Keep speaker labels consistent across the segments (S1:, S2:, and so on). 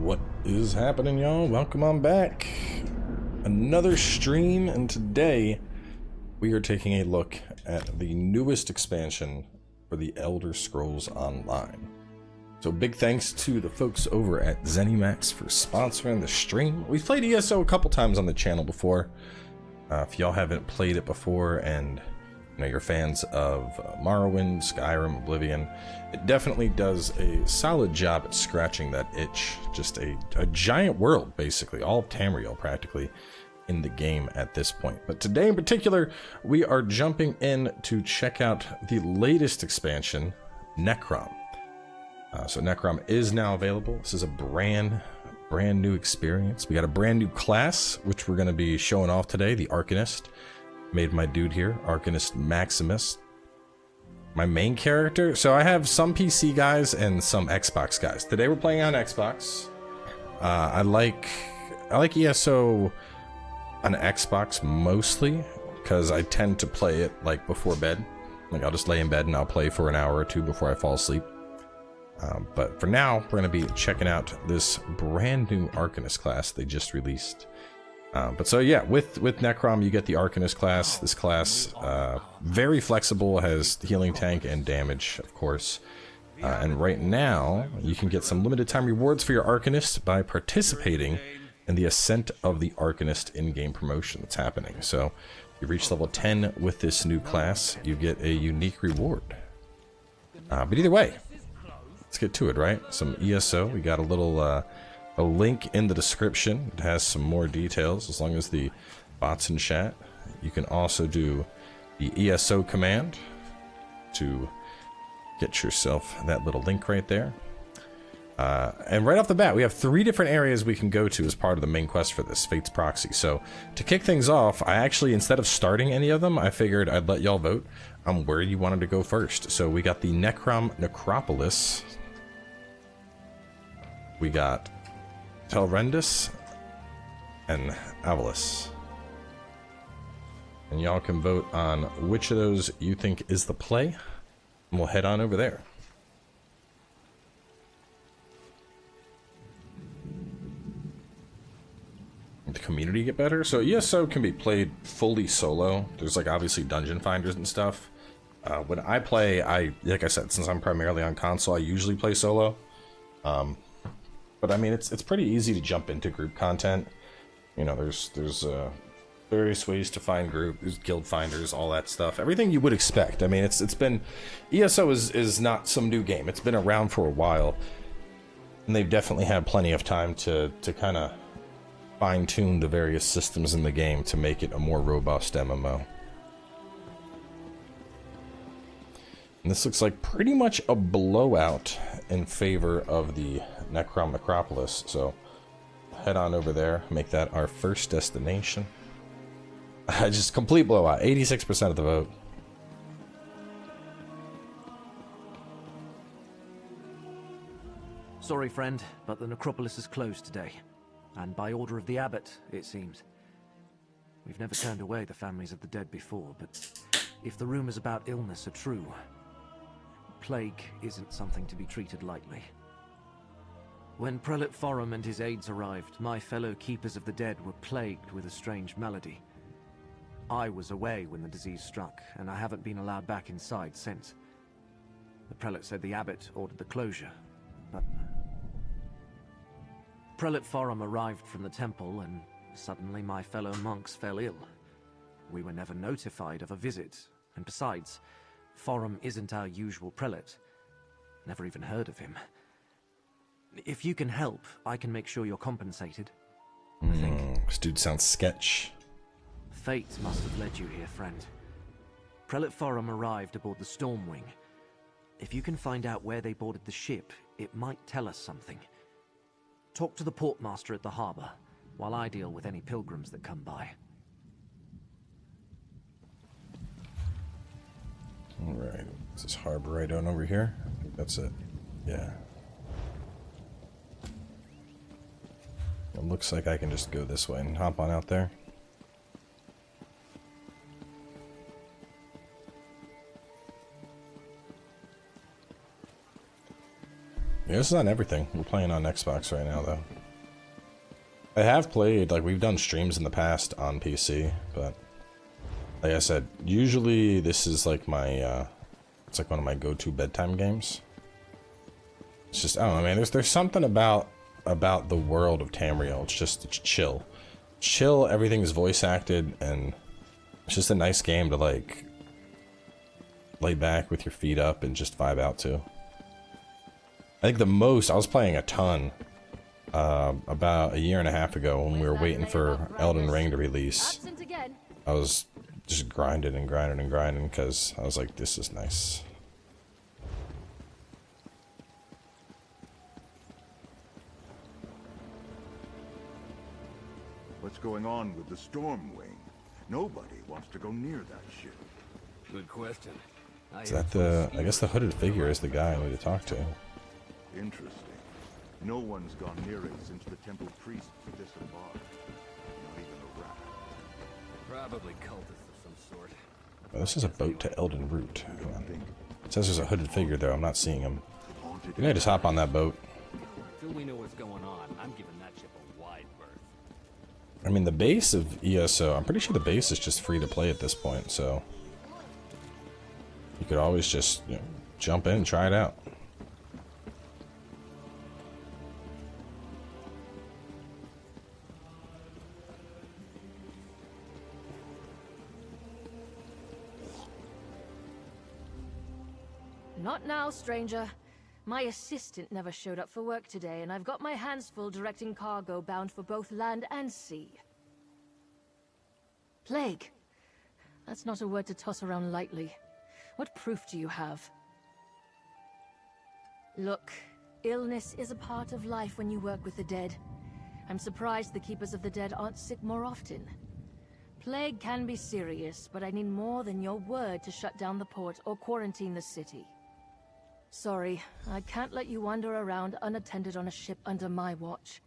S1: What is happening, y'all? Welcome on back. Another stream, and today we are taking a look at the newest expansion for the Elder Scrolls Online. So big thanks to the folks over at ZeniMax for sponsoring the stream. We've played ESO a couple times on the channel before. If y'all haven't played it before and you're fans of Morrowind, Skyrim, Oblivion, it definitely does a solid job at scratching that itch. Just a giant world, basically, all of Tamriel practically in the game at this point. But today in particular, we are jumping in to check out the latest expansion, Necrom. So Necrom is now available. This is a brand new experience. We got a brand new class, which we're going to be showing off today, the Arcanist. Made my dude here, Arcanist Maximus. My main character, so I have some PC guys and some Xbox guys. Today we're playing on Xbox. I like ESO on Xbox mostly because I tend to play it like before bed. Like I'll just lay in bed and I'll play for an hour or two before I fall asleep. But for now, we're going to be checking out this brand new Arcanist class they just released. But so yeah, with Necrom, you get the Arcanist class. This class, very flexible, has healing tank and damage, of course. And right now, you can get some limited time rewards for your Arcanist by participating in the Ascent of the Arcanist in-game promotion that's happening. So if you reach level 10 with this new class, you get a unique reward. But either way, let's get to it, right? Some ESO. We got a little... a link in the description. It has some more details as long as the bot's in chat. You can also do the ESO command to get yourself that little link right there. And right off the bat, we have 3 different areas we can go to as part of the main quest for this, Fate's Proxy. So to kick things off, I actually, instead of starting any of them, I figured I'd let y'all vote on where you wanted to go first. So we got the Necrom Necropolis. We got Tel Rendys and Avalis. And y'all can vote on which of those you think is the play, and we'll head on over there. The community get better? So ESO can be played fully solo. There's like obviously dungeon finders and stuff. When I play, like I said, since I'm primarily on console, I usually play solo. But I mean, it's pretty easy to jump into group content. You know, there's various ways to find group. There's guild finders, all that stuff. Everything you would expect. I mean, it's been... ESO is not some new game. It's been around for a while. And they've definitely had plenty of time to kind of fine-tune the various systems in the game to make it a more robust MMO. And this looks like pretty much a blowout in favor of the Necrom Necropolis, so head on over there, make that our first destination. Just complete blowout, 86% of the vote.
S2: Sorry, friend, but the necropolis is closed today, and by order of the abbot, it seems. We've never turned away the families of the dead before, but if the rumors about illness are true, plague isn't something to be treated lightly. When Prelate Forum and his aides arrived, my fellow Keepers of the Dead were plagued with a strange malady. I was away when the disease struck, and I haven't been allowed back inside since. The Prelate said the Abbot ordered the closure, but... Prelate Forum arrived from the temple, and suddenly my fellow monks fell ill. We were never notified of a visit, and besides, Forum isn't our usual Prelate. Never even heard of him. If you can help, I can make sure you're compensated. I think.
S1: This dude sounds sketch.
S2: Fate must have led you here, friend. Prelate Forum arrived aboard the Stormwing. If you can find out where they boarded the ship, it might tell us something. Talk to the portmaster at the harbor, while I deal with any pilgrims that come by.
S1: Alright, is this harbor right on over here? I think that's it. Yeah. It looks like I can just go this way and hop on out there. Yeah, this is on everything. We're playing on Xbox right now, though. I have played, like, we've done streams in the past on PC, but like I said, usually this is like my, it's like one of my go-to bedtime games. It's just, I don't know, man, there's something about the world of Tamriel. It's chill. Chill, everything's voice acted, and it's just a nice game to, like, lay back with your feet up and just vibe out to. I think the most, I was playing a ton about a year and a half ago when we were waiting for Elden Ring to release. I was just grinding and grinding and grinding because I was like, this is nice.
S3: What's going on with the Storm Wing? Nobody wants to go near that ship.
S4: Good question.
S1: Is that the... I guess the hooded figure is the guy I need to talk to.
S3: Interesting. No one's gone near it since the temple priests disembarked. Not even a rat.
S4: Probably cultists of some sort.
S1: Oh, this is a boat to Elden Root. It says there's a hooded figure though. I'm not seeing him. You may just hop on that boat.
S4: Until we know what's going on, I'm giving that ship a wide berth.
S1: I mean, the base of ESO, I'm pretty sure the base is just free to play at this point, so you could always just, you know, jump in and try it out.
S5: Not now, stranger. My assistant never showed up for work today, and I've got my hands full directing cargo bound for both land and sea. Plague. That's not a word to toss around lightly. What proof do you have? Look, illness is a part of life when you work with the dead. I'm surprised the Keepers of the Dead aren't sick more often. Plague can be serious, but I need more than your word to shut down the port or quarantine the city. Sorry, I can't let you wander around unattended on a ship under my watch.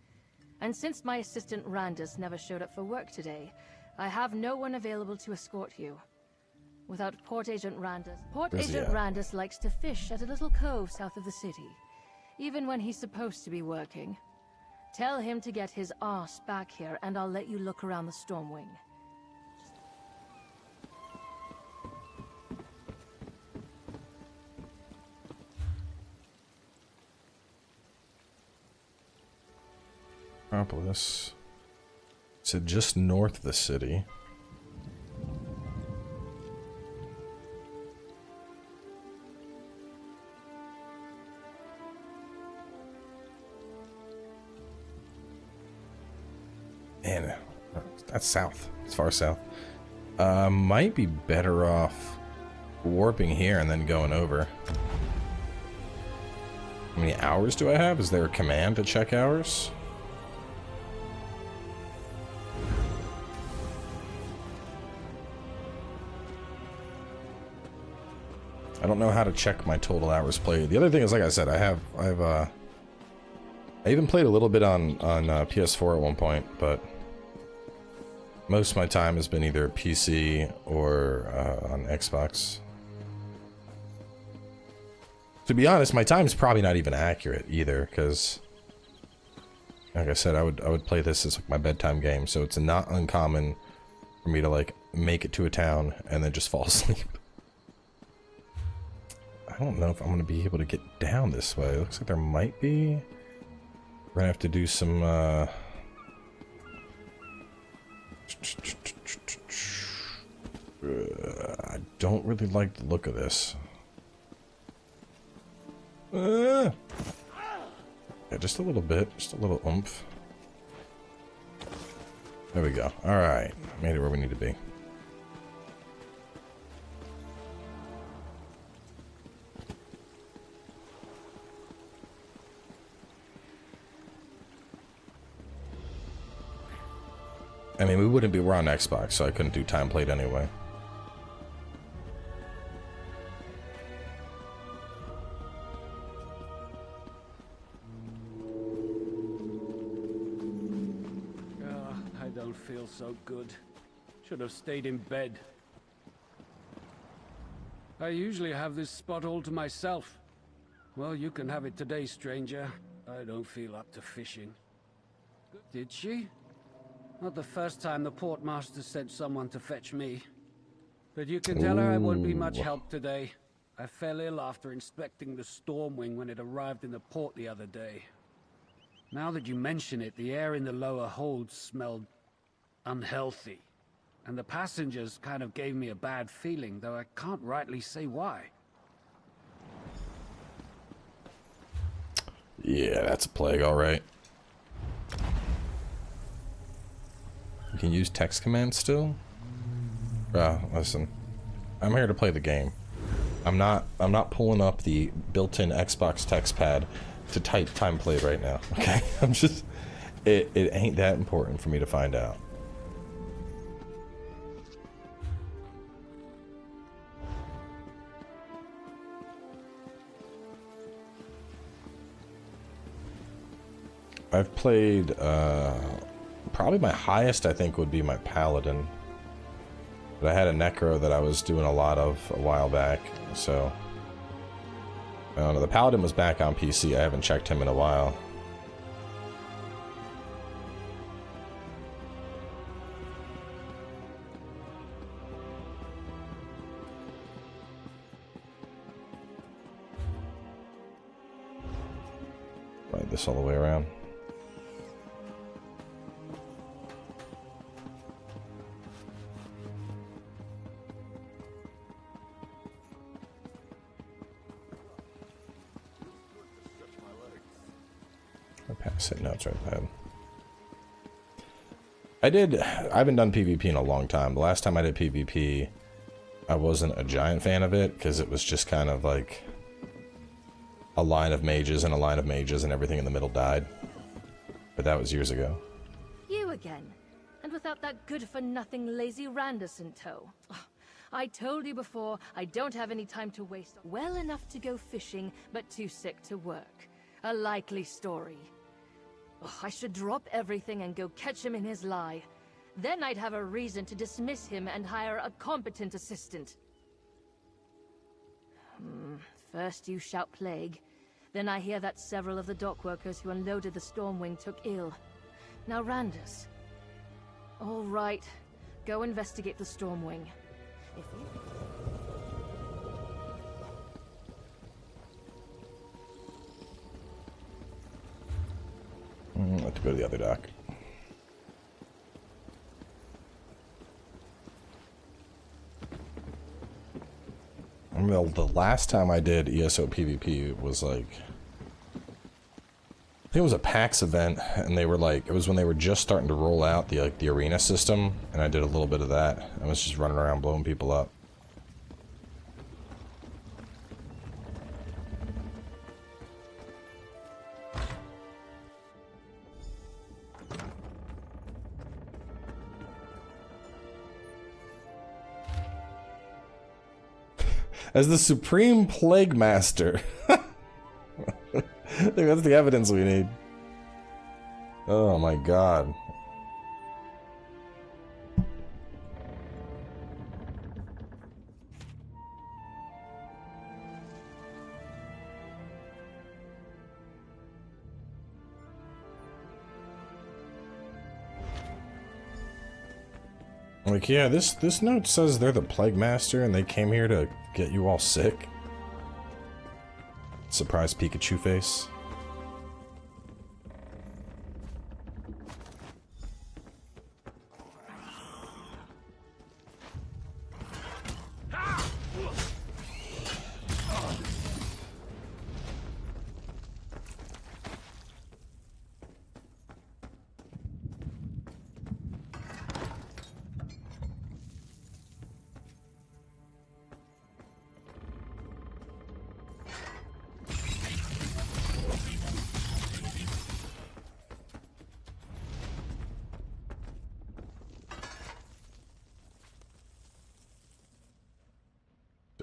S5: And since my assistant Randus never showed up for work today, I have no one available to escort you. Without Port Agent Randus... Port Agent Randus likes to fish at a little cove south of the city, even when he's supposed to be working. Tell him to get his arse back here, and I'll let you look around the Stormwing.
S1: Metropolis. So just north of the city. Man, that's south. It's far south. Might be better off warping here and then going over. How many hours do I have? Is there a command to check hours? I don't know how to check my total hours played. The other thing is, like I said, I even played a little bit on PS4 at one point, but most of my time has been either PC or on Xbox. To be honest, my time's probably not even accurate either, because, like I said, I would play this as like my bedtime game, so it's not uncommon for me to like make it to a town and then just fall asleep. I don't know if I'm going to be able to get down this way. It looks like there might be. We're going to have to do some, I don't really like the look of this. Yeah, just a little bit. Just a little oomph. There we go. Alright. Made it where we need to be. I mean, we're on Xbox, so I couldn't do time played anyway.
S4: I don't feel so good. Should have stayed in bed. I usually have this spot all to myself. Well, you can have it today, stranger. I don't feel up to fishing. Did she? Not the first time the portmaster sent someone to fetch me. But you can tell her I won't be much help today. I fell ill after inspecting the Stormwing when it arrived in the port the other day. Now that you mention it, the air in the lower holds smelled unhealthy. And the passengers kind of gave me a bad feeling, though I can't rightly say why.
S1: Yeah, that's a plague, alright. You can use text commands still? Listen. I'm here to play the game. I'm not pulling up the built-in Xbox text pad to type time played right now, okay? I'm just... It ain't that important for me to find out. I've played, probably my highest I think would be my Paladin. But I had a Necro that I was doing a lot of a while back, so... I don't know, the Paladin was back on PC, I haven't checked him in a while. Ride this all the way around. Sit notes right ahead. I haven't done PvP in a long time. The last time I did PvP, I wasn't a giant fan of it, because it was just kind of like a line of mages and a line of mages and everything in the middle died. But that was years ago.
S5: You again? And without that good-for-nothing lazy Randus in tow. I told you before, I don't have any time to waste. Well enough to go fishing, but too sick to work. A likely story. I should drop everything and go catch him in his lie. Then I'd have a reason to dismiss him and hire a competent assistant. First you shout plague. Then I hear that several of the dock workers who unloaded the Stormwing took ill. Now Randus. All right. Go investigate the Stormwing. If you...
S1: I have to go to the other dock. I mean, the last time I did ESO PvP was like... I think it was a PAX event, and they were like... It was when they were just starting to roll out the arena system, and I did a little bit of that. I was just running around blowing people up. As the Supreme Plague Master. I think that's the evidence we need. Oh my god. Like, yeah, this note says they're the Plague Master and they came here to get you all sick. Surprise Pikachu face.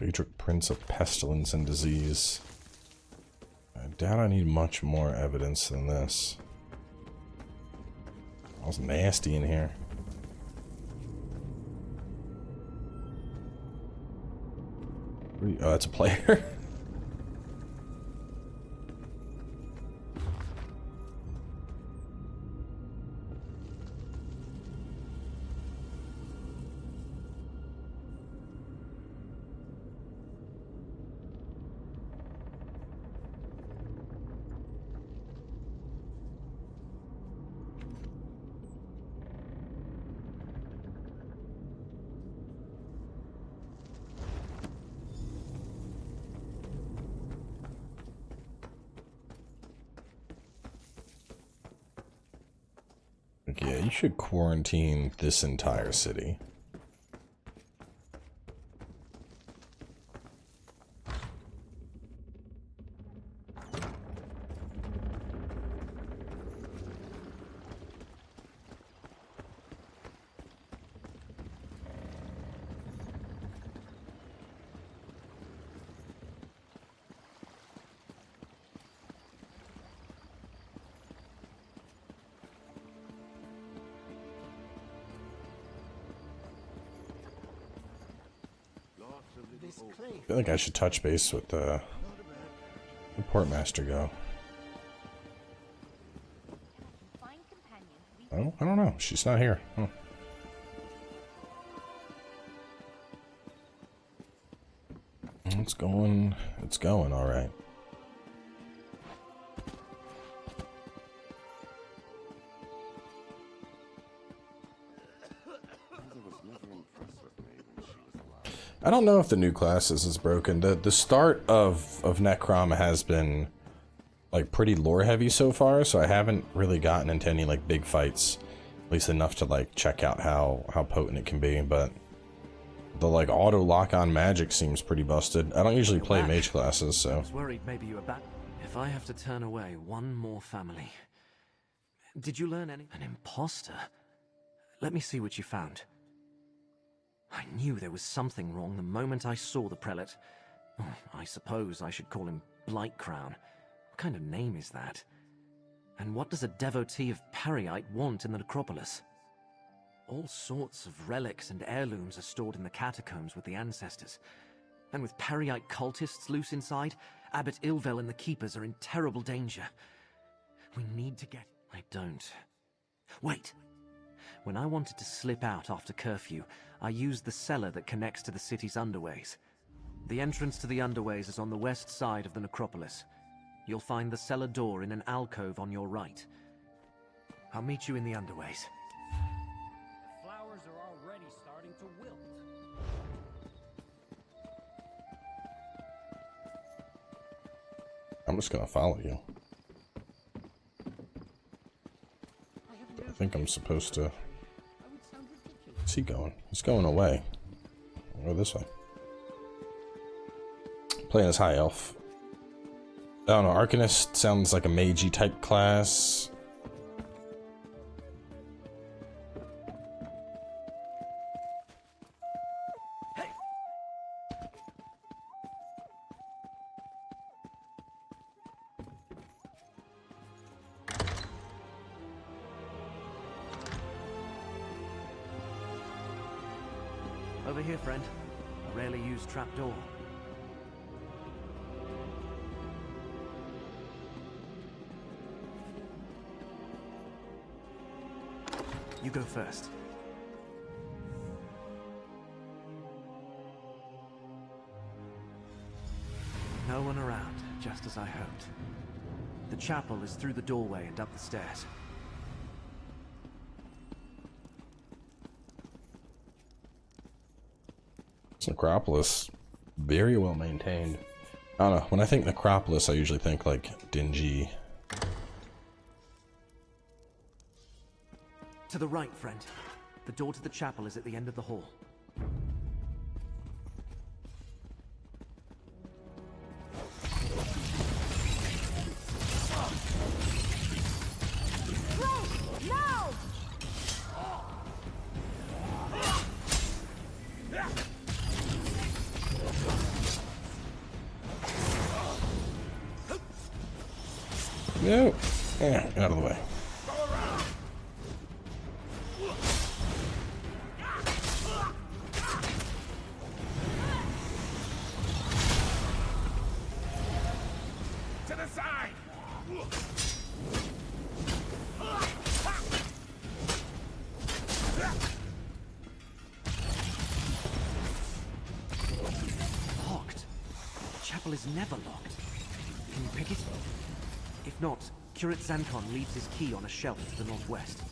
S1: Daedric Prince of Pestilence and Disease. I doubt I need much more evidence than this. Smells nasty in here. Oh, that's a player. Like, yeah, you should quarantine this entire city. I feel like I should touch base with the portmaster go. Oh, I don't know. She's not here. Huh. It's going. It's going all right. I don't know if the new classes is broken. The start of Necrom has been like pretty lore heavy so far, so I haven't really gotten into any like big fights, at least enough to like check out how potent it can be. But the like auto lock on magic seems pretty busted. I don't usually play mage classes, so.
S2: I was worried maybe you were back. If I have to turn away one more family, did you learn any? An imposter? Let me see what you found. I knew there was something wrong the moment I saw the prelate. I suppose I should call him Blightcrown. What kind of name is that? And what does a devotee of Periite want in the necropolis? All sorts of relics and heirlooms are stored in the catacombs with the ancestors. And with Periite cultists loose inside, Abbot Ilvel and the Keepers are in terrible danger. We need to get... I don't. Wait! When I wanted to slip out after curfew, I used the cellar that connects to the city's underways. The entrance to the underways is on the west side of the necropolis. You'll find the cellar door in an alcove on your right. I'll meet you in the underways.
S4: The flowers are already starting to wilt.
S1: I'm just gonna follow you. I think I'm supposed to... Where's he going? He's going away. I'll go this way. Playing as high elf. I don't know, Arcanist sounds like a magey type class.
S2: Hey! Over here, friend. A rarely used trapdoor. You go first. No one around, just as I hoped. The chapel is through the doorway and up the stairs.
S1: This necropolis, very well maintained. I don't know, when I think necropolis, I usually think like dingy.
S2: To the right, friend. The door to the chapel is at the end of the hall.
S5: No!
S1: No! Yeah, get out of the way.
S3: To the side!
S2: Locked. The chapel is never locked. Can you pick it? If not, Curate Zancon leaves his key on a shelf to the northwest.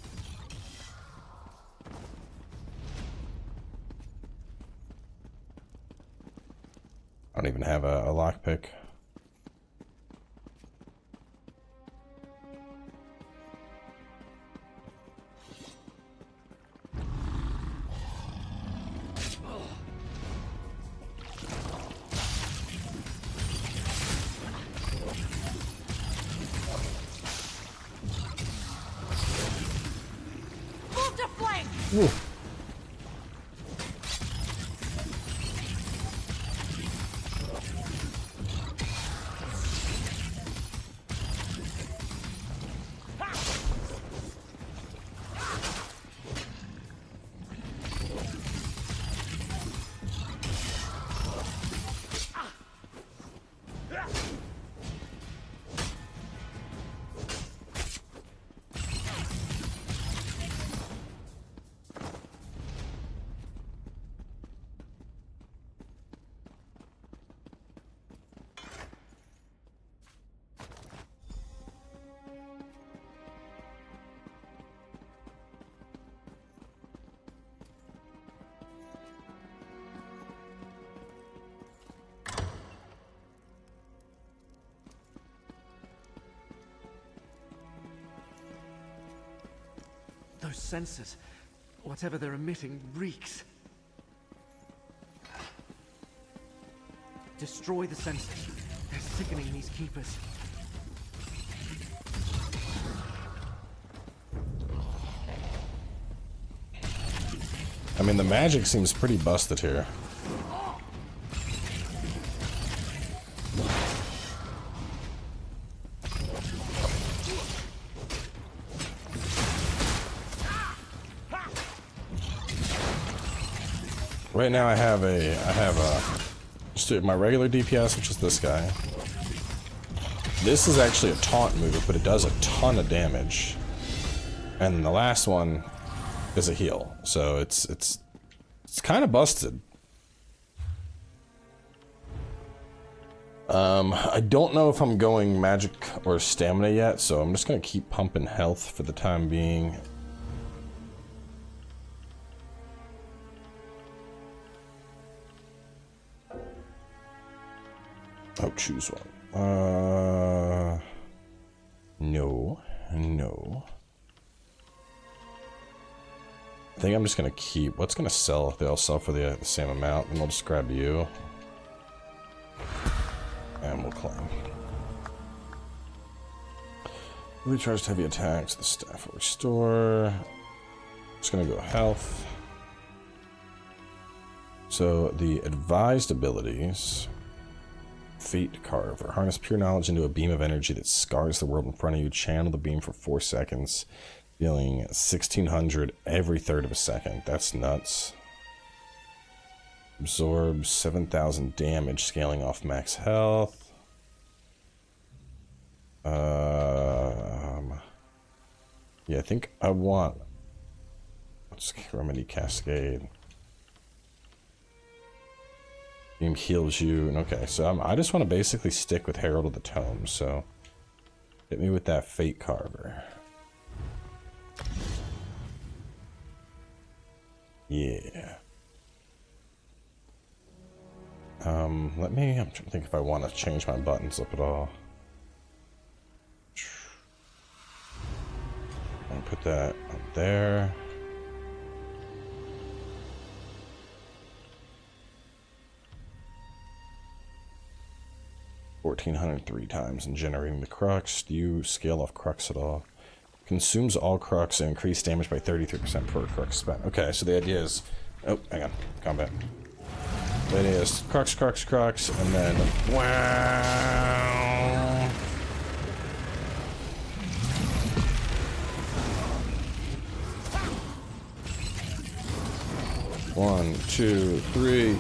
S1: I don't even have a lockpick. Ooh.
S2: Those sensors, whatever they're emitting, reeks. Destroy the sensors. They're sickening these keepers.
S1: I mean, the magic seems pretty busted here. Right now I have just my regular DPS, which is this guy. This is actually a taunt move, but it does a ton of damage. And the last one is a heal, so it's kind of busted. I don't know if I'm going magic or stamina yet, so I'm just gonna keep pumping health for the time being. Oh, choose one. No. I think I'm just gonna keep. What's gonna sell? They all sell for the same amount, and we'll just grab you. And we'll climb. Recharged heavy attacks. The staff will restore. Just gonna go health. So the advised abilities. Fate Carver. Harness pure knowledge into a beam of energy that scars the world in front of you. Channel the beam for 4 seconds. Dealing 1600 every third of a second. That's nuts. Absorb 7000 damage, scaling off max health. Yeah, I think I want... Let's remedy Cascade. Beam heals you. Okay, so I just want to basically stick with Herald of the Tome, so hit me with that Fate Carver. Yeah. I'm trying to think if I want to change my buttons up at all. I'll put that up there. $1,403 times in generating the crux. Do you scale off crux at all? Consumes all crux and increase damage by 33% per crux spent. Okay, so the idea is... Oh, hang on. Combat. The idea is crux, and then... Wow! One, two, three,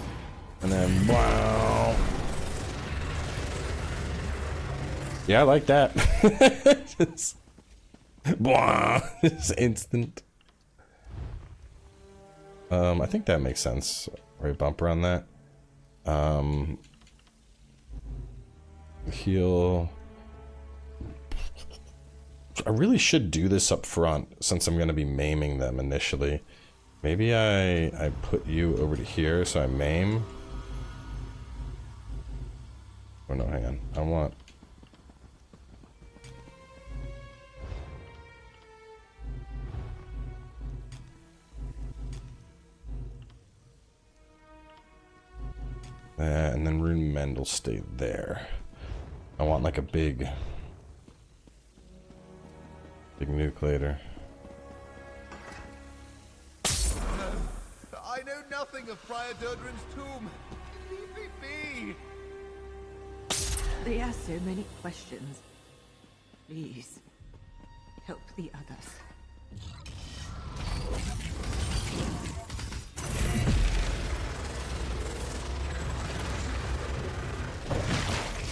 S1: and then wow! Yeah, I like that. Just, blah, it's instant. I think that makes sense. Right bumper on that. Heal. I really should do this up front since I'm going to be maiming them initially. Maybe I put you over to here so I maim. Oh no, hang on. I want... and then Rune Mend will stay there. I want like a big nucleator.
S3: nothing of Prior Daedrin's tomb. Leave me be.
S6: They ask so many questions. Please, help the others.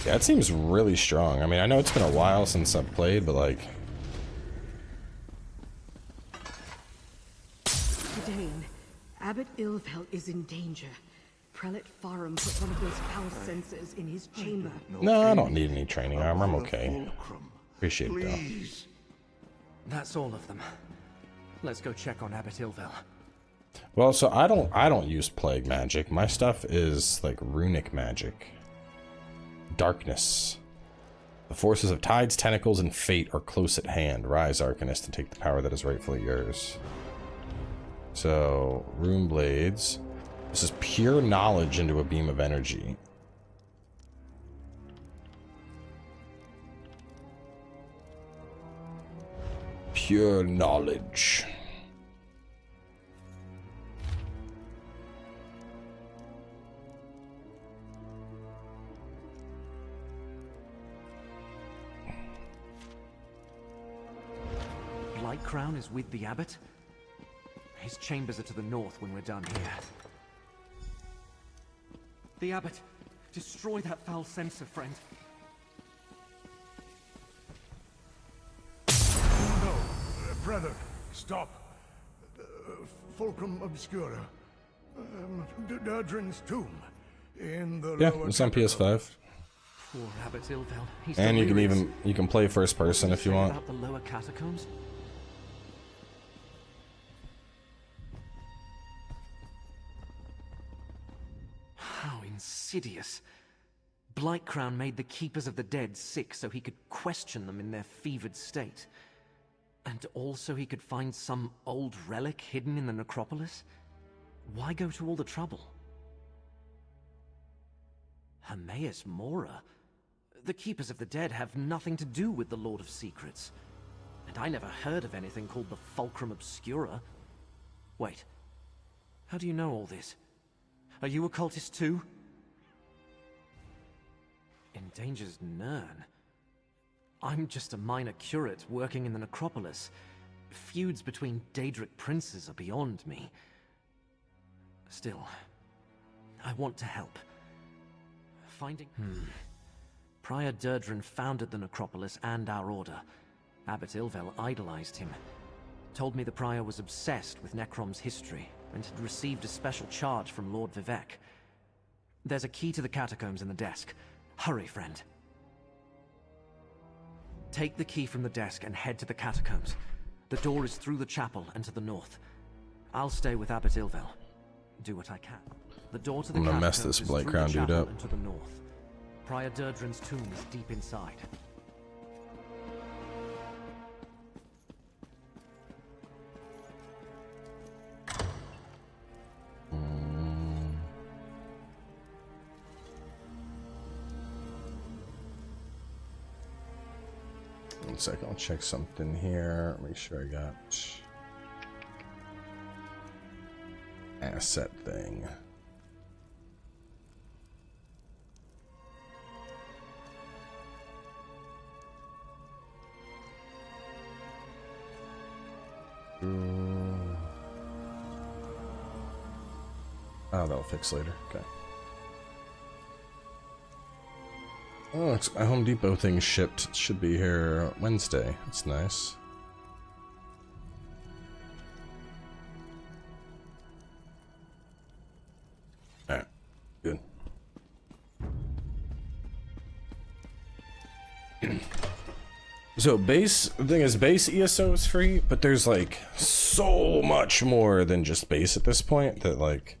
S1: Yeah, it seems really strong. I mean, I know it's been a while since I've played, but like...
S6: Dane, Abbot Ilvel is in danger. Prelate Farum put one of those foul sensors in his chamber.
S1: No, I don't need any training armor. I'm okay. Appreciate it, though.
S3: Please.
S2: That's all of them. Let's go check on Abbot Ilvel.
S1: Well, so I don't use plague magic. My stuff is like runic magic. Darkness. The forces of tides, tentacles, and fate are close at hand. Rise, Arcanist, and take the power that is rightfully yours. So, rune blades. This is pure knowledge into a beam of energy. Pure knowledge.
S2: Blight Crown is with the Abbot? His chambers are to the north when we're done here. The Abbot! Destroy that foul sensor, friend.
S3: No, brother, stop. Fulcrum Obscura. Daedrin's tomb. In the
S1: Yeah,
S3: lower
S1: it's on PS5.
S2: Poor Abbot Ilvel. He's
S1: And you can
S2: delirious.
S1: you can play first person if you want.
S2: About the lower catacombs? How insidious. Blightcrown made the Keepers of the Dead sick so he could question them in their fevered state. And also he could find some old relic hidden in the necropolis? Why go to all the trouble? Hermaeus Mora? The Keepers of the Dead have nothing to do with the Lord of Secrets. And I never heard of anything called the Fulcrum Obscura. Wait, how do you know all this? Are you a cultist too? Endangers Nern. I'm just a minor curate working in the necropolis. Feuds between Daedric princes are beyond me. Still, I want to help. Finding... Prior Daedrin founded the necropolis and our order. Abbot Ilvel idolized him. Told me the Prior was obsessed with Necrom's history and had received a special charge from Lord Vivek. There's a key to the catacombs in the desk. Hurry, friend. Take the key from the desk and head to the catacombs. The door is through the chapel and to the north. I'll stay with Abbot Ilvel. Do what I can. The door to the
S1: I'm gonna
S2: catacombs
S1: mess this
S2: is
S1: Blight
S2: through
S1: Crown
S2: the
S1: dude
S2: chapel
S1: up.
S2: and to the north. Prior Daedrin's tomb is deep inside.
S1: One second, I'll check something here. Make sure I got asset thing. Oh, that'll fix later. Okay. Oh, my Home Depot thing shipped. It should be here Wednesday. That's nice. Alright, good. So the thing is, base ESO is free, but there's like so much more than just base at this point that like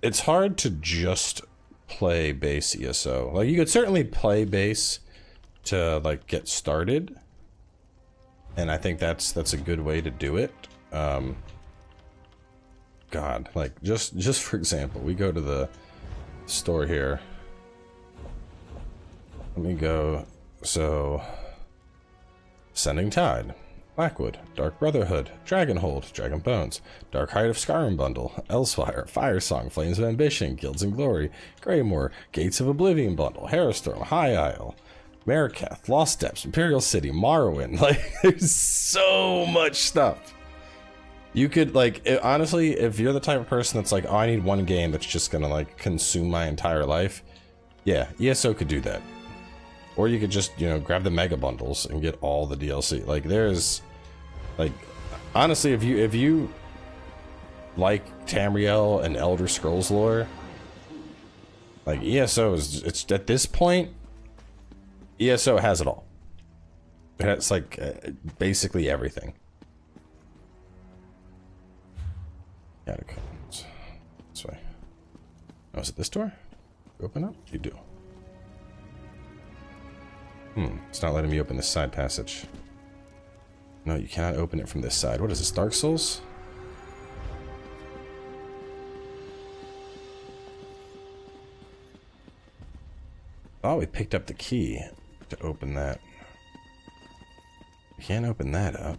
S1: it's hard to just play base ESO. Like you could certainly play base to like get started, and I think that's a good way to do it. God, like just for example, we go to the store here. Let me go. So, Sending Tide. Blackwood, Dark Brotherhood, Dragonhold, Dragon Bones, Dark Height of Skyrim Bundle, Elsewire, Firesong, Flames of Ambition, Guilds and Glory, Greymoor, Gates of Oblivion Bundle, Harrowstorm, High Isle, Marikath, Lost Steps, Imperial City, Morrowind. Like, there's so much stuff. You could, like, honestly, if you're the type of person that's like, oh, I need one game that's just gonna, like, consume my entire life, yeah, ESO could do that. Or you could just, you know, grab the mega bundles and get all the DLC. Like, there's, like, honestly, if you like Tamriel and Elder Scrolls lore, like, ESO is, it's at this point, ESO has it all. It's like basically everything. Catacombs. This way. Oh, is it this door? Open up? You do. It's not letting me open this side passage. No, you cannot open it from this side. What is this, Dark Souls? Oh, we picked up the key to open that. We can't open that up.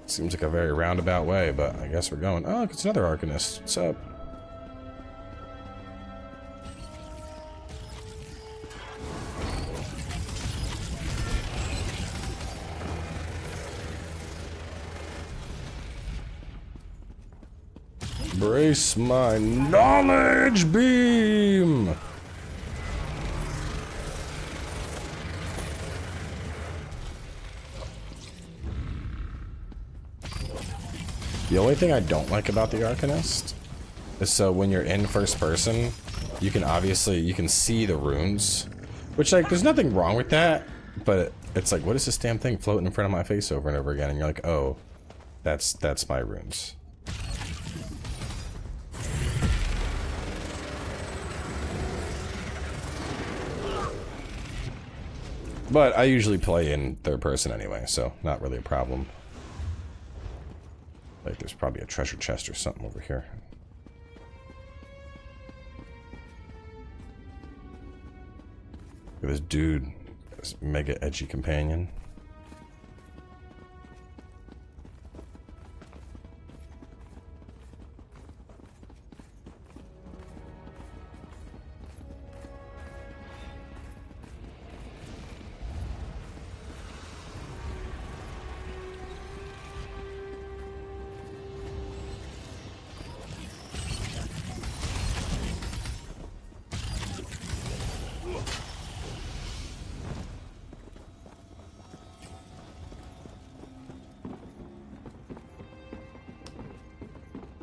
S1: Seems like a very roundabout way, but I guess we're going. Oh, look, it's another Arcanist. What's up? Brace my knowledge beam! The only thing I don't like about the Arcanist is so when you're in first person, you can see the runes. Which, like, there's nothing wrong with that, but it's like, what is this damn thing floating in front of my face over and over again? And you're like, oh, that's my runes. But I usually play in third person anyway, so not really a problem. Like, there's probably a treasure chest or something over here. Look at this dude, this mega edgy companion.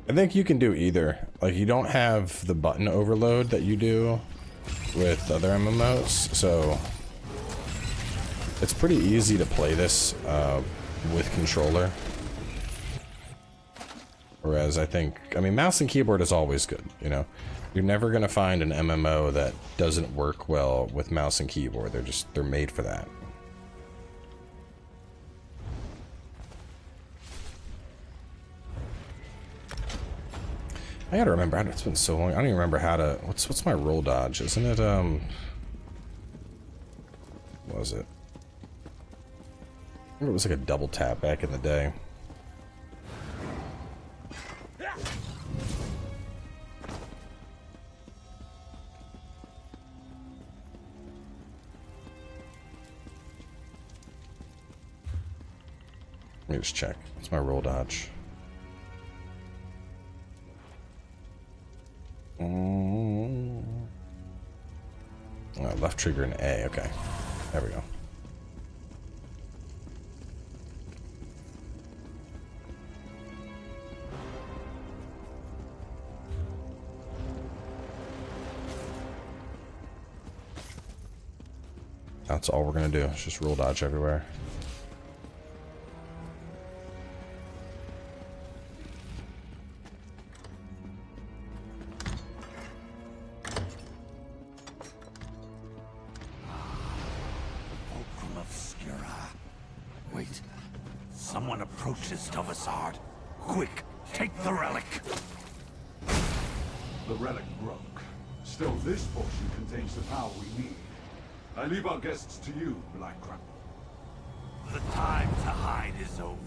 S1: I think you can do either. Like, you don't have the button overload that you do with other MMOs, so it's pretty easy to play this with controller. Whereas I mean, mouse and keyboard is always good, you know? You're never gonna find an MMO that doesn't work well with mouse and keyboard. They're made for that. I gotta remember, it's been so long, I don't even remember how to, what's my roll dodge? Isn't it, what was it? I remember it was like a double tap back in the day. Let me just check. What's my roll dodge? Left trigger and A, okay. There we go. That's all we're gonna do. It's just roll dodge everywhere.
S7: Quick, take the relic.
S3: The relic broke. Still, this portion contains the power we need. I leave our guests to you, Black Crown.
S7: The time to hide is over.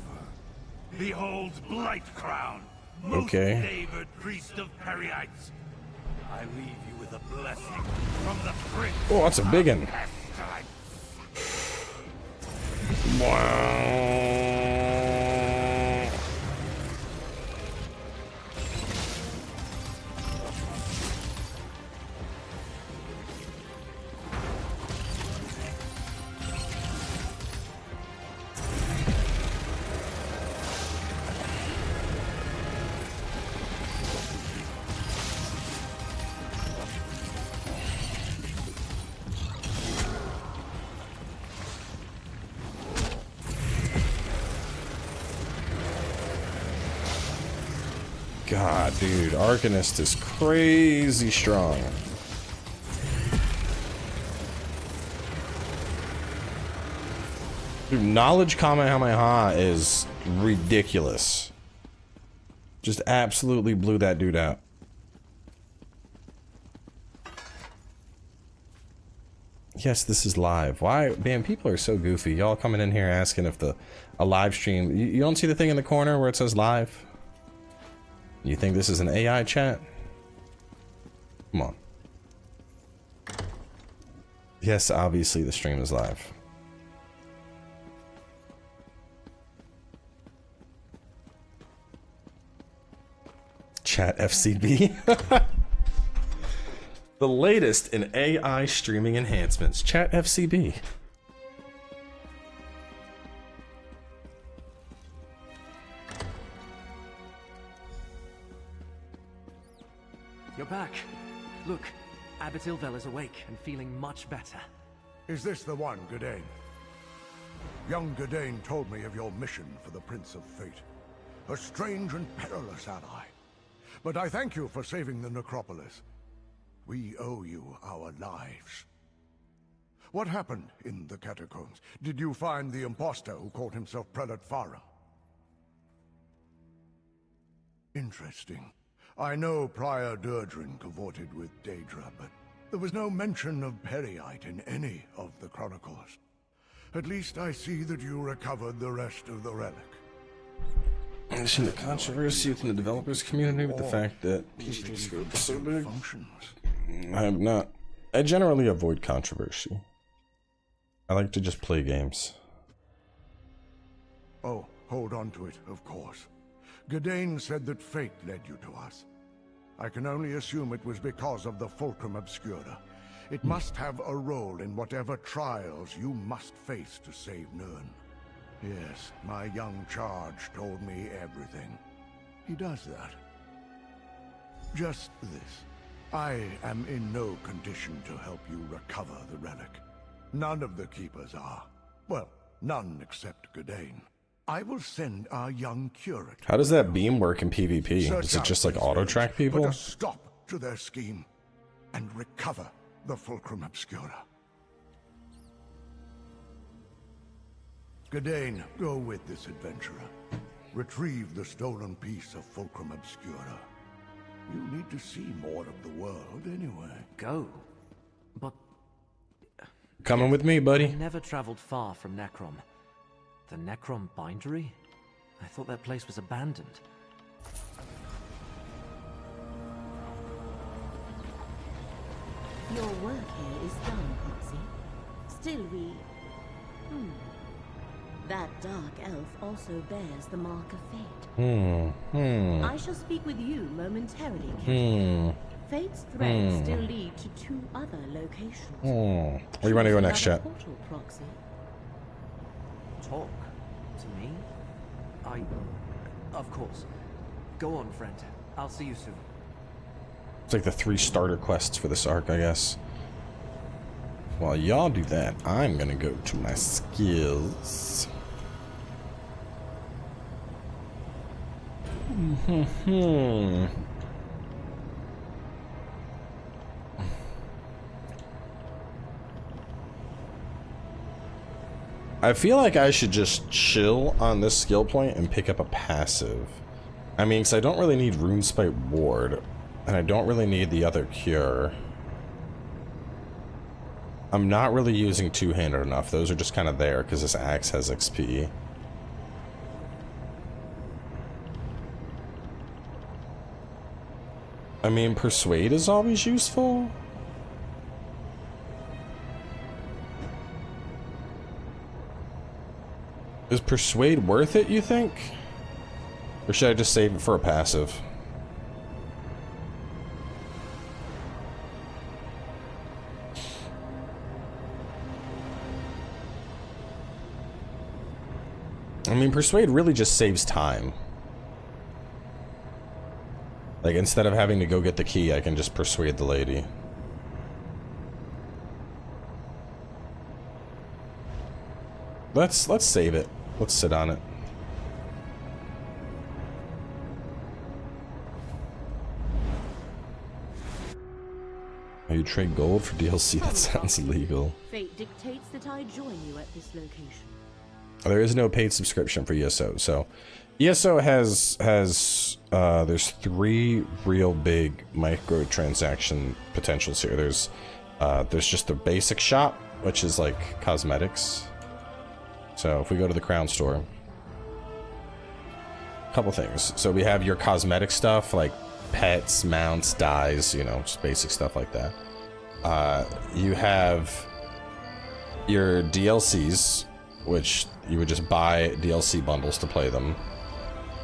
S7: Behold Blight Crown, most
S1: Okay.
S7: favored priest of Periites. I leave you with a blessing from the Prince.
S1: Oh, that's a big one.
S7: Pestilence.
S1: Wow. God, dude, Arcanist is crazy strong. Dude, knowledge Kamehameha is ridiculous. Just absolutely blew that dude out. Yes, this is live. Why? Man, people are so goofy. Y'all coming in here asking if a live stream... You don't see the thing in the corner where it says live? You think this is an AI chat? Come on. Yes, obviously the stream is live. Chat FCB. The latest in AI streaming enhancements. Chat FCB.
S2: You're back. Look, Abbot Ilvel is awake and feeling much better.
S3: Is this the one, Gadain? Young Gadain told me of your mission for the Prince of Fate. A strange and perilous ally. But I thank you for saving the necropolis. We owe you our lives. What happened in the catacombs? Did you find the impostor who called himself Prelate Farum? Interesting. I know Prior Durdrin cavorted with Daedra, but there was no mention of Periite in any of the chronicles. At least I see that you recovered the rest of the relic.
S1: I've seen the controversy within the developers community with the fact that PC scope is so big. I have not. I generally avoid controversy. I like to just play games.
S3: Oh, hold on to it, of course. Gadain said that fate led you to us. I can only assume it was because of the Fulcrum Obscura. It must have a role in whatever trials you must face to save Nirn. Yes, my young charge told me everything. He does that. Just this. I am in no condition to help you recover the relic. None of the Keepers are. Well, none except Gadain. I will send our young curate.
S1: How does that beam work in PvP? Does it just like auto-track people?
S3: Put a stop to their scheme and recover the Fulcrum Obscura. Gadain, go with this adventurer. Retrieve the stolen piece of Fulcrum Obscura. You need to see more of the world anyway.
S2: Go? But...
S1: Coming with me, buddy.
S2: I never traveled far from Necrom. The Necrom bindery? I thought that place was abandoned.
S8: Your work here is done, Proxy. Still we... That dark elf also bears the mark of fate. I shall speak with you momentarily, Captain. Fate's threads still lead to 2 other locations.
S1: Where you want to go next, chat?
S8: Portal, Proxy.
S2: Talk? To me? Of course. Go on, friend. I'll see you soon.
S1: It's like the 3 starter quests for this arc, I guess. While y'all do that, I'm gonna go to my skills. I feel like I should just chill on this skill point and pick up a passive. I mean, because I don't really need Runespite Ward, and I don't really need the other cure. I'm not really using two-handed enough. Those are just kind of there because this axe has XP. I mean, persuade is always useful. Is persuade worth it, you think? Or should I just save it for a passive? I mean, persuade really just saves time. Like, instead of having to go get the key, I can just persuade the lady. Let's save it. Let's sit on it. Oh, you trade gold for DLC? That sounds illegal.
S8: Fate dictates that I join you at this location.
S1: There is no paid subscription for ESO, so ESO has there's 3 real big microtransaction potentials here. There's just the basic shop, which is like cosmetics. So if we go to the crown store, a couple things. So we have your cosmetic stuff like pets, mounts, dyes, you know, just basic stuff like that. You have your DLCs, which you would just buy DLC bundles to play them.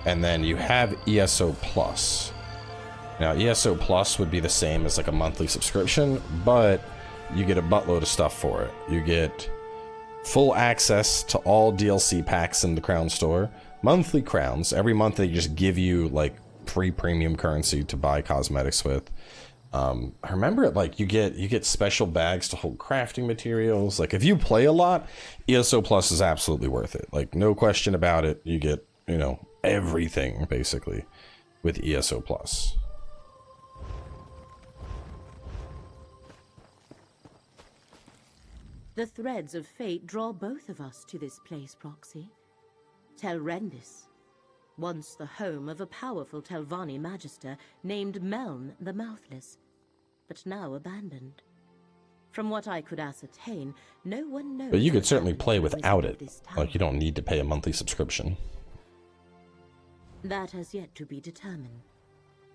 S1: And then you have ESO Plus. Now, ESO Plus would be the same as like a monthly subscription, but you get a buttload of stuff for it. You get full access to all DLC packs in the Crown Store, monthly crowns. Every month they just give you like free premium currency to buy cosmetics with. I remember it, like you get special bags to hold crafting materials. Like if you play a lot, ESO Plus is absolutely worth it. Like no question about it. You get, you know, everything basically with ESO Plus.
S8: The threads of fate draw both of us to this place, Proxy. Tel Rendys, once the home of a powerful Telvanni magister named Meln the Mouthless, but now abandoned. From what I could ascertain, no one knows.
S1: But you could certainly play without it. Like you don't need to pay a monthly subscription.
S8: That has yet to be determined.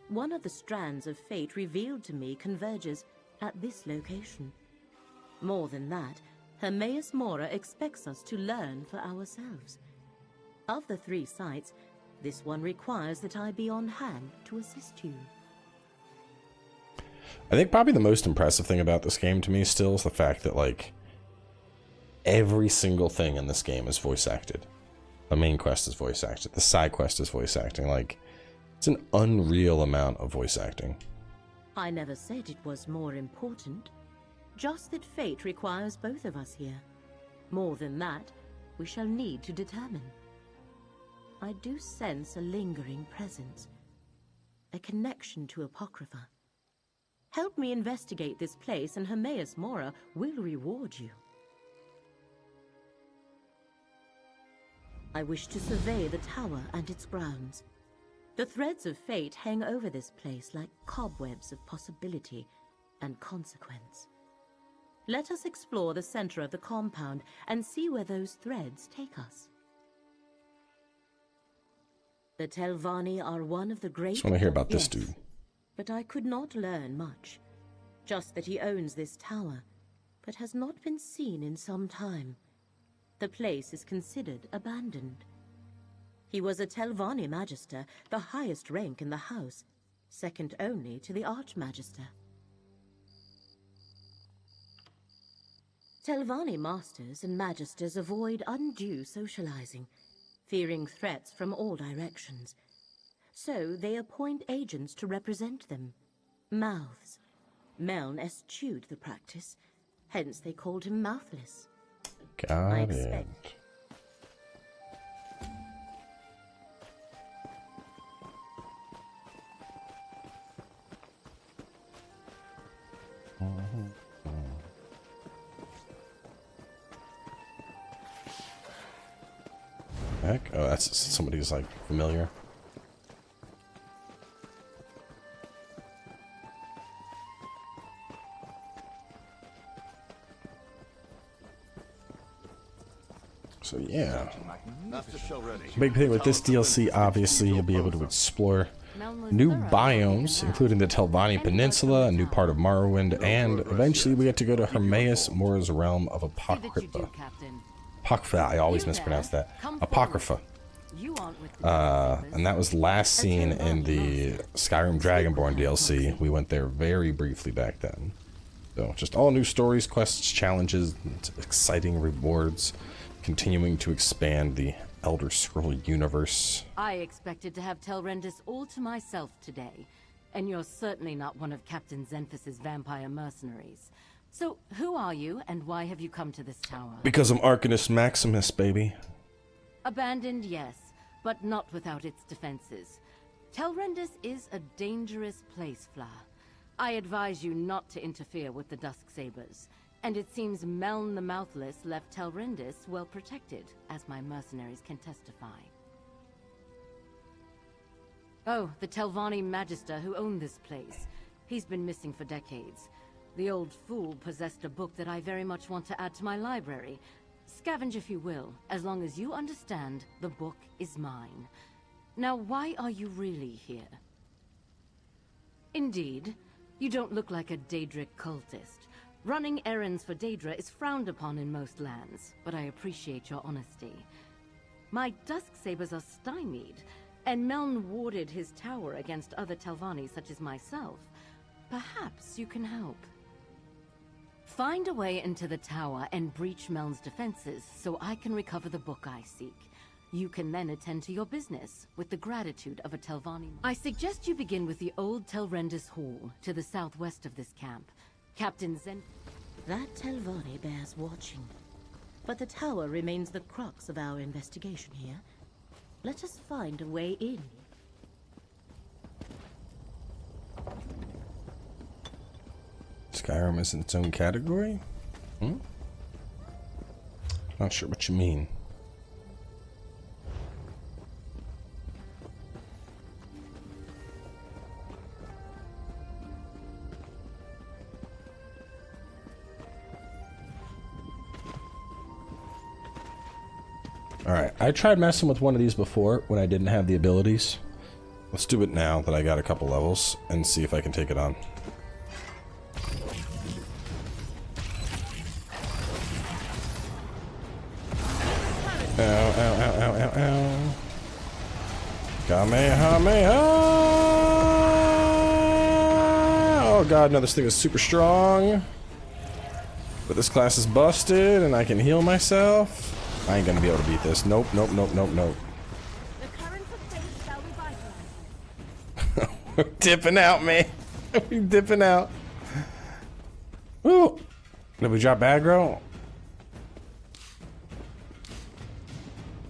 S8: One of the strands of fate revealed to me converges at this location. More than that, Hermaeus Mora expects us to learn for ourselves. Of the 3 sites, this one requires that I be on hand to assist you.
S1: I think probably the most impressive thing about this game to me still is the fact that like every single thing in this game is voice acted. The main quest is voice acted. The side quest is voice acting. Like it's an unreal amount of voice acting.
S8: I never said it was more important. Just that fate requires both of us here. More than that, we shall need to determine. I do sense a lingering presence. A connection to Apocrypha. Help me investigate this place and Hermaeus Mora will reward you. I wish to survey the tower and its grounds. The threads of fate hang over this place like cobwebs of possibility and consequence. Let us explore the center of the compound and see where those threads take us. The Telvanni are one of the great...
S1: Just want to hear about this dude.
S8: But I could not learn much. Just that he owns this tower, but has not been seen in some time. The place is considered abandoned. He was a Telvanni Magister, the highest rank in the house, second only to the Archmagister. Telvanni Masters and Magisters avoid undue socializing, fearing threats from all directions. So they appoint agents to represent them. Mouths. Meln eschewed the practice, hence they called him Mouthless.
S1: Got it. Heck? Oh, that's somebody who's like familiar. So yeah, big thing with this DLC, obviously you'll be able to explore new biomes, including the Telvanni Peninsula, a new part of Morrowind, and eventually we get to go to Hermaeus Mora's realm of Apocrypha. Apocrypha, I always mispronounce that. Apocrypha. And that was last seen in the Skyrim Dragonborn DLC. We went there very briefly back then. So just all new stories, quests, challenges, and exciting rewards, continuing to expand the Elder Scroll universe.
S8: I expected to have Tel Rendys all to myself today, and you're certainly not one of Captain Xenphus's vampire mercenaries. So, who are you, and why have you come to this tower?
S1: Because I'm Arcanist Maximus, baby.
S8: Abandoned, yes, but not without its defenses. Tel Rendys is a dangerous place, Fla. I advise you not to interfere with the Dusksabers. And it seems Meln the Mouthless left Tel Rendys well protected, as my mercenaries can testify. Oh, the Telvanni Magister who owned this place. He's been missing for decades. The old fool possessed a book that I very much want to add to my library. Scavenge if you will, as long as you understand the book is mine. Now, why are you really here? Indeed, you don't look like a Daedric cultist. Running errands for Daedra is frowned upon in most lands, but I appreciate your honesty. My Dusksabers are stymied, and Meln warded his tower against other Telvanni such as myself. Perhaps you can help. Find a way into the tower and breach Meln's defenses so I can recover the book I seek. You can then attend to your business with the gratitude of a Telvanni. I suggest you begin with the old Tel Rendys Hall to the southwest of this camp. Captain Zen... That Telvanni bears watching. But the tower remains the crux of our investigation here. Let us find a way in.
S1: Skyrim is in its own category? Not sure what you mean. Alright, I tried messing with one of these before when I didn't have the abilities. Let's do it now that I got a couple levels and see if I can take it on. Ow, ow, ow, ow, ow, ow. Kamehameha! Oh god, no, this thing is super strong. But this class is busted and I can heal myself. I ain't gonna be able to beat this. Nope, nope, nope, nope, nope.
S8: The currents of fate shall revitalize.
S1: We're dipping out, man. We're dipping out. Woo! Did we drop aggro?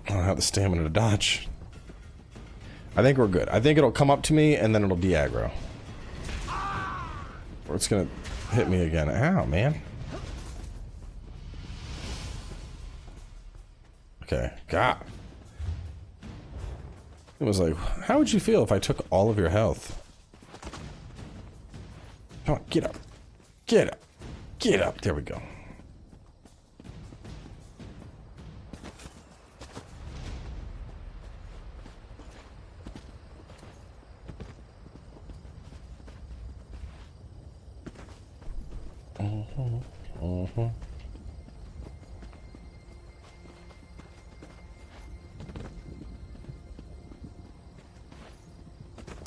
S1: I don't have the stamina to dodge. I think we're good. I think it'll come up to me and then it'll de-aggro. Or it's gonna hit me again. Ow, man. Okay, God. It was like, how would you feel if I took all of your health? Come on, get up. Get up. Get up. There we go.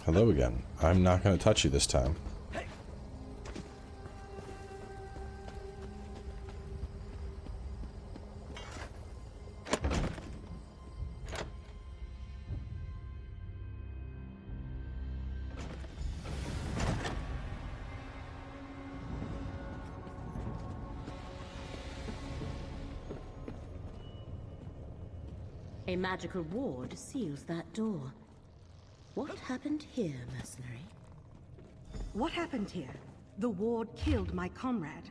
S1: Hello again. I'm not going to touch you this time.
S8: A magical ward seals that door. What happened here, mercenary?
S6: What happened here? The ward killed my comrade.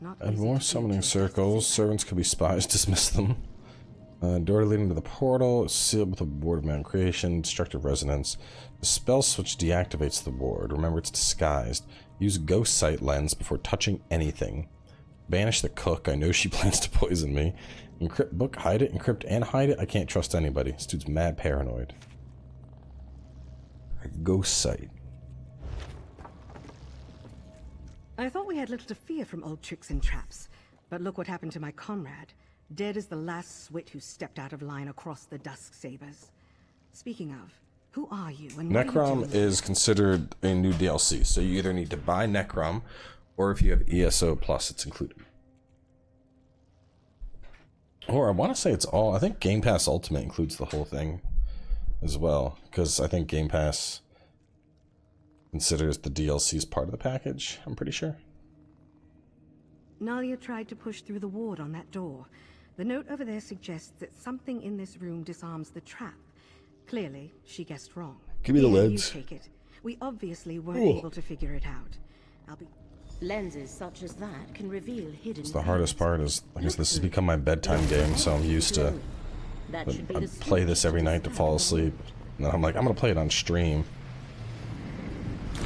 S6: Not
S1: And
S6: easy
S1: more
S6: to
S1: summoning
S6: do.
S1: circles. Servants could be spies. Dismiss them. Door leading to the portal is sealed with a ward of man creation. Destructive resonance. The spell switch deactivates the ward. Remember, it's disguised. Use ghost sight lens before touching anything. Banish the cook. I know she plans to poison me. Encrypt book, hide it, encrypt and hide it. I can't trust anybody. This dude's mad paranoid. Ghost sight.
S6: I thought we had little to fear from old tricks and traps, but look what happened to my comrade. Dead as the last swit who stepped out of line across the Dusk Sabers. Speaking of, who are you and what
S1: Necrom is considered a new DLC, so you either need to buy Necrom, or if you have ESO Plus, it's included. Or I want to say it's all. I think Game Pass Ultimate includes the whole thing as well, because I think Game Pass considers the DLCs part of the package, I'm pretty sure.
S6: Nalia tried to push through the ward on that door. The note over there suggests that something in this room disarms the trap. Clearly, she guessed wrong.
S1: Give me the
S6: Here,
S1: lens.
S6: You take it. We obviously weren't
S1: Ooh.
S6: able to figure it out. I'll be...
S8: Lenses such as that can reveal hidden.
S1: It's the hardest part is, like, this has become my bedtime game, so I'm used to...
S8: That should be
S1: I
S8: the
S1: play this every night to fall asleep. And then I'm like, I'm gonna play it on stream.
S6: The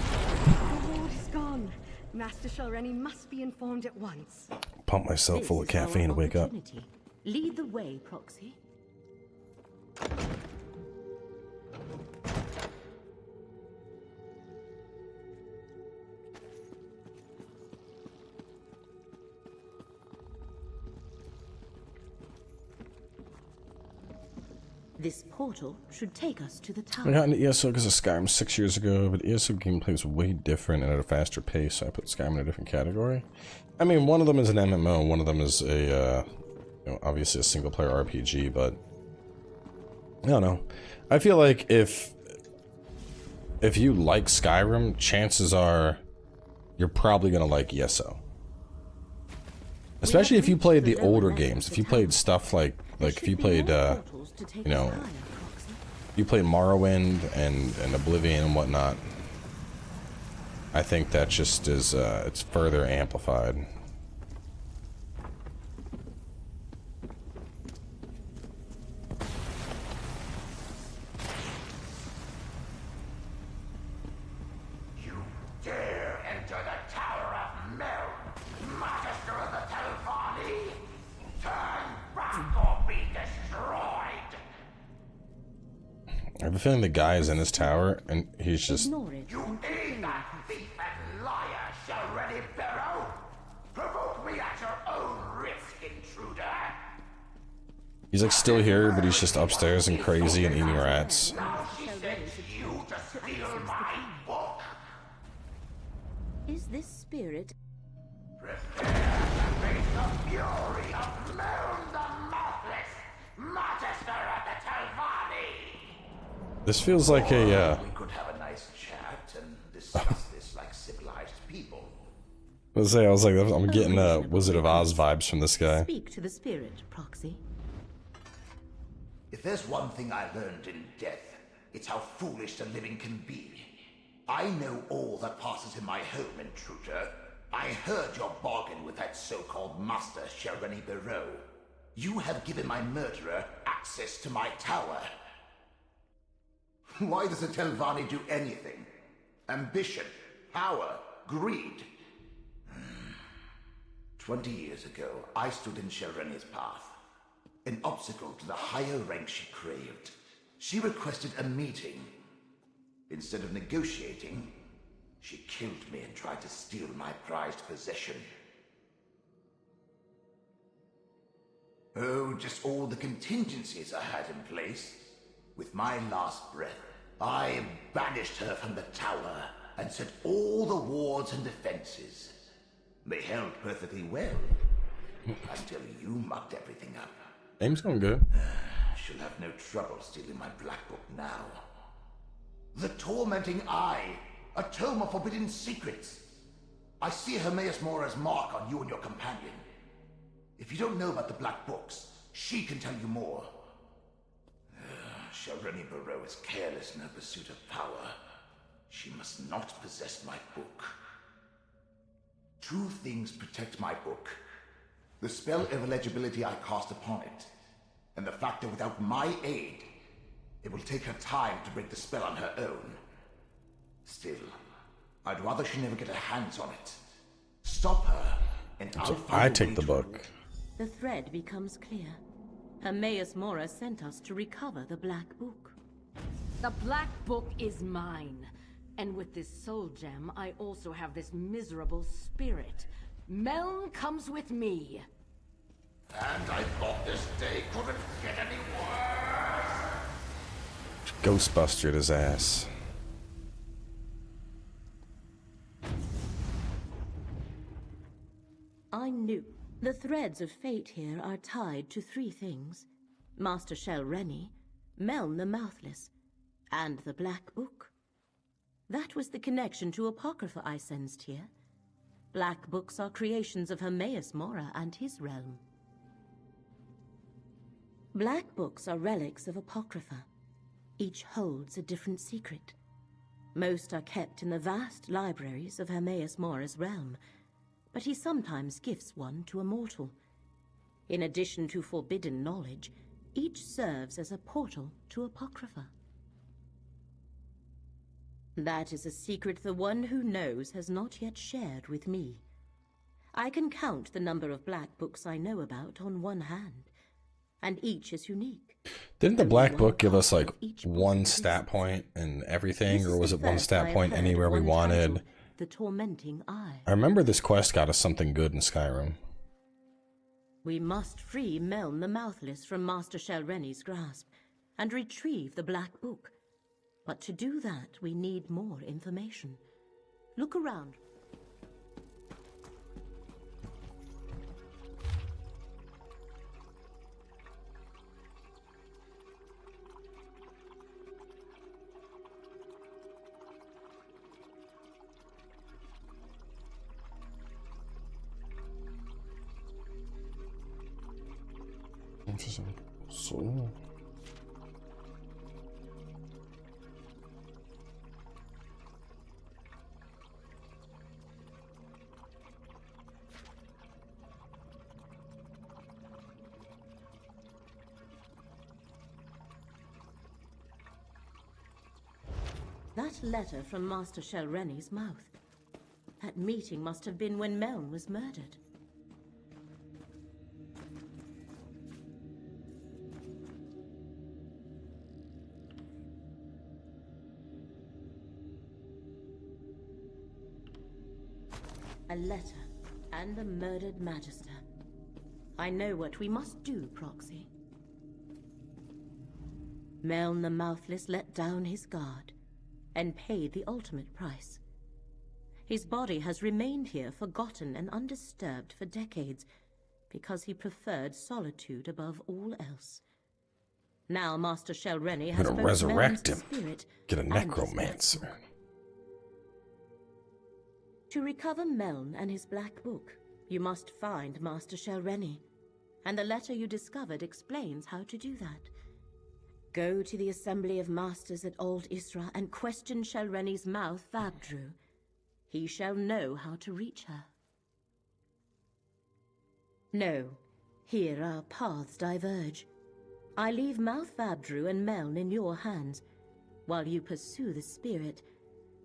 S6: ward is gone. Master Shalreni must be informed at once.
S1: Pump myself full of
S8: This is our
S1: caffeine to wake up.
S8: opportunity. Lead the way, Proxy. This portal should take us to the
S1: I
S8: tower.
S1: got into ESO because of Skyrim 6 years ago, but ESO gameplay is way different and at a faster pace, so I put Skyrim in a different category. I mean, one of them is an MMO, one of them is a, you know, obviously a single-player RPG, but I don't know. I feel like if you like Skyrim, chances are you're probably gonna like ESO. Especially if you played the older games. If you played stuff like if you played, you know, you played Morrowind and Oblivion and whatnot, I think that just is, it's further amplified.
S7: You dare enter the Tower of Meln, Magister of the Telvanni? Turn back or be destroyed!
S1: I have a feeling the guy is in his tower and he's just...
S8: Ignore it.
S7: You ain't that thief and liar, Shalreni Barrow! Provoke me at your own risk, intruder!
S1: He's like still here, but he's just upstairs and crazy and eating rats.
S7: Now she sends you to steal my book!
S8: Is this spirit?
S7: Prepare to face the fury of Meln the Mouthless, Magister of the Telvanni!
S1: This feels like a,
S7: We could have a nice chat and discuss this like civilized people.
S1: I was like, I'm getting Wizard of Oz vibes from this guy.
S8: Speak to the spirit, Proxy.
S7: If there's one thing I learned in death, it's how foolish the living can be. I know all that passes in my home, intruder. I heard your bargain with that so-called Master Shalreni Barrow. You have given my murderer access to my tower. Why does the Telvanni do anything? Ambition, power, greed. 20 years ago, I stood in Shalreni's path. An obstacle to the higher rank she craved. She requested a meeting. Instead of negotiating, she killed me and tried to steal my prized possession. Oh, just all the contingencies I had in place. With my last breath, I banished her from the tower and set all the wards and defenses. They held perfectly well, until you mucked everything up.
S1: Game's going good.
S7: She'll have no trouble stealing my black book now. The Tormenting Eye, a tome of forbidden secrets. I see Hermaeus Mora's mark on you and your companion. If you don't know about the black books, she can tell you more. Shalreni Barrow is careless in her pursuit of power. She must not possess my book. Two things protect my book. The spell of illegibility I cast upon it, and the fact that without my aid, it will take her time to break the spell on her own. Still, I'd rather she never get her hands on it. Stop her, and
S1: So
S7: I'll
S1: I
S7: find a
S1: take
S7: way
S1: the
S7: to
S1: book.
S8: The thread becomes clear. Hermaeus Mora sent us to recover the Black Book.
S5: The Black Book is mine. And with this soul gem, I also have this miserable spirit. Meln comes with me.
S7: And I thought this day couldn't get any worse.
S1: Ghostbustered his ass.
S8: I knew. The threads of fate here are tied to three things. Master Tel Rendys, Meln the Mouthless, and the Black Book. That was the connection to Apocrypha I sensed here. Black Books are creations of Hermaeus Mora and his realm. Black Books are relics of Apocrypha. Each holds a different secret. Most are kept in the vast libraries of Hermaeus Mora's realm, but he sometimes gifts one to a mortal. In addition to forbidden knowledge, each serves as a portal to Apocrypha. That is a secret the one who knows has not yet shared with me. I can count the number of Black Books I know about on one hand, and each is unique.
S1: Didn't the Black Book give us like one stat point and everything, or was it one stat point anywhere we wanted?
S8: The Tormenting Eye.
S1: I remember this quest got us something good in Skyrim.
S8: We must free Meln the Mouthless from Master Tel Rendys' grasp and retrieve the Black Book. But to do that, we need more information. Look around.
S1: So
S8: That letter from Master Tel Rendys' mouth. That meeting must have been when Meln was murdered. A letter and the murdered Magister. I know what we must do, Proxy. Meln the Mouthless let down his guard and paid the ultimate price. His body has remained here forgotten and undisturbed for decades because he preferred solitude above all else. Now Master Tel Rendys has both
S1: resurrect
S8: Meln's
S1: him.
S8: spirit
S1: Get a
S8: and his
S1: necromancer.
S8: Black Book. To recover Meln and his Black Book, you must find Master Tel Rendys, and the letter you discovered explains how to do that. Go to the Assembly of Masters at Old Isra and question Tel Rendys' mouth, Vabdru. He shall know how to reach her. No, here our paths diverge. I leave Mouth Vabdru and Meln in your hands. While you pursue the spirit,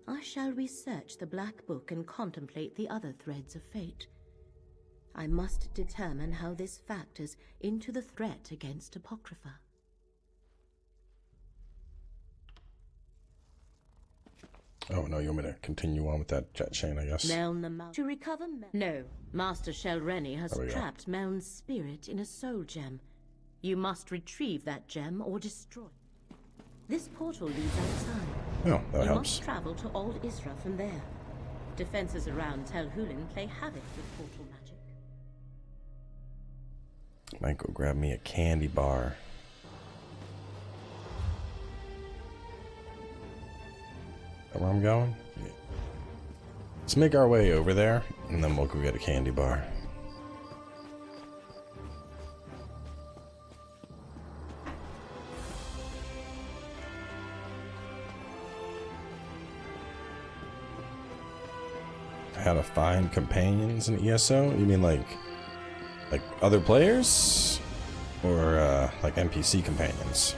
S8: I shall research the Black Book and contemplate the other threads of fate. I must determine how this factors into the threat against Apocrypha.
S1: Oh no, you want me to continue on with that jet chain, I guess?
S8: Meln the Mouth. To recover No, Master Tel Rendys has
S1: There we go.
S8: trapped Meln's spirit in a soul gem. You must retrieve that gem or destroy it. This portal leads outside.
S1: Oh, that
S8: You
S1: helps.
S8: must travel to Old Isra from there. Defenses around Tel Hulin play havoc with portal magic.
S1: Might go grab me a candy bar. That where I'm going? Yeah. Let's make our way over there, and then we'll go get a candy bar. How to find companions in ESO? You mean like other players? Or like NPC companions?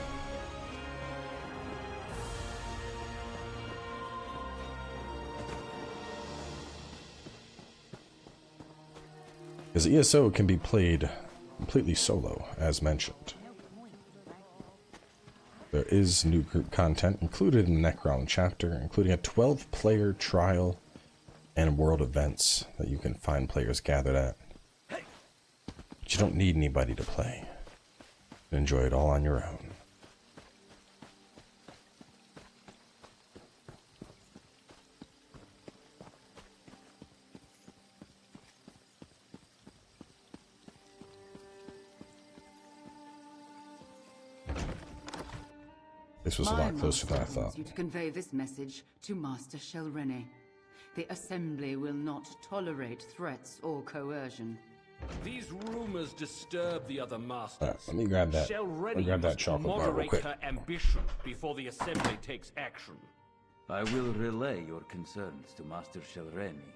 S1: Because ESO can be played completely solo, as mentioned. There is new group content included in the Necrom chapter, including a 12-player trial and world events that you can find players gathered at. But you don't need anybody to play. You can enjoy it all on your own. This was a lot closer than I thought.
S9: You to convey this message to Master Shelreni. The Assembly will not tolerate threats or coercion.
S10: These rumors disturb the other masters.
S1: Let me grab that. I'll grab that chocolate bar real quick.
S10: Her ambition before the Assembly takes action.
S11: I will relay your concerns to Master Shelreni.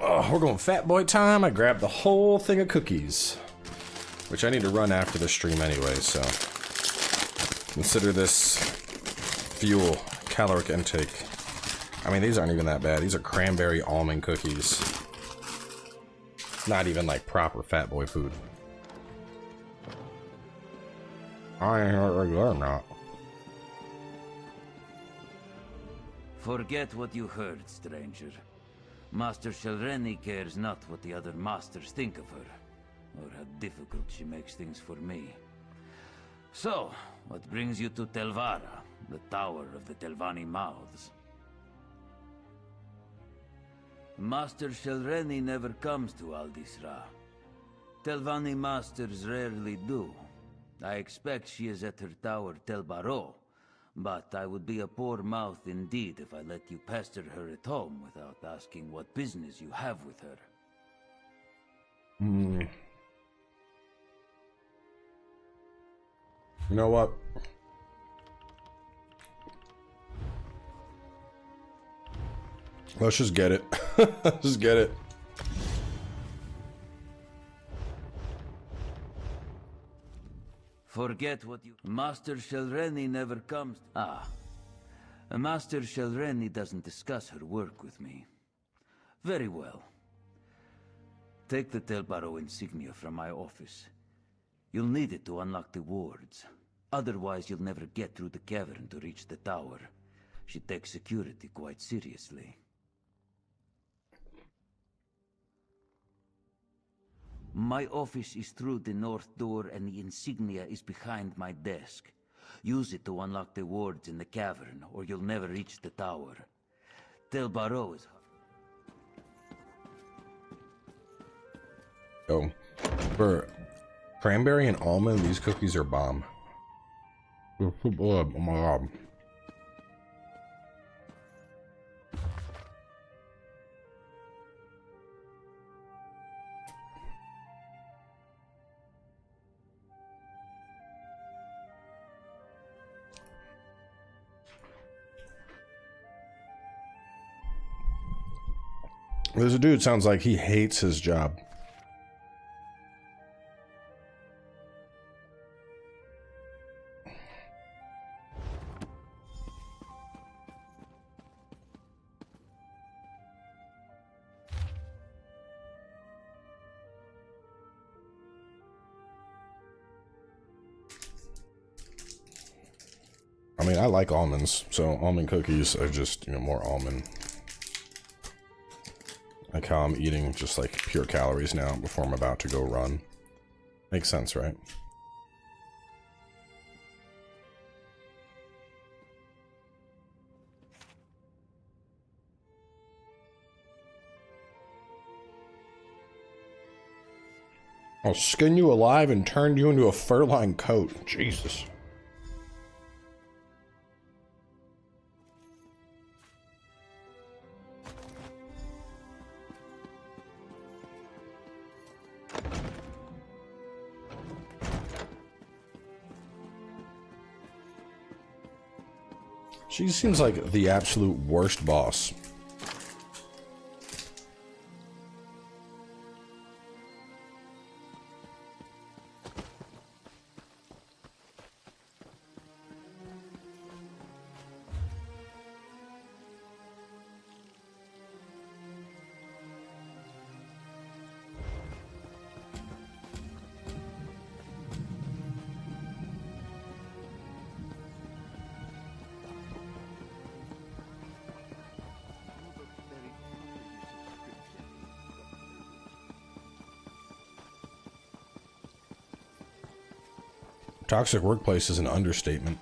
S1: Oh, we're going fat boy time. I grabbed the whole thing of cookies, which I need to run after the stream anyway, so consider this fuel caloric intake. I mean, these aren't even that bad. These are cranberry almond cookies. Not even like proper fat boy food. I ain't heard regular or not.
S11: Forget what you heard, stranger. Master Shelreni cares not what the other masters think of her, or how difficult she makes things for me. So, what brings you to Telvara, the Tower of the Telvanni Mouths? Master Shelreni never comes to Aldisra. Telvanni masters rarely do. I expect she is at her tower Telbaro, but I would be a poor mouth indeed if I let you pester her at home without asking what business you have with her.
S1: You know what? Let's just get it. Just get it.
S11: Forget what you... Master Shelreni never comes... Master Shelreni doesn't discuss her work with me. Very well. Take the Telbaro insignia from my office. You'll need it to unlock the wards. Otherwise, you'll never get through the cavern to reach the tower. She takes security quite seriously. My office is through the north door and the insignia is behind my desk. Use it to unlock the wards in the cavern, or you'll never reach the tower. Telbaro is...
S1: Oh, for cranberry and almond, these cookies are bomb. Oh my god. There's a dude, sounds like he hates his job. I mean, I like almonds, so almond cookies are just, you know, more almond. Like how I'm eating just like pure calories now before I'm about to go run. Makes sense, right? I'll skin you alive and turn you into a fur-lined coat. Jesus. She seems like the absolute worst boss. Toxic workplace is an understatement.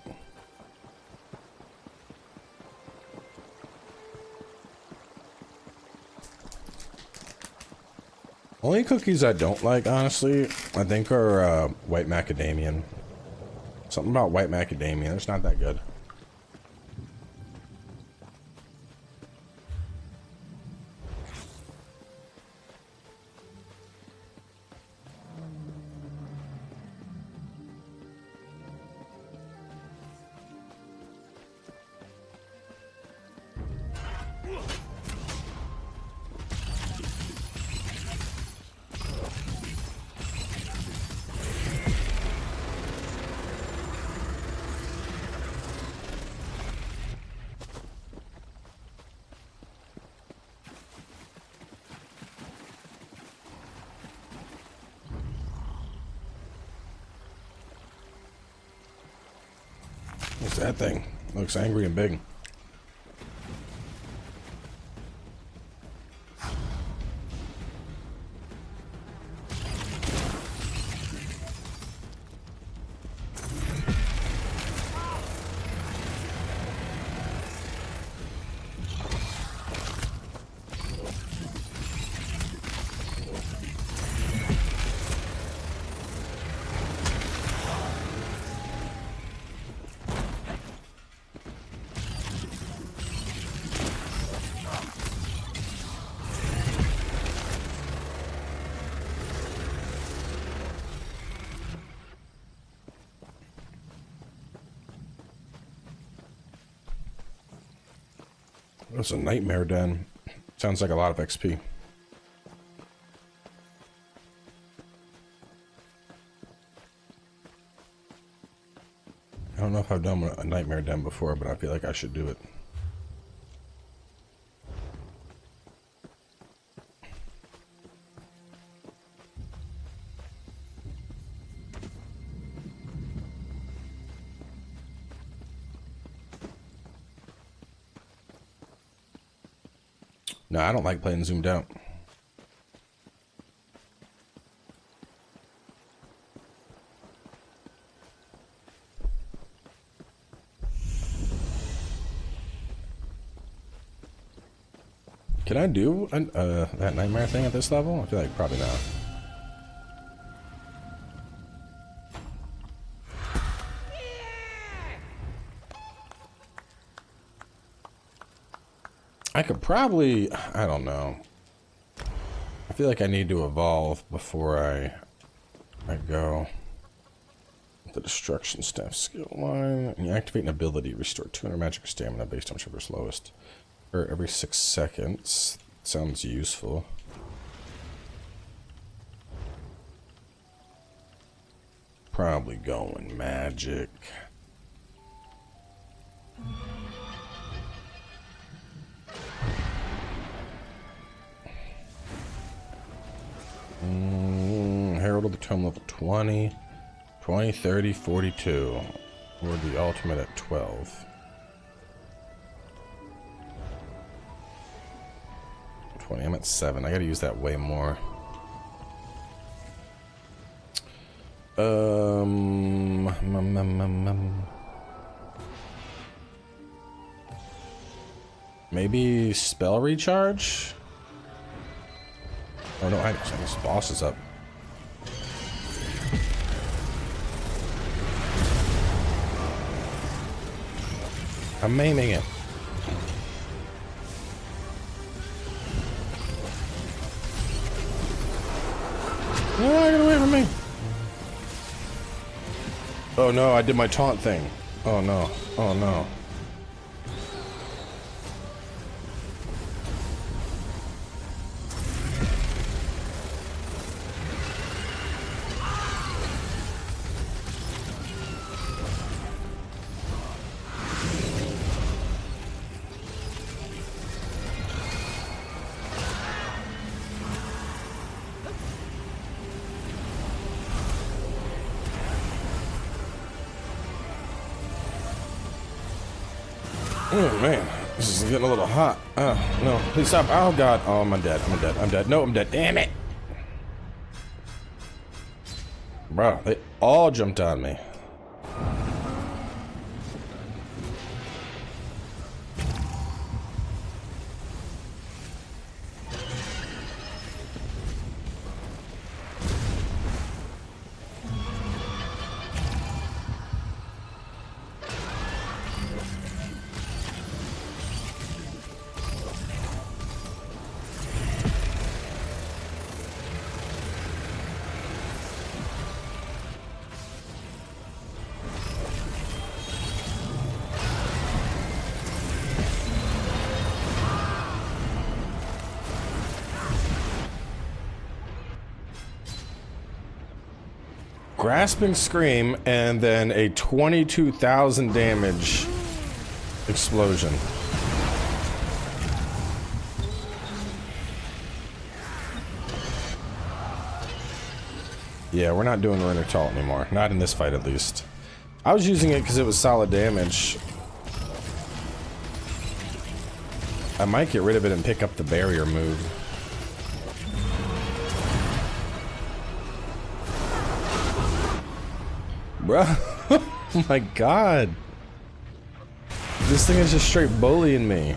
S1: Only cookies I don't like, honestly, I think are white macadamian. Something about white macadamia, it's not that good. What's that thing? Looks angry and big. That's a nightmare den. Sounds like a lot of XP. I don't know if I've done a nightmare den before, but I feel like I should do it. No, I don't like playing zoomed out. Can I do that nightmare thing at this level? I feel like probably not. I could probably, I don't know. I feel like I need to evolve before I go. The destruction staff skill line. And you activate an ability, restore 200 magic or stamina based on whichever's lowest. Or every 6 seconds. Sounds useful. Probably going magic. Herald of the Tome level 20, 20, 30, 42. Or the ultimate at 12. 20, I'm at 7. I gotta use that way more. Maybe spell recharge? Oh no, I guess boss is up. I'm maiming it. No, get away from me. Oh no, I did my taunt thing. Oh no. Oh no. Oh man, this is getting a little hot. Oh no, please stop. Oh god. Oh, I'm dead. I'm dead. I'm dead. No, I'm dead. Damn it. Bro, they all jumped on me. Grasping Scream, and then a 22,000 damage explosion. Yeah, we're not doing Renatol anymore. Not in this fight, at least. I was using it because it was solid damage. I might get rid of it and pick up the barrier move. Bruh. Oh my god. This thing is just straight bullying me.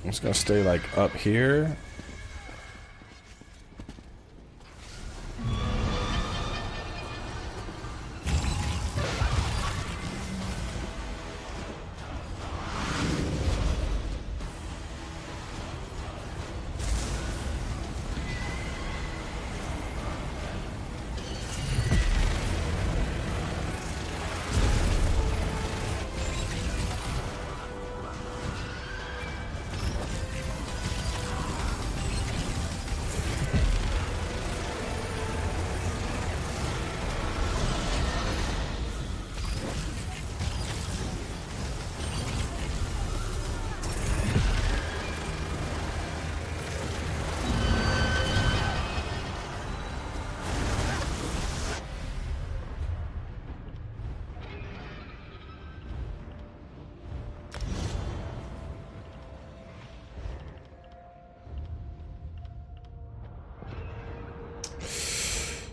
S1: I'm just gonna stay like up here.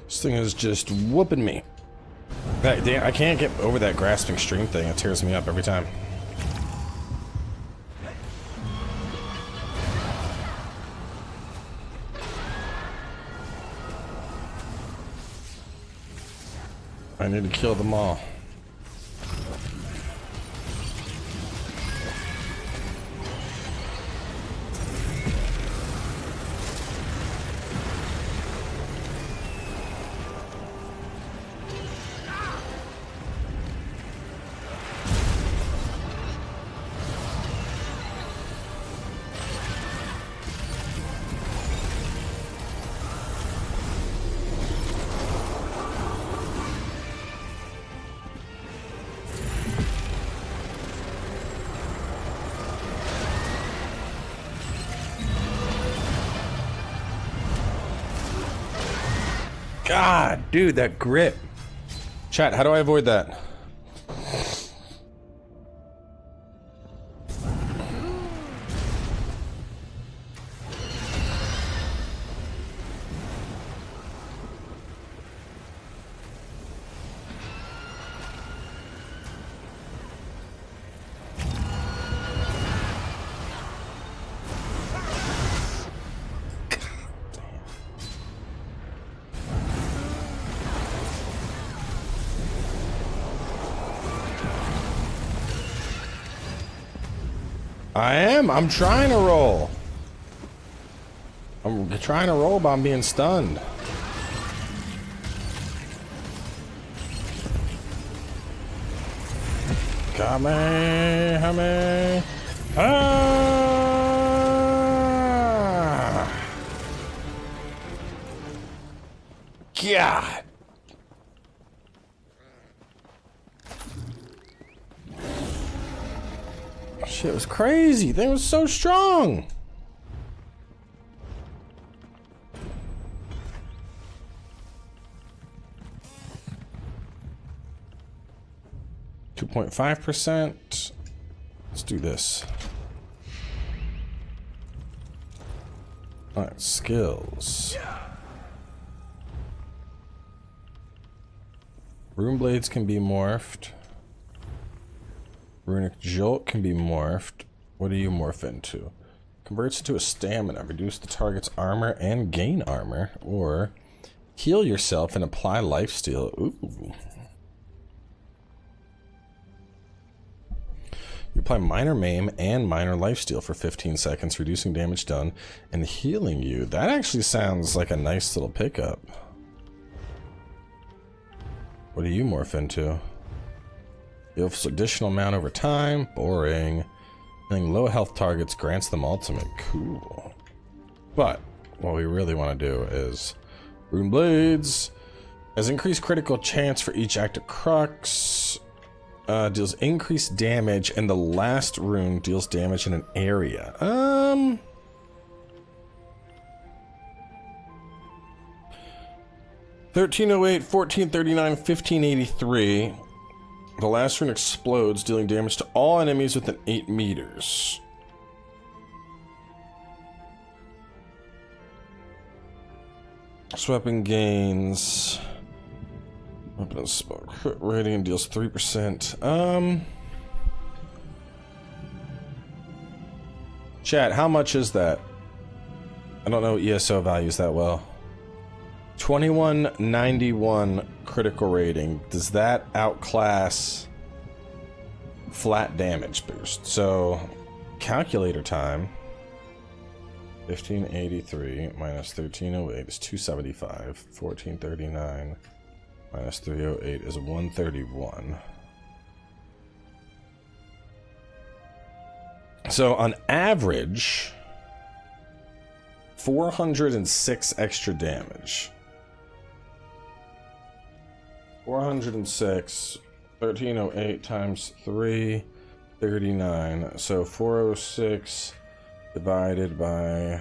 S1: This thing is just whooping me. I can't get over that grasping stream thing. It tears me up every time. I need to kill them all. God, dude, that grip. Chat, how do I avoid that? I am. I'm trying to roll. I'm trying to roll, but I'm being stunned. Come on. Ah! God. Shit was crazy. Thing was so strong. .5%. Let's do this. Alright, skills. Rune blades can be morphed. Runic jolt can be morphed. What do you morph into? Converts into a stamina. Reduce the target's armor and gain armor. Or heal yourself and apply lifesteal. Ooh. You apply minor maim and minor lifesteal for 15 seconds, reducing damage done and healing you. That actually sounds like a nice little pickup. What do you morph into? Heals additional amount over time. Boring. Healing low health targets grants them ultimate. Cool. But what we really want to do is Rune Blades has increased critical chance for each active crux. Deals increased damage, and the last rune deals damage in an area. 1308, 1439, 1583. The last rune explodes, dealing damage to all enemies within 8 meters. This weapon gains... Weapon and spell crit rating and deals 3%. Chat, how much is that? I don't know ESO values that well. 2191 critical rating. Does that outclass flat damage boost? So, calculator time. 1583 minus 1308 is 275. 1439 minus 308 is 131. So on average, 406 extra damage. 406, 1308 times 339. So 406 divided by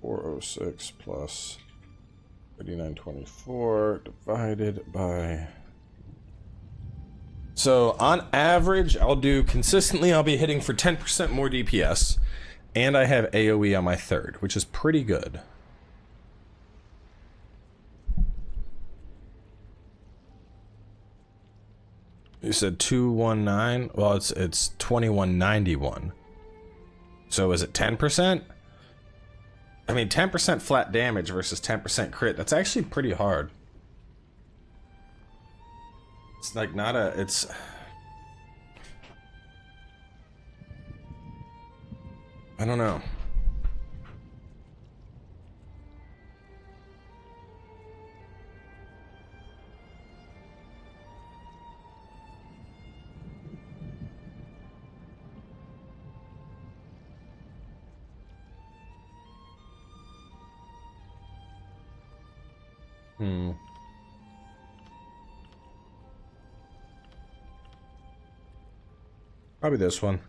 S1: 406 plus 3924 divided by... So on average, I'll be hitting for 10% more DPS, and I have AoE on my third, which is pretty good. You said 219? Well, it's 2191. So is it 10%? I mean, 10% flat damage versus 10% crit, that's actually pretty hard. It's like not a, it's... I don't know. Probably this one.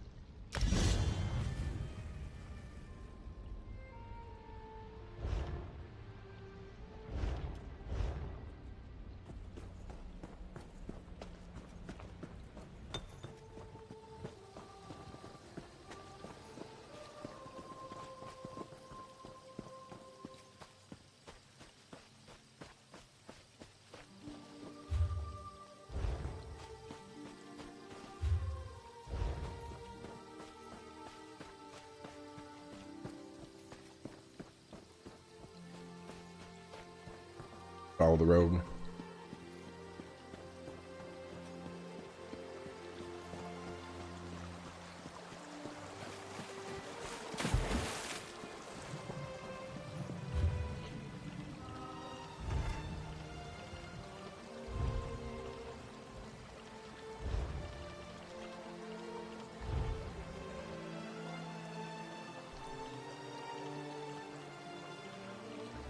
S1: Follow the road.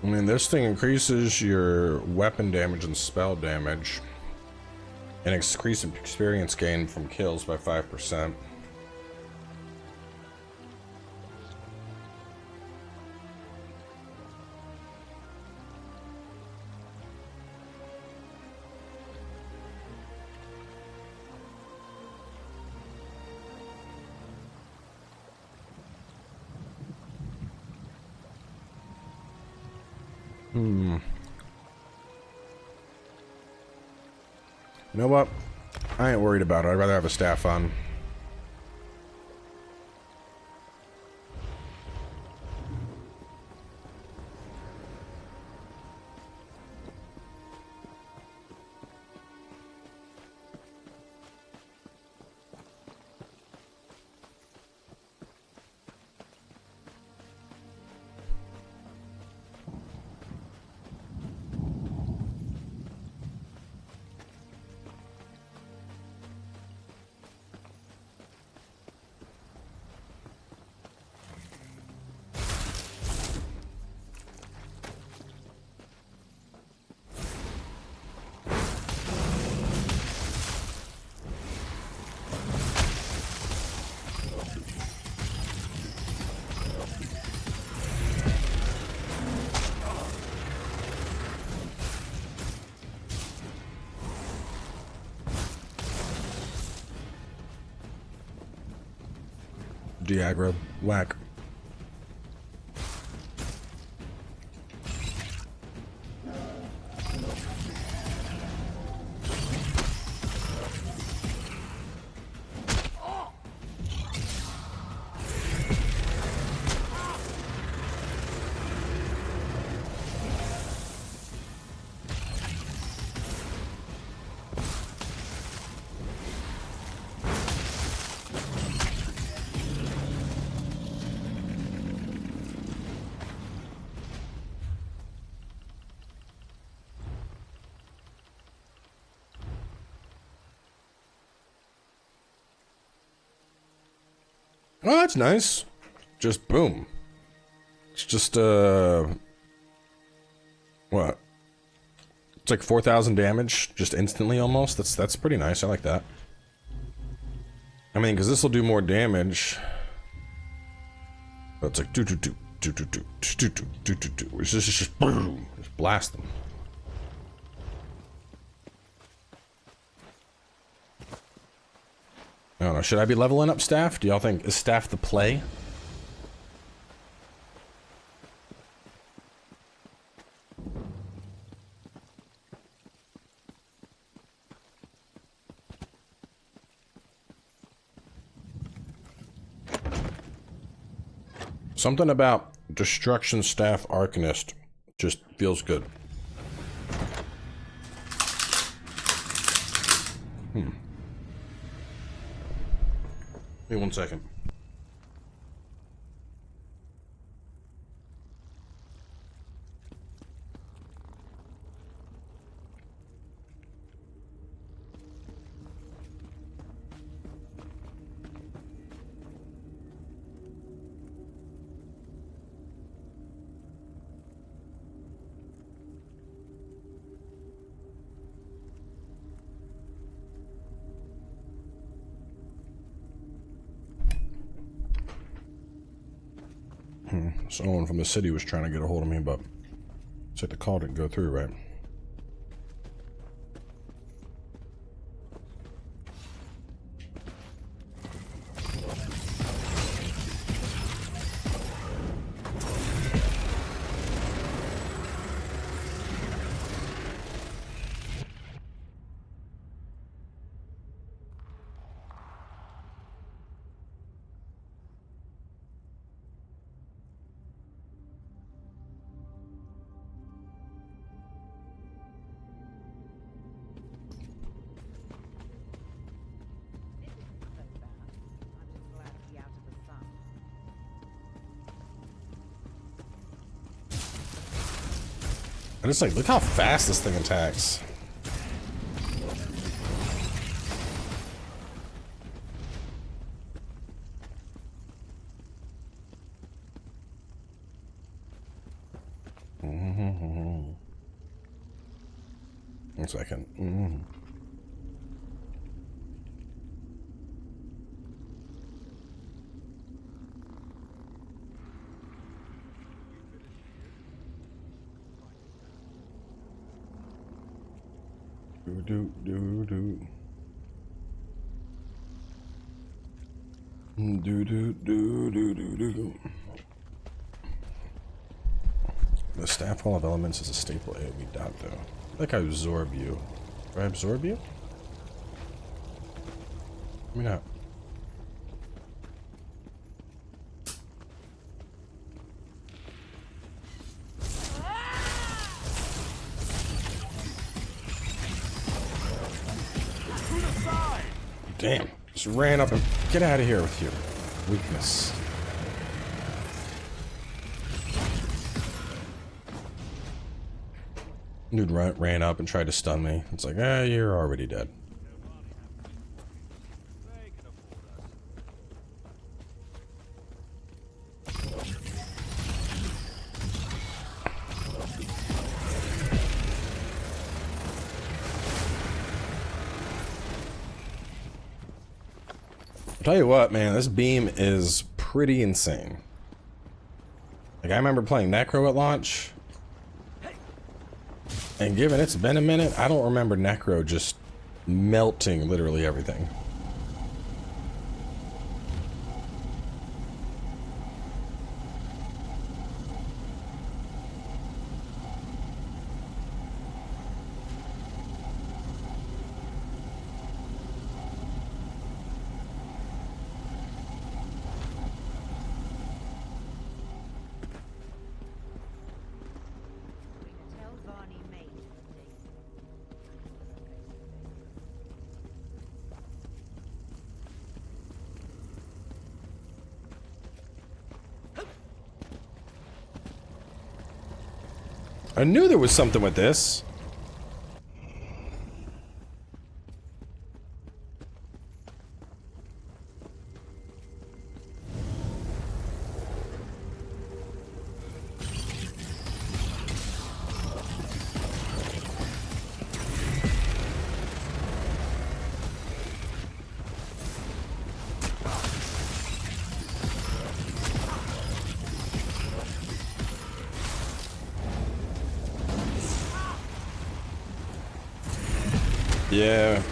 S1: I mean, this thing increases your weapon damage and spell damage, and increases experience gain from kills by 5%. You know what? I ain't worried about it. I'd rather have a staff on. Diagra, whack. Oh, that's nice. Just boom. It's just, what? It's like 4,000 damage, just instantly almost. That's pretty nice. I like that. I mean, because this will do more damage. But it's like do. It's just boom. Just blast them. I don't know. Should I be leveling up staff? Do y'all think is staff the play? Something about destruction staff arcanist just feels good. Give me 1 second. Someone from the city was trying to get a hold of me, but it's like the call didn't go through, right? And it's like, look how fast this thing attacks. 1 second. The staff wall of elements is a staple AoE dot, though. I think I absorb you. Do I absorb you? Maybe not. Damn. Just ran up and get out of here with your weakness. Dude ran up and tried to stun me. It's like, you're already dead. I'll tell you what, man, this beam is pretty insane. Like, I remember playing Necro at launch. And given it's been a minute, I don't remember Necro just melting literally everything. I knew there was something with this. Yeah.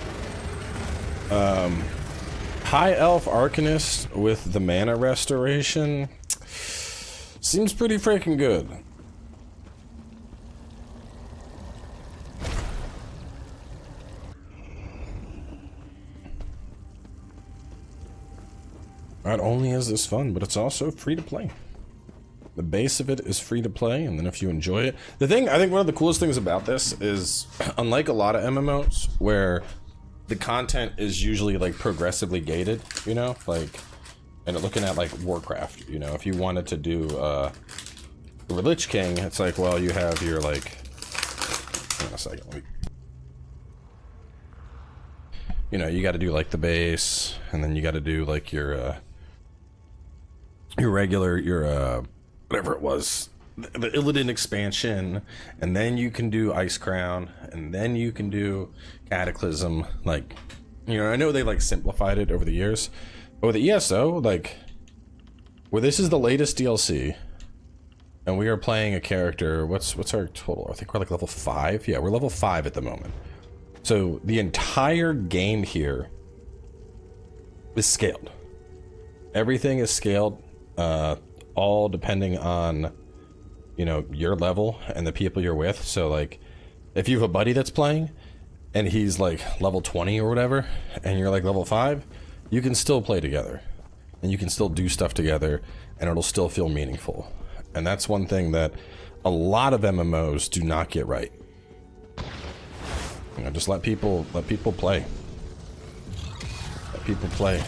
S1: High Elf Arcanist with the mana restoration seems pretty freaking good. Not only is this fun, but it's also free to play. The base of it is free to play, and then if you enjoy it... I think one of the coolest things about this is, unlike a lot of MMOs, where the content is usually, like, progressively gated, you know? Like, and looking at, like, Warcraft, you know? If you wanted to do, the Lich King, it's like, well, you have your, like... Hang on a second, wait. You know, you gotta do, like, the base, and then you gotta do, like, your regular, whatever it was, the Illidan expansion, and then you can do Ice Crown, and then you can do Cataclysm. Like, you know, I know they like simplified it over the years, but with the ESO, like, well, this is the latest DLC, and we are playing a character. What's our total? I think we're like level 5. Yeah, we're level 5 at the moment. So the entire game here is scaled. Everything is scaled. All depending on, you know, your level and the people you're with. So like, if you have a buddy that's playing and he's like level 20 or whatever, and you're like level 5, you can still play together and you can still do stuff together and it'll still feel meaningful. And that's one thing that a lot of MMOs do not get right. You know, just let people play. Let people play.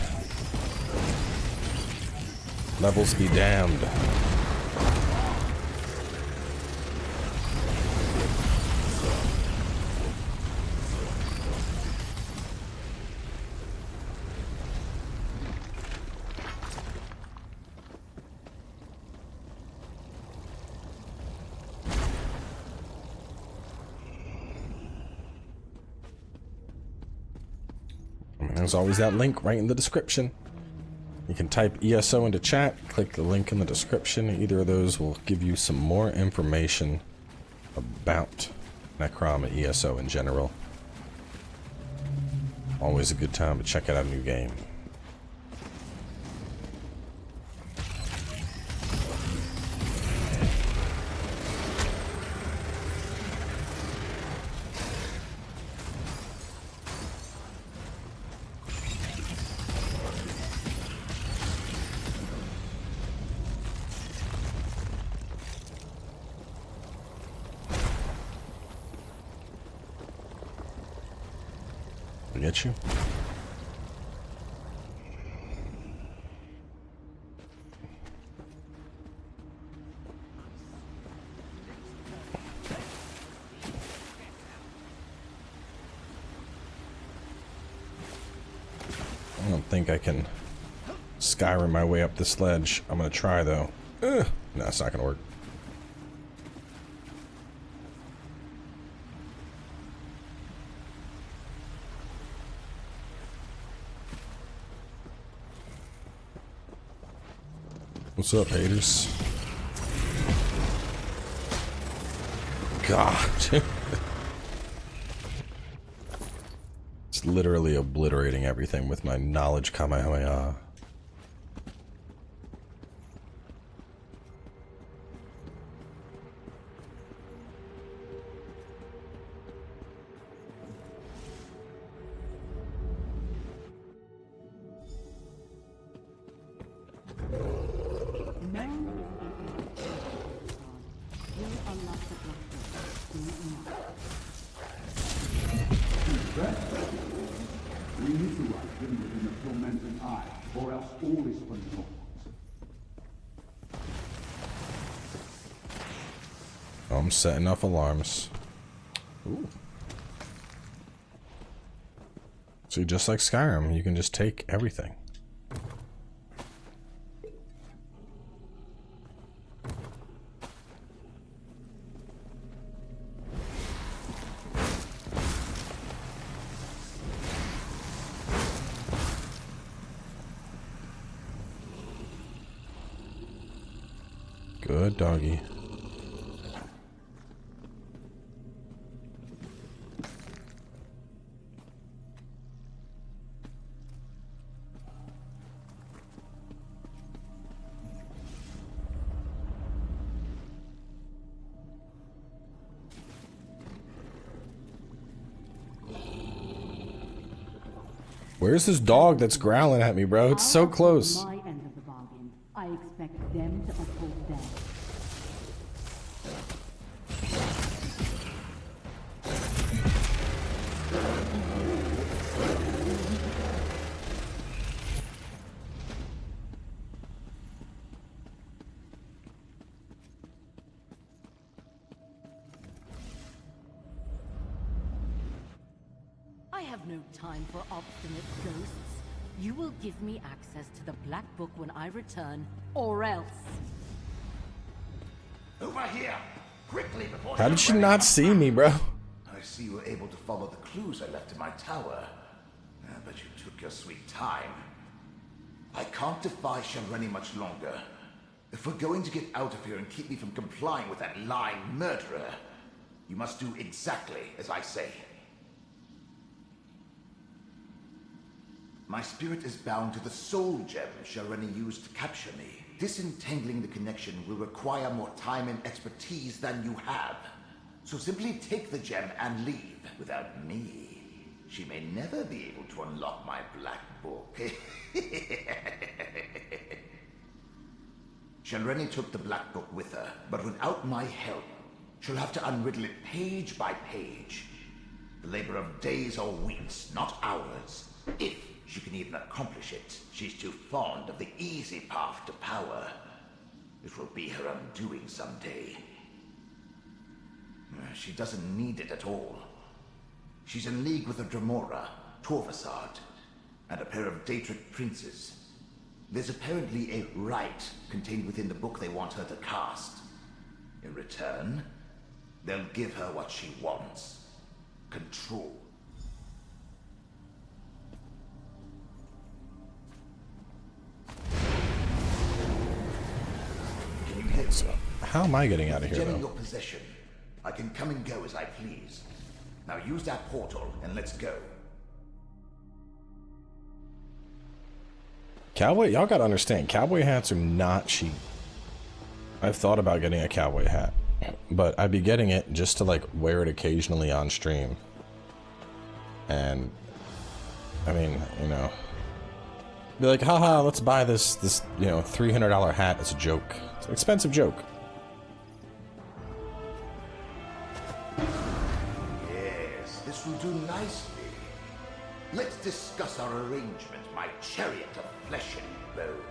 S1: Levels be damned. There's always that link right in the description. You can type ESO into chat, click the link in the description. Either of those will give you some more information about Necrom and ESO in general. Always a good time to check out a new game. Get you. I don't think I can Skyrim my way up this ledge. I'm gonna try though. No, it's not gonna work. What's up, haters? God. It's literally obliterating everything with my knowledge Kamehameha. I'm setting off alarms. Ooh. See, just like Skyrim, you can just take everything. Good doggy. Where's this dog that's growling at me, bro? It's so close.
S12: My end of the bargain. I expect them to uphold them.
S5: I have no time for obstinate ghosts. You will give me access to the Black Book when I return, or else.
S7: Over here! Quickly before
S1: How did she not see me, bro?
S7: I see you were able to follow the clues I left in my tower. But you took your sweet time. I can't defy Shelreni much longer. If we're going to get out of here and keep me from complying with that lying murderer, you must do exactly as I say. My spirit is bound to the soul gem Shelreni used to capture me. Disentangling the connection will require more time and expertise than you have. So simply take the gem and leave. Without me, she may never be able to unlock my black book. Shelreni took the black book with her, but without my help, she'll have to unriddle it page by page. The labor of days or weeks, not hours. If she can even accomplish it, she's too fond of the easy path to power. It will be her undoing someday. She doesn't need it at all. She's in league with a Dremora, Torvasard, and a pair of Daedric Princes. There's apparently a rite contained within the book they want her to cast. In return, they'll give her what she wants. Control.
S1: So how am I getting out of here,
S7: Gem in
S1: though?
S7: your possession. I can come and go as I please. Now use that portal and let's go.
S1: Cowboy, y'all gotta understand, cowboy hats are not cheap. I've thought about getting a cowboy hat, but I'd be getting it just to like wear it occasionally on stream. And I mean, you know, be like, haha, let's buy this you know, $300 hat as a joke. It's an expensive joke.
S7: Yes, this will do nicely. Let's discuss our arrangement, my chariot of flesh and bone.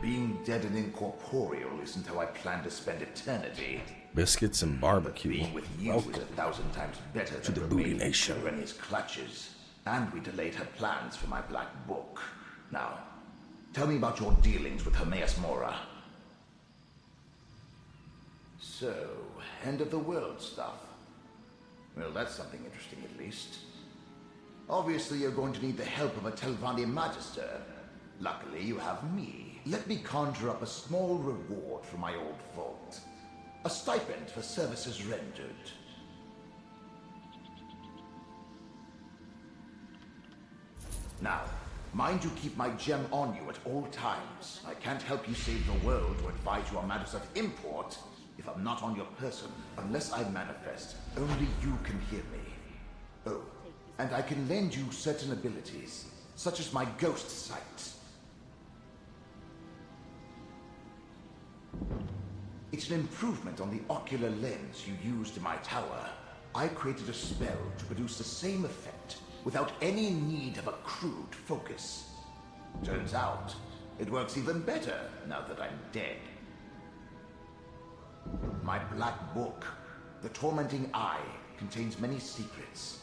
S7: Being dead and incorporeal isn't how I plan to spend eternity.
S1: Biscuits and barbecue.
S7: Being with you is 1,000 times better
S1: to
S7: than
S1: the booty
S7: remaining in
S1: nation.
S7: Tel Rendys' clutches. And we delayed her plans for my black book. Now, tell me about your dealings with Hermaeus Mora. So, end of the world stuff. Well, that's something interesting at least. Obviously, you're going to need the help of a Telvanni Magister. Luckily, you have me. Let me conjure up a small reward for my old fault. A stipend for services rendered. Now, mind you keep my gem on you at all times. I can't help you save the world or advise you on matters of import if I'm not on your person. Unless I manifest, only you can hear me. Oh, and I can lend you certain abilities, such as my ghost sight. It's an improvement on the ocular lens you used in my tower. I created a spell to produce the same effect without any need of a crude focus. Turns out, it works even better now that I'm dead. My black book, The Tormenting Eye, contains many secrets.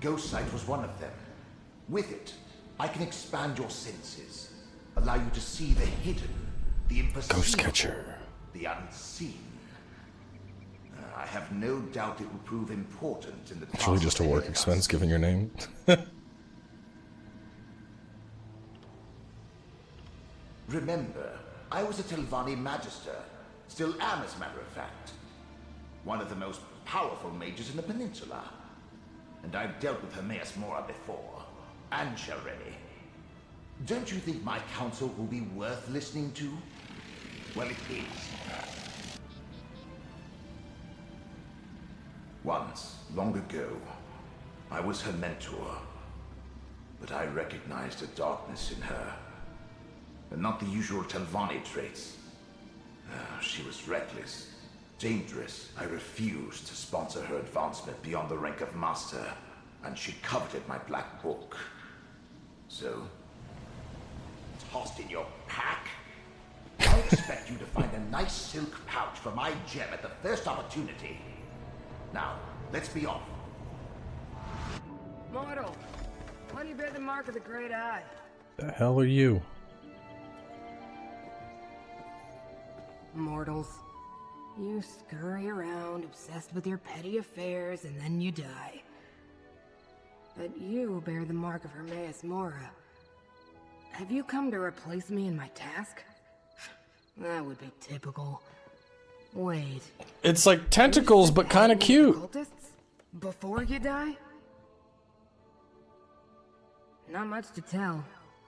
S7: Ghost sight was one of them. With it, I can expand your senses, allow you to see the hidden, the imperceivable,
S1: Ghost catcher.
S7: The unseen. I have no doubt it will prove important in the
S1: It's really just a work expense given your name.
S7: Remember, I was a Telvanni Magister. Still am, as a matter of fact. One of the most powerful mages in the peninsula. And I've dealt with Hermaeus Mora before. And Shelreni. Don't you think my counsel will be worth listening to? Well, it is. Once, long ago, I was her mentor. But I recognized a darkness in her. And not the usual Telvanni traits. She was reckless, dangerous. I refused to sponsor her advancement beyond the rank of master. And she coveted my black book. So, tossed in your pack? I expect you to find a nice silk pouch for my gem at the first opportunity. Now, let's be off.
S13: Mortal, why do you bear the mark of the Great Eye?
S1: The hell are you?
S13: Mortals, you scurry around obsessed with your petty affairs and then you die. But you bear the mark of Hermaeus Mora. Have you come to replace me in my task? That would be typical. Wait.
S1: It's like tentacles, but kind of cute.
S13: Cultists? Before you die? Not much to tell.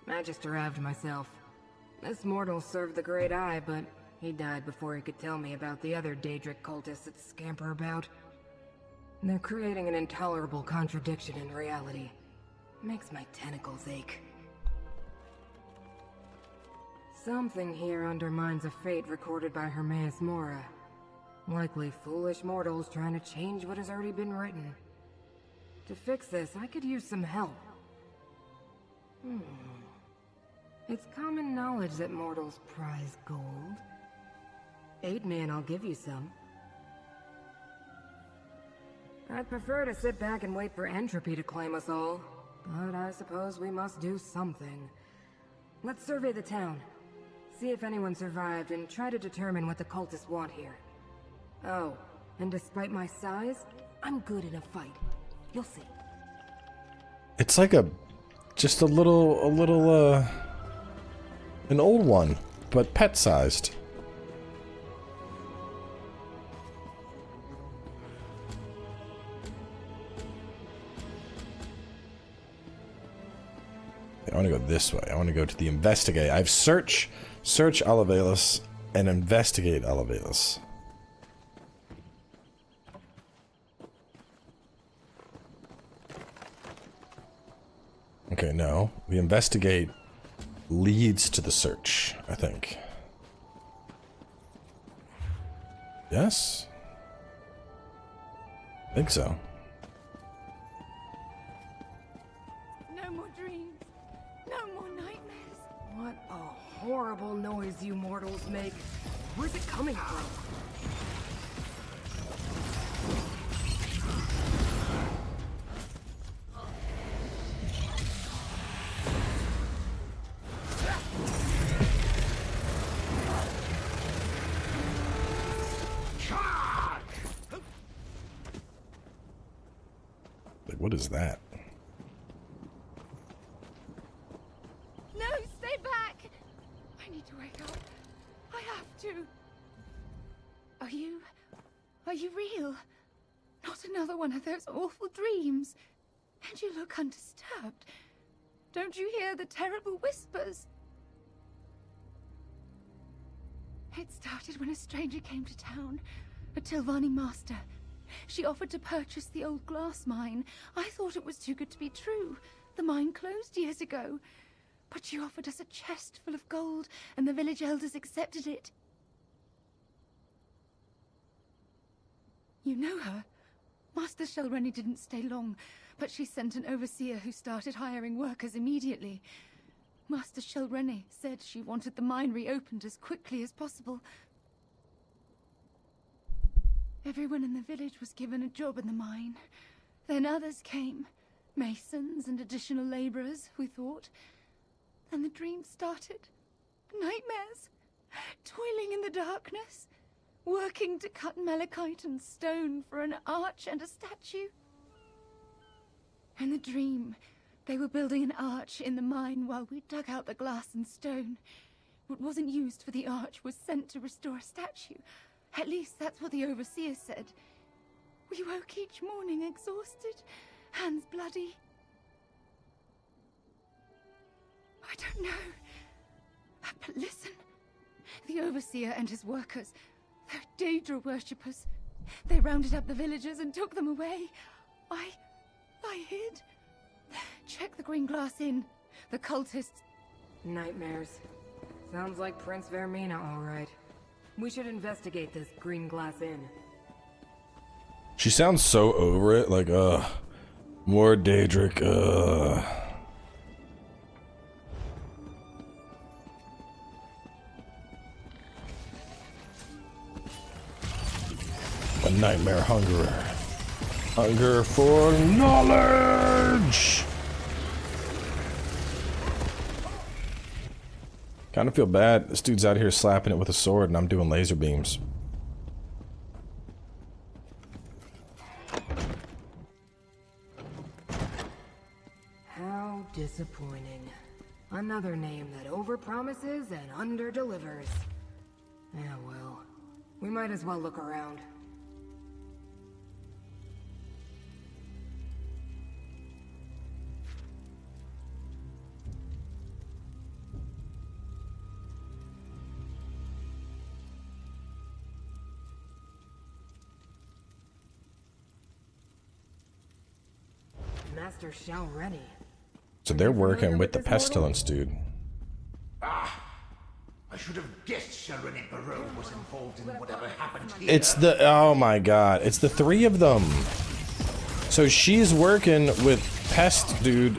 S13: Magister arrived myself. This mortal served the Great Eye, but he died before he could tell me about the other Daedric cultists that scamper about. They're creating an intolerable contradiction in reality. Makes my tentacles ache. Something here undermines a fate recorded by Hermaeus Mora. Likely foolish mortals trying to change what has already been written. To fix this, I could use some help. It's common knowledge that mortals prize gold. Aid me and I'll give you some. I'd prefer to sit back and wait for entropy to claim us all, but I suppose we must do something. Let's survey the town. See if anyone survived and try to determine what the cultists want here. Oh, and despite my size, I'm good in a fight. You'll see.
S1: It's like just a little, an old one, but pet-sized. I want to go this way. I want to go to the investigate. I have search Elevalis, and investigate Elevalis. Okay, no. The investigate leads to the search, I think. Yes? I think so.
S5: No more dreams. No more nightmares.
S13: What a horrible noise you mortals make. Where's it coming from?
S1: Like, what is that?
S5: No, stay back! I need to wake up. I have to. Are you real? Not another one of those awful dreams. And you look undisturbed. Don't you hear the terrible whispers? It started when a stranger came to town, a Telvanni master. She offered to purchase the old glass mine. I thought it was too good to be true. The mine closed years ago. But she offered us a chest full of gold, and the village elders accepted it. You know her? Master Tel Rendys didn't stay long, but she sent an overseer who started hiring workers immediately. Master Tel Rendys said she wanted the mine reopened as quickly as possible. Everyone in the village was given a job in the mine. Then others came. Masons and additional laborers, we thought. Then the dream started. Nightmares. Toiling in the darkness. Working to cut malachite and stone for an arch and a statue. In the dream, they were building an arch in the mine while we dug out the glass and stone. What wasn't used for the arch was sent to restore a statue. At least that's what the overseer said. We woke each morning exhausted, hands bloody. I don't know. But listen. The overseer and his workers, they're Daedra worshippers. They rounded up the villagers and took them away. I hid. Check the green glass inn. The cultists...
S13: Nightmares. Sounds like Prince Vermina, all right. We should investigate this green glass inn.
S1: She sounds so over it, like, more Daedric, A nightmare hungerer. Hunger for knowledge! Kind of feel bad. This dude's out here slapping it with a sword and I'm doing laser beams.
S13: How disappointing. Another name that overpromises and underdelivers. Yeah, well, we might as well look around. Master Tel Rendys.
S1: So they're working with the pestilence dude.
S7: Ah! I should have guessed Tel Rendys was involved in whatever happened here.
S1: It's the... Oh my god. It's the three of them. So she's working with Pest dude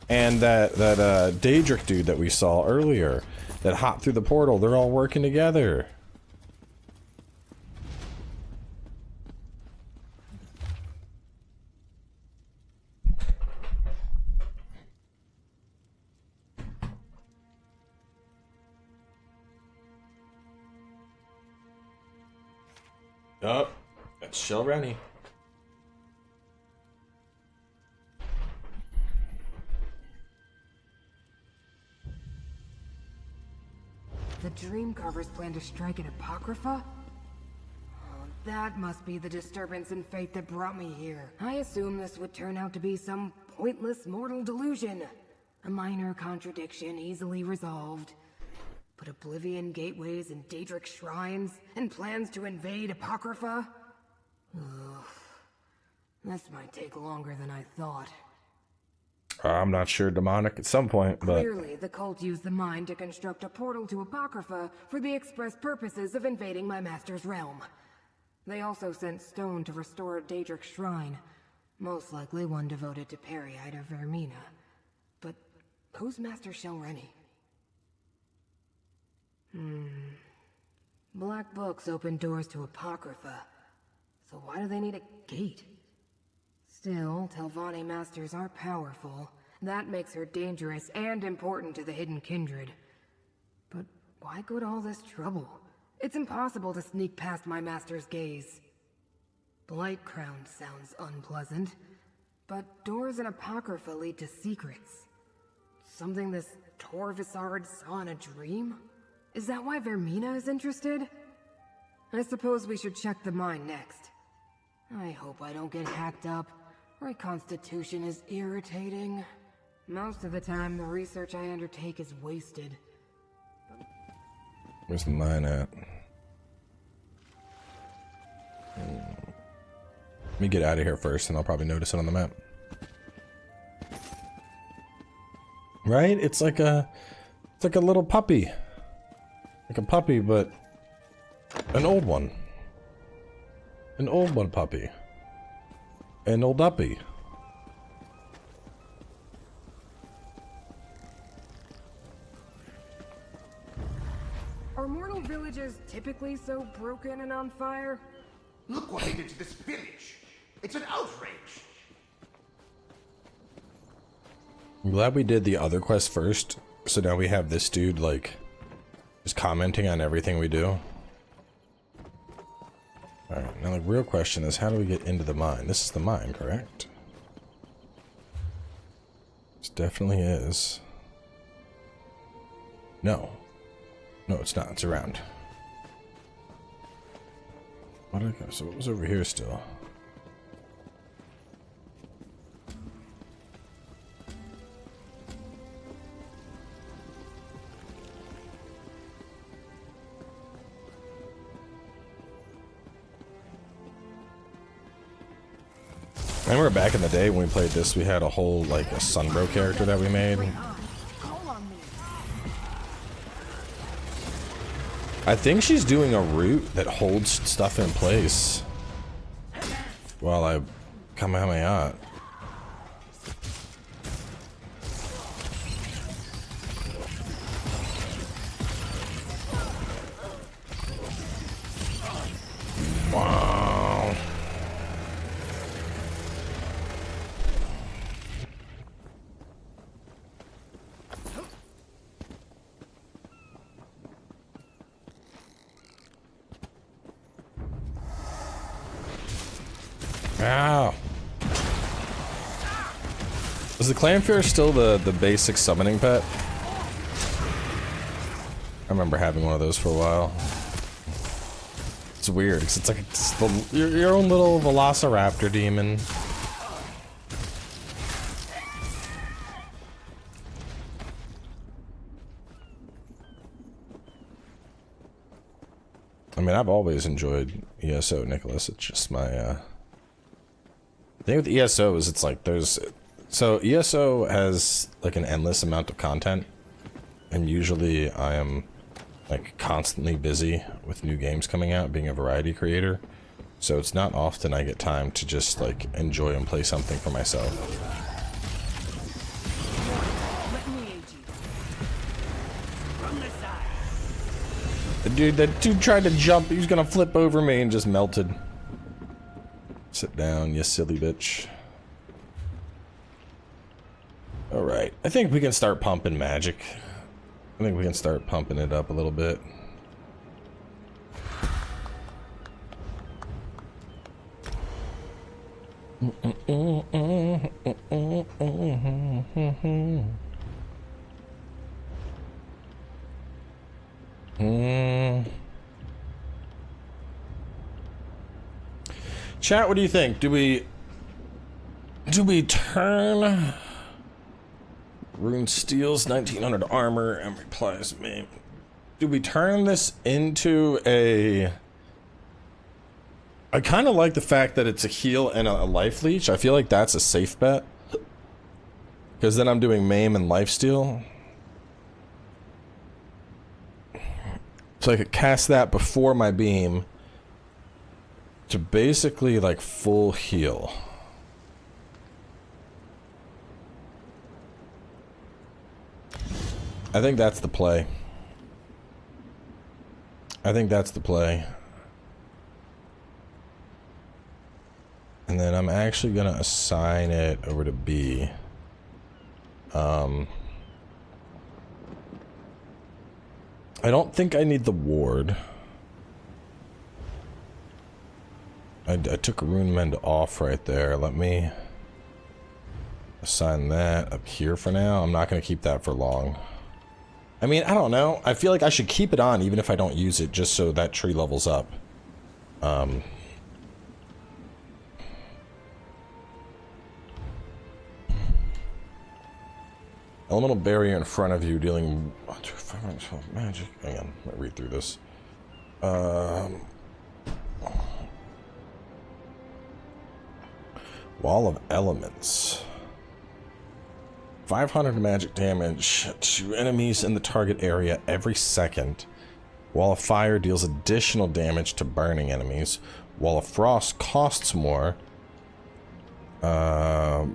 S1: and that Daedric dude that we saw earlier that hopped through the portal. They're all working together. Oh, that's Shell Rennie.
S13: The Dreamcarvers plan to strike at Apocrypha? Oh, that must be the disturbance in fate that brought me here. I assumed this would turn out to be some pointless mortal delusion. A minor contradiction easily resolved. But Oblivion gateways and Daedric shrines, and plans to invade Apocrypha? Ugh. This might take longer than I thought.
S1: I'm not sure demonic at some point, but...
S13: Clearly, the cult used the mind to construct a portal to Apocrypha for the express purposes of invading my master's realm. They also sent stone to restore a Daedric shrine, most likely one devoted to Periite of Vermina. But who's Master Shell Rennie? Black books open doors to Apocrypha, so why do they need a gate? Still, Telvanni masters are powerful. That makes her dangerous and important to the Hidden Kindred. But why go to all this trouble? It's impossible to sneak past my master's gaze. Blight Crown sounds unpleasant, but doors in Apocrypha lead to secrets. Something this Torvisard saw in a dream? Is that why Vermina is interested? I suppose we should check the mine next. I hope I don't get hacked up. Reconstitution is irritating. Most of the time, the research I undertake is wasted.
S1: Where's the mine at? Let me get out of here first, and I'll probably notice it on the map. Right? It's like a little puppy. Like a puppy, but an old one. An old one puppy. An old uppy.
S13: Are mortal villages typically so broken and on fire?
S7: Look what they did to this village. It's an outrage.
S1: I'm glad we did the other quest first, so now we have this dude, like, just commenting on everything we do. Alright, now the real question is, how do we get into the mine? This is the mine, correct? This definitely is. No. No, it's not. It's around. Okay, so what was over here still? I remember back in the day when we played this, we had a whole, like, a Sunbro character that we made. I think she's doing a route that holds stuff in place while I Kamehameha. Wow. Ow. Is the Clanfear still the basic summoning pet? I remember having one of those for a while. It's weird, because it's like your own little Velociraptor demon. I mean, I've always enjoyed ESO, Nicholas. It's just my, the thing with ESO is it's like so ESO has like an endless amount of content, and usually I am like constantly busy with new games coming out, being a variety creator, so it's not often I get time to just like enjoy and play something for myself. That dude tried to jump, he was gonna flip over me and just melted. Sit down, you silly bitch. Alright, I think we can start pumping magic. I think we can start pumping it up a little bit. Chat, what do you think? Do we turn Rune Steel's 1900 armor and replies me? Do we turn this into a... I kind of like the fact that it's a heal and a life leech. I feel like that's a safe bet. Because then I'm doing maim and lifesteal. So I could cast that before my beam to basically like full heal. I think that's the play. I think that's the play. And then I'm actually gonna assign it over to B. I don't think I need the ward. I took Rune Mend off right there. Let me assign that up here for now. I'm not gonna keep that for long. I mean, I don't know. I feel like I should keep it on even if I don't use it, just so that tree levels up. Elemental barrier in front of you, dealing 512 magic. Hang on, let me read through this. Wall of Elements. 500 magic damage to enemies in the target area every second. Wall of Fire deals additional damage to burning enemies. Wall of Frost costs more, but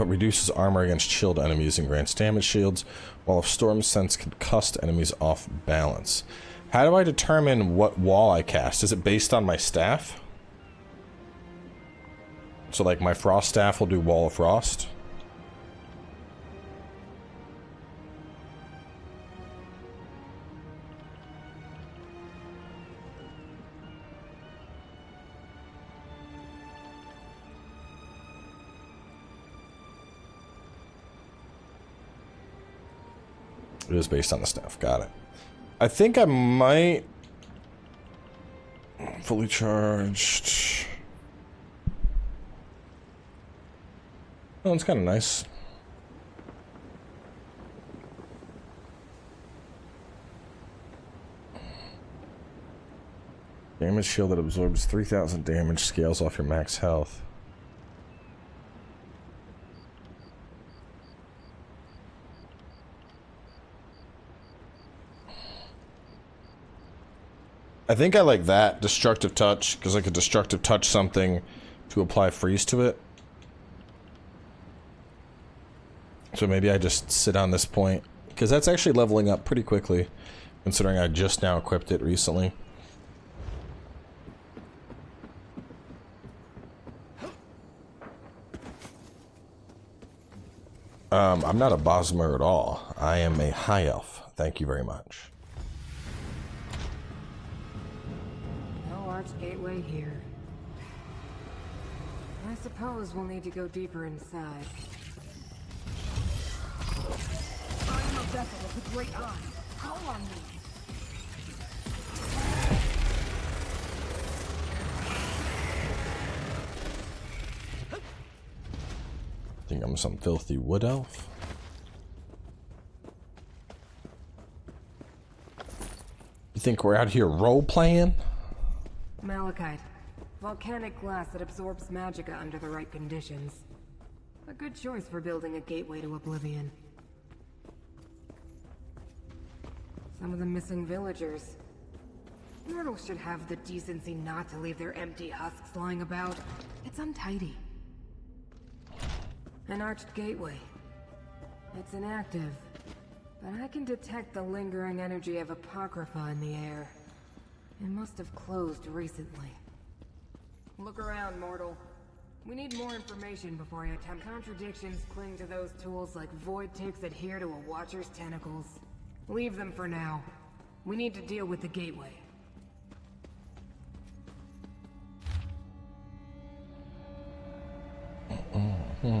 S1: reduces armor against chilled enemies and grants damage shields. Wall of Storm sends concussed enemies off balance. How do I determine what wall I cast? Is it based on my staff? So like my Frost staff will do Wall of Frost? It is based on the staff. Got it. I think I might... Fully charged. Oh, it's kind of nice. Damage shield that absorbs 3,000 damage, scales off your max health. I think I like that, Destructive Touch, because I could Destructive Touch something to apply freeze to it. So maybe I just sit on this point, because that's actually leveling up pretty quickly, considering I just now equipped it recently. I'm not a Bosmer at all. I am a High Elf. Thank you very much.
S13: Gateway here. I suppose we'll need to go deeper inside. I am a vessel of the Great Eye. Call on me.
S1: Think I'm some filthy wood elf. You think we're out here role-playing?
S13: Malachite. Volcanic glass that absorbs magicka under the right conditions. A good choice for building a gateway to oblivion. Some of the missing villagers. Mortals should have the decency not to leave their empty husks lying about. It's untidy. An arched gateway. It's inactive, but I can detect the lingering energy of Apocrypha in the air. It must have closed recently. Look around, mortal. We need more information before I attempt. Contradictions cling to those tools like void ticks adhere to a watcher's tentacles. Leave them for now. We need to deal with the gateway. This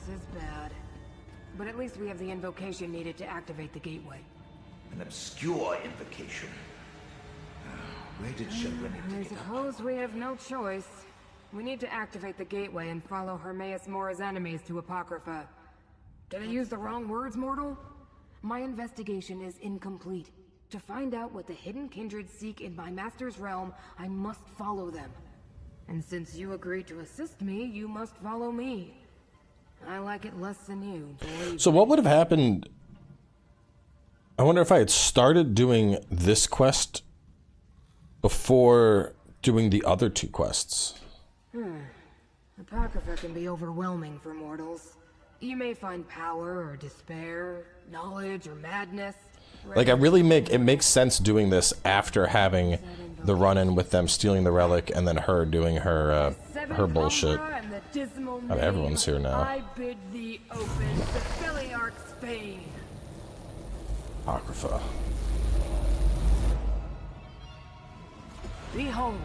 S13: is bad. But at least we have the invocation needed to activate the gateway.
S7: An obscure invocation. Where did Shelreni
S13: I
S7: take it up?
S13: suppose we have no choice. We need to activate the gateway and follow Hermaeus Mora's enemies to Apocrypha. Did I use the wrong words, mortal? My investigation is incomplete. To find out what the hidden kindred seek in my master's realm, I must follow them. And since you agreed to assist me, you must follow me. I like it less than you, believe
S1: So what would have happened? I wonder if I had started doing this quest before doing the other two quests.
S13: Apocrypha can be overwhelming for mortals. You may find power or despair, knowledge or madness.
S1: Like, it makes sense doing this after having the run-in with them stealing the relic and then her doing her bullshit. God, everyone's here now.
S13: I bid thee open the Philiarch's fane.
S1: Apocrypha.
S13: Behold,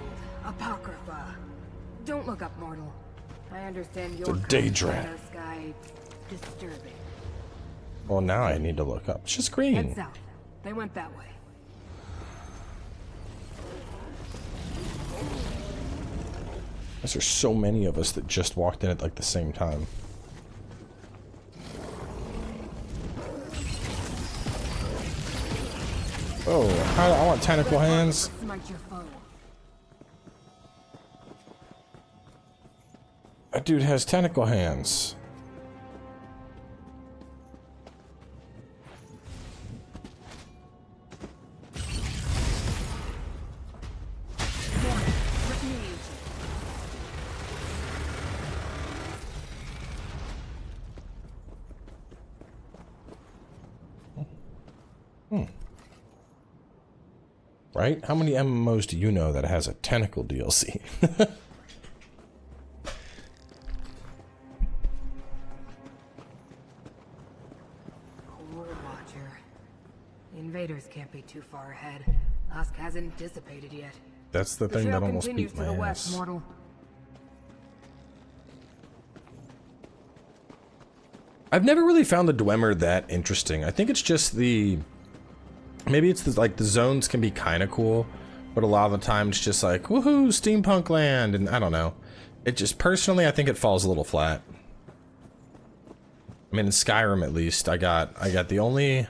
S13: Apocrypha. Don't look up, mortal. I understand your
S1: Daedra.
S13: sky disturbing.
S1: Well, now I need to look up. It's just green.
S13: Head south. They went that way.
S1: There's so many of us that just walked in at like the same time. Oh, I want tentacle hands.
S13: Smite your foe.
S1: That dude has tentacle hands. Right? How many MMOs do you know that has a tentacle DLC?
S13: Poor Watcher. The invaders can't be too far ahead. Husk hasn't dissipated yet.
S1: That's the thing that almost beat my ass.
S13: Mortal.
S1: I've never really found the Dwemer that interesting. I think it's just the... Maybe it's the, like the zones can be kind of cool, but a lot of the time it's just like, woohoo, steampunk land, and I don't know. It just, personally, I think it falls a little flat. I mean, in Skyrim at least, I got the only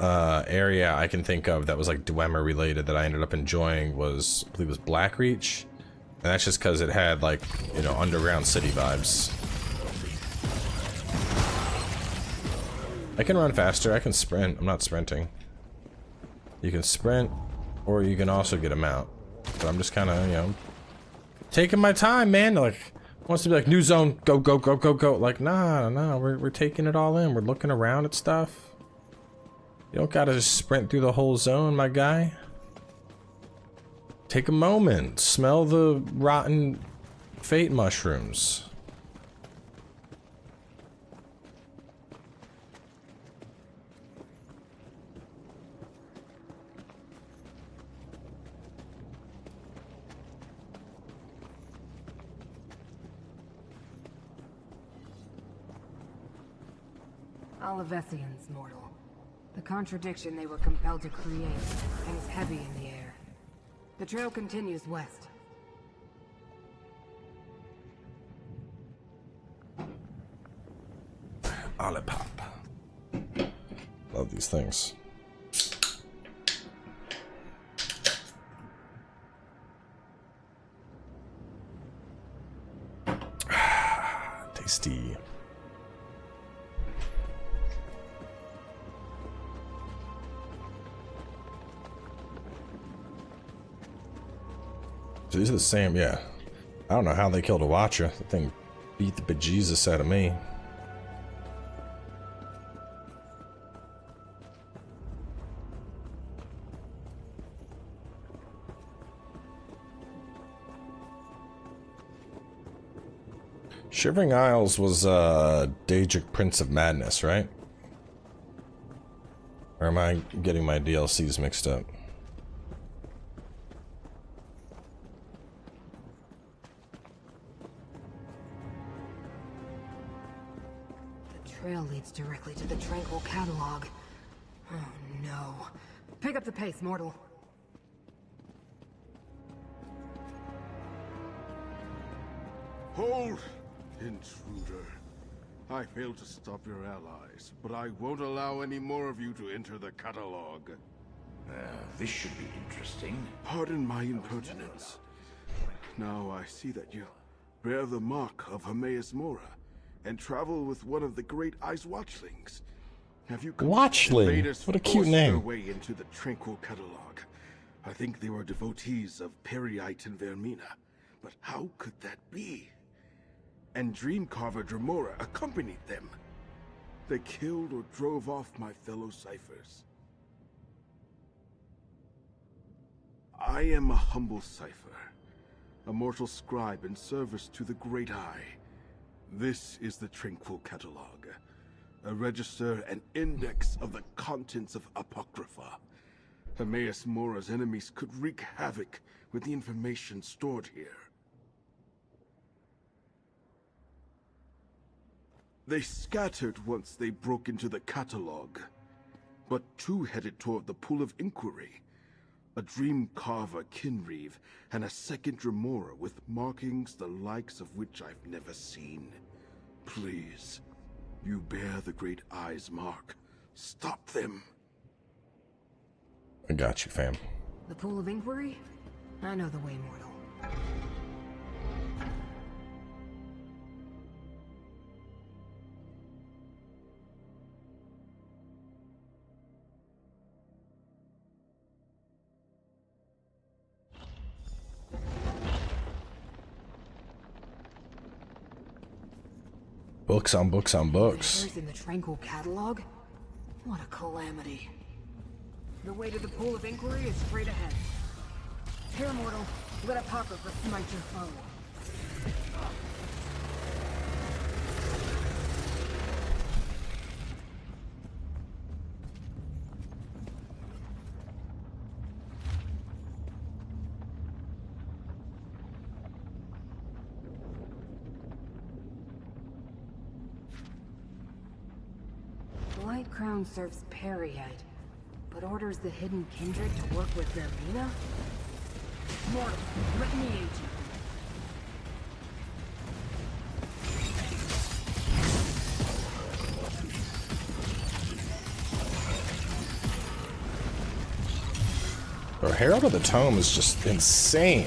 S1: area I can think of that was like Dwemer related that I ended up enjoying was, I believe it was Blackreach, and that's just because it had like, you know, underground city vibes. I can run faster, I can sprint, I'm not sprinting. You can sprint, or you can also get a mount. But I'm just kind of, you know, taking my time, man. Like, wants to be like, new zone, go, go, go, go, go. Like, nah, we're taking it all in. We're looking around at stuff. You don't gotta just sprint through the whole zone, my guy. Take a moment. Smell the rotten fate mushrooms.
S13: Alevesians, mortal. The contradiction they were compelled to create hangs heavy in the air. The trail continues west.
S1: Olipop. Love these things. Tasty. So these are the same, yeah. I don't know how they killed a Watcher. The thing beat the bejesus out of me. Shivering Isles was Daedric Prince of Madness, right? Or am I getting my DLCs mixed up?
S13: The trail leads directly to the Tranquil Catalog. Oh no. Pick up the pace, mortal.
S14: Hold! Intruder. I failed to stop your allies, but I won't allow any more of you to enter the catalog.
S7: This should be interesting.
S14: Pardon my impertinence. Now I see that you bear the mark of Hermaeus Mora, and travel with one of the Great Eye's watchlings. Have you
S1: Watchling? What a cute name.
S14: Their way into the Tranquil Catalog. I think they were devotees of Periite and Vermina, but how could that be? And Dreamcarver Dremora accompanied them. They killed or drove off my fellow ciphers. I am a humble cipher, a mortal scribe in service to the Great Eye. This is the Tranquil Catalog, a register and index of the contents of Apocrypha. Hermaeus Mora's enemies could wreak havoc with the information stored here. They scattered once they broke into the catalog, but two headed toward the Pool of Inquiry. A Dreamcarver Kinreeve, and a second Dremora with markings the likes of which I've never seen. Please, you bear the Great Eye's mark. Stop them.
S1: I got you, fam.
S13: The Pool of Inquiry? I know the way, mortal.
S1: Books on books on books.
S13: In the Tranquil Catalog? What a calamity. The way to the Pool of Inquiry is straight ahead. Here, mortal, let Apocrypha smite your foe. Light Crown serves Periite, but orders the Hidden Kindred to work with Vermina? Mortal, let me aid you.
S1: Bro, Herald of the Tome is just insane.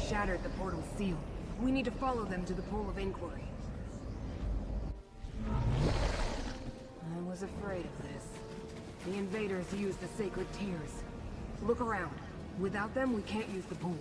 S13: Shattered the portal's seal. We need to follow them to the Pool of Inquiry. I was afraid of this. The invaders used the sacred tears. Look around. Without them, we can't use the pool.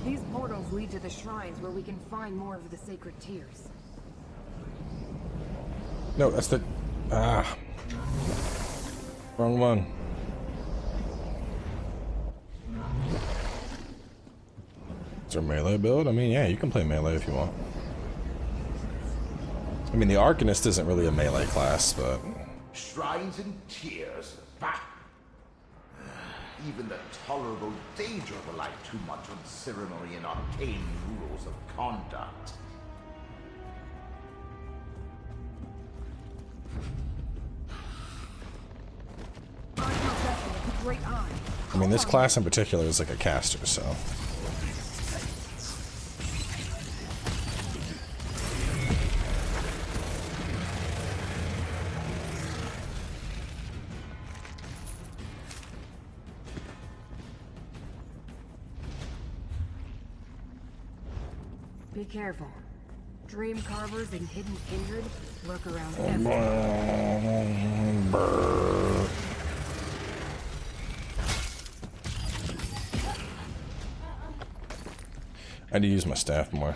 S13: These portals lead to the shrines where we can find more of the sacred tears.
S1: No, that's the... Ah. Wrong one. Is there a melee build? I mean, yeah, you can play melee if you want. I mean, the Arcanist isn't really a melee class, but...
S7: Shrines and tears. Bah! Even the tolerable Daedra rely too much on ceremony and arcane rules of conduct.
S1: I mean, this class in particular is like a caster, so...
S13: Be careful. Dream carvers and hidden kindred lurk around everywhere.
S1: I need to use my staff more.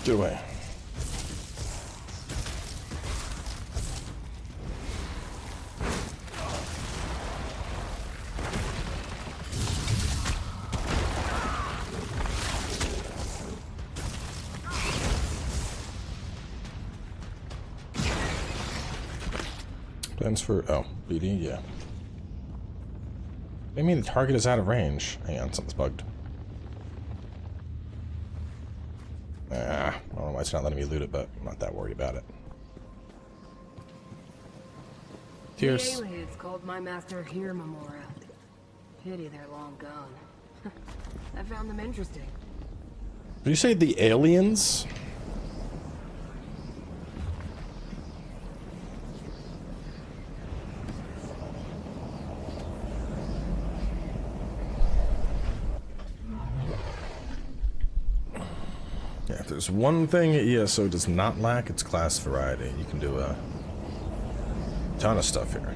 S1: Get away. Plans for, oh, BD, yeah. I mean, the target is out of range. Hang on, something's bugged. I don't know why it's not letting me loot it, but I'm not that worried about it. Tears.
S13: The aliens called my master Hermaeus Mora. Pity they're long gone. I found them interesting.
S1: Did you say the aliens? Yeah, if there's one thing ESO does not lack, it's class variety. You can do a ton of stuff here.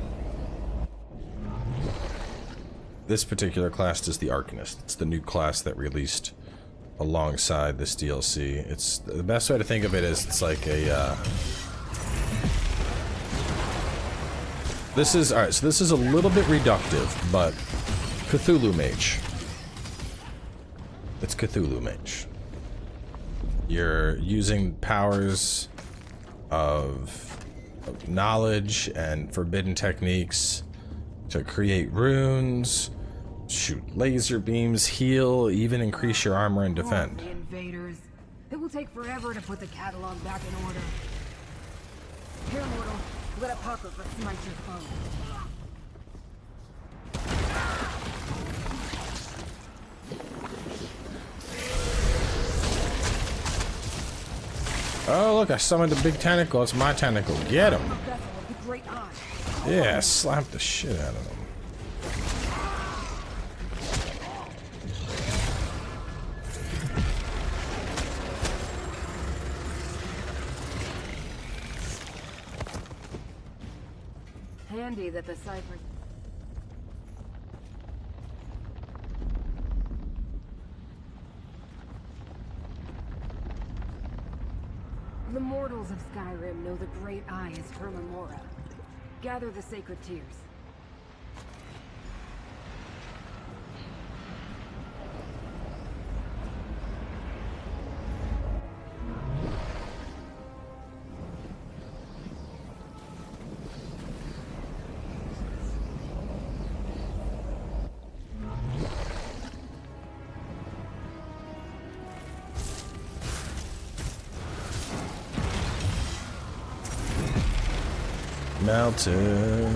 S1: This particular class is the Arcanist. It's the new class that released alongside this DLC. It's the best way to think of it is it's like a this is alright, so this is a little bit reductive, but Cthulhu Mage. It's Cthulhu Mage. You're using powers of knowledge and forbidden techniques to create runes, shoot laser beams, heal, even increase your armor and defend.
S13: The invaders. It will take forever to put the catalog back in order. Here, mortal. Let Apocrypha smite your foe.
S1: Oh, look, I summoned a big tentacle. It's my tentacle. Get him. Yeah, slap the shit out of him.
S13: Handy that the ciphers. The mortals of Skyrim know the Great Eye is Hermaeus Mora. Gather the sacred tears.
S1: Melted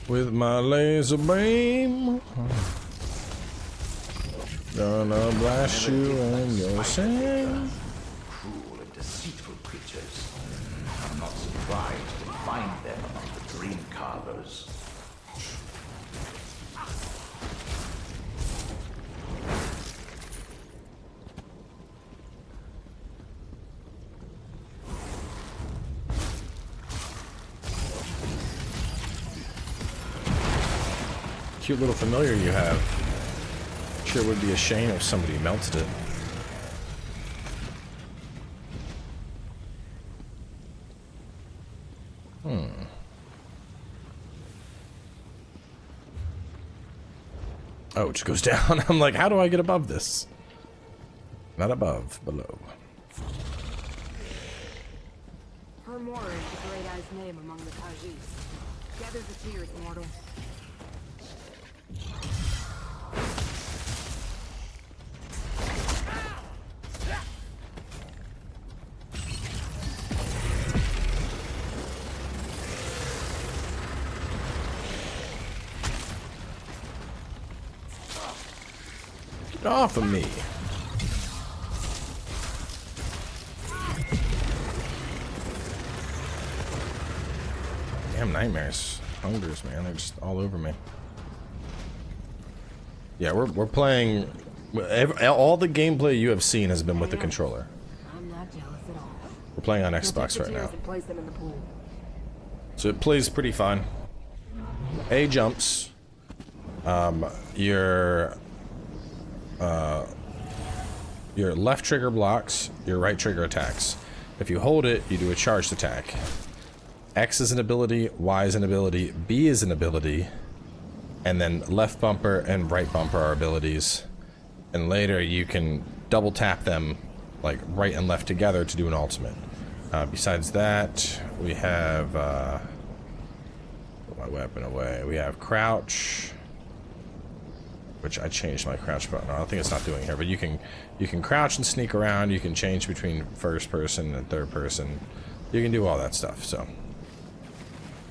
S1: with my laser beam, gonna blast you and your sing.
S7: Cruel and deceitful creatures. I'm not surprised to find them among the dream carvers.
S1: Cute little familiar you have. Sure would be a shame if somebody melted it. Oh, it just goes down. I'm like, how do I get above this? Not above, below.
S13: Hermaeus Mora is the Great Eye's name among the Khajiits. Gather the tears, mortal.
S1: Get off of me. Damn nightmares. Hungers, man. They're just all over me. Yeah, we're playing... all the gameplay you have seen has been with the controller.
S13: I'm not jealous at all.
S1: We're playing on Xbox right now. So it plays pretty fine. A jumps. Your left trigger blocks, your right trigger attacks. If you hold it, you do a charged attack. X is an ability, Y is an ability, B is an ability, and then left bumper and right bumper are abilities. And later you can double tap them, like right and left together, to do an ultimate. Besides that, we have put my weapon away. We have crouch, which I changed my crouch button. I don't think it's not doing here, but you can crouch and sneak around. You can change between first person and third person. You can do all that stuff. So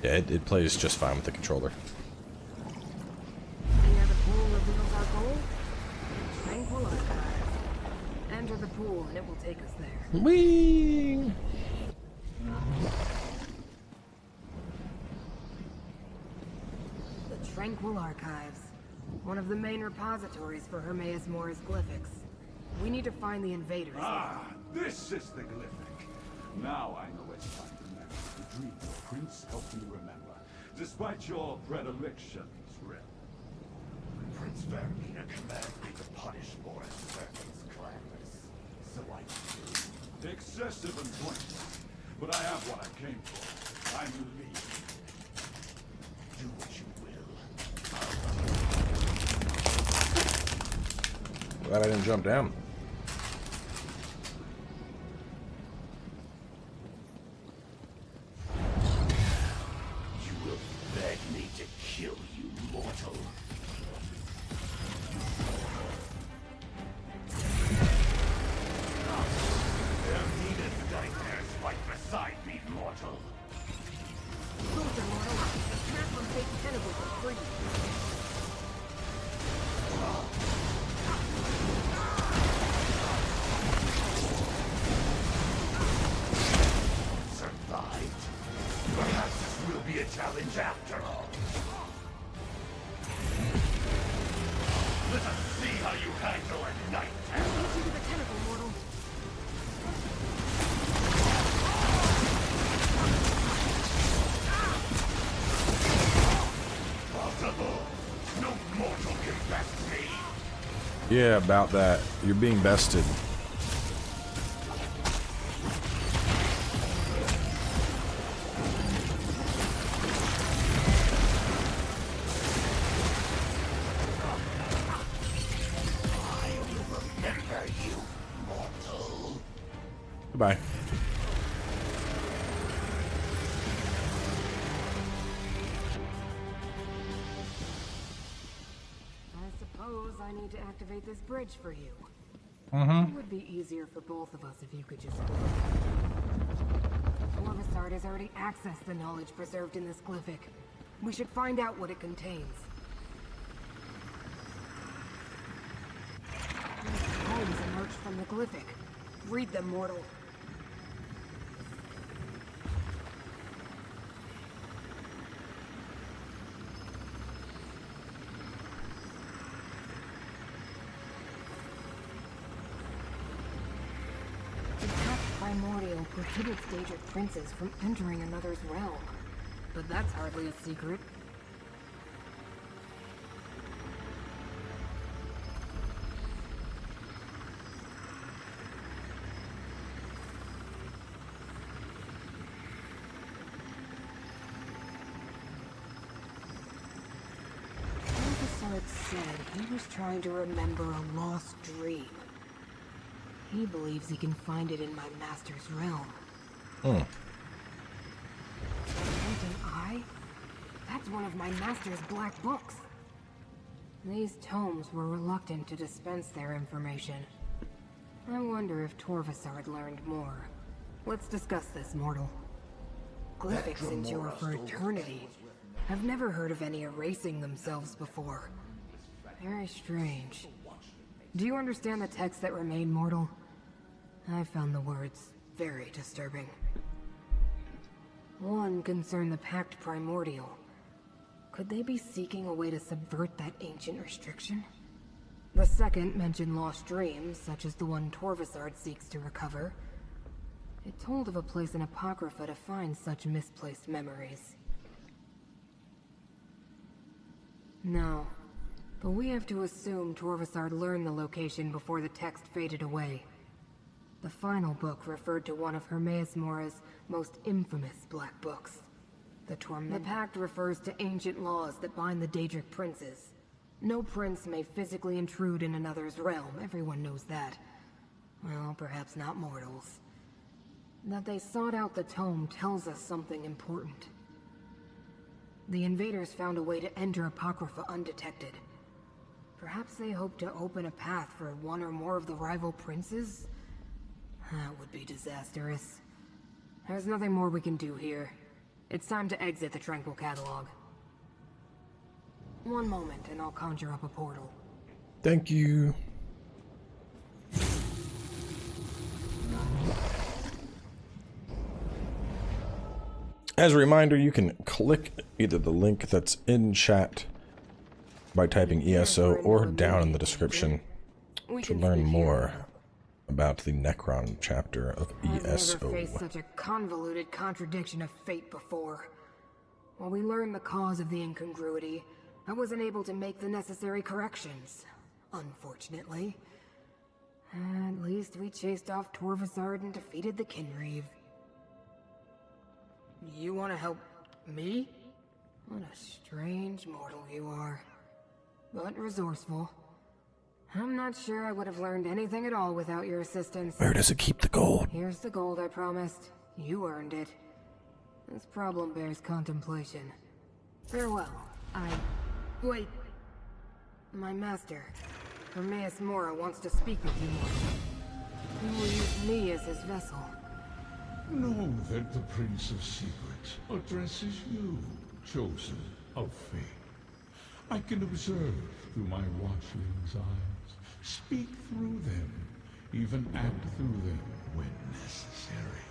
S1: yeah, it plays just fine with the controller.
S13: Near the pool reveals our goal. Tranquil archive. Enter the pool and it will take us there.
S1: Whee!
S13: The Tranquil Archives. One of the main repositories for Hermaeus Mora's glyphics. We need to find the invaders.
S15: Ah, this is the glyphic. Now I know it's time to remember the dream the prince helped me remember, despite your predilections, Red.
S7: Prince Vermina commands me to punish Mora's servants, clanless. So I do.
S15: Excessive employment, but I have what I came for. I'm your lead.
S7: Do what you will.
S1: Glad I didn't jump down.
S7: You will beg me to kill you, mortal. Vermina's nightmares fight beside me, mortal.
S13: Closer, mortal. Snap from fake tentacles for free.
S7: Survived. Perhaps this will be a challenge after all. Let us see how you handle a night terror.
S13: Get you to the tentacle, mortal.
S7: Possible. No mortal can best me.
S1: Yeah, about that. You're being bested.
S7: Remember you, mortal.
S1: Goodbye.
S13: I suppose I need to activate this bridge for you.
S1: Mm-hmm.
S13: It would be easier for both of us if you could just... Corvusard has already accessed the knowledge preserved in this glyphic. We should find out what it contains. These poems emerged from the glyphic. Read them, mortal. The Pact Primordial prohibits Daedric princes from entering another's realm. But that's hardly a secret. Corvusard said he was trying to remember a lost dream. He believes he can find it in my master's realm.
S1: Hmm.
S13: Phantom Eye? That's one of my master's black books. These tomes were reluctant to dispense their information. I wonder if Torvusard learned more. Let's discuss this, mortal. Glyphics endure for eternity. I've never heard of any erasing themselves before. Very strange. Do you understand the texts that remain mortal? I found the words very disturbing. One concerned the Pact Primordial. Could they be seeking a way to subvert that ancient restriction? The second mentioned lost dreams, such as the one Torvasard seeks to recover. It told of a place in Apocrypha to find such misplaced memories. No, but we have to assume Torvasard learned the location before the text faded away. The final book referred to one of Hermaeus Mora's most infamous black books. The Torment. The Pact refers to ancient laws that bind the Daedric Princes. No prince may physically intrude in another's realm, everyone knows that. Well, perhaps not mortals. That they sought out the tome tells us something important. The invaders found a way to enter Apocrypha undetected. Perhaps they hoped to open a path for one or more of the rival princes? That would be disastrous. There's nothing more we can do here. It's time to exit the Tranquil Catalog. One moment and I'll conjure up a portal.
S1: Thank you. As a reminder, you can click either the link that's in chat by typing ESO or down in the description to learn more about the Necrom chapter of ESO.
S13: I've never faced such a convoluted contradiction of fate before. While we learned the cause of the incongruity, I wasn't able to make the necessary corrections, unfortunately. At least we chased off Torvasard and defeated the Kinreeve. You want to help me? What a strange mortal you are. But resourceful. I'm not sure I would have learned anything at all without your assistance.
S1: Where does it keep the gold?
S13: Here's the gold I promised. You earned it. This problem bears contemplation. Farewell. Wait. My master, Hermaeus Mora, wants to speak with you more. He will use me as his vessel.
S15: Know that the Prince of Secrets addresses you, chosen of fate. I can observe through my watchling's eyes, speak through them, even act through them when necessary.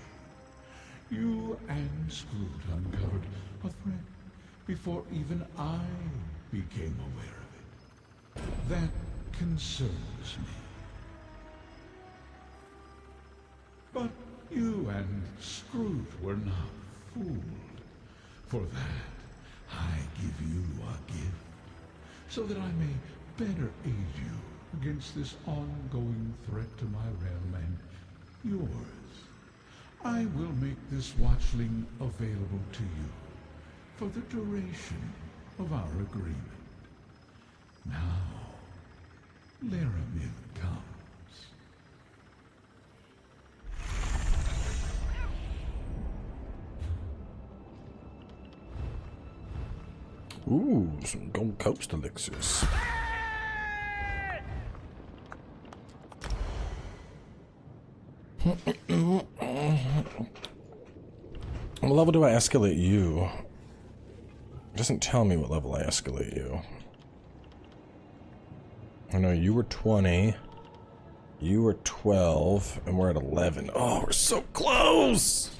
S15: You and Scroot uncovered a threat before even I became aware of it. That concerns me. But you and Scroot were not fooled. For that, I give you a gift, so that I may better aid you against this ongoing threat to my realm and yours. I will make this watchling available to you for the duration of our agreement. Now, Laramid comes.
S1: Ooh, some gold coast elixirs. What level do I escalate you? It doesn't tell me what level I escalate you. I know you were 20, you were 12, and we're at 11. Oh, we're so close!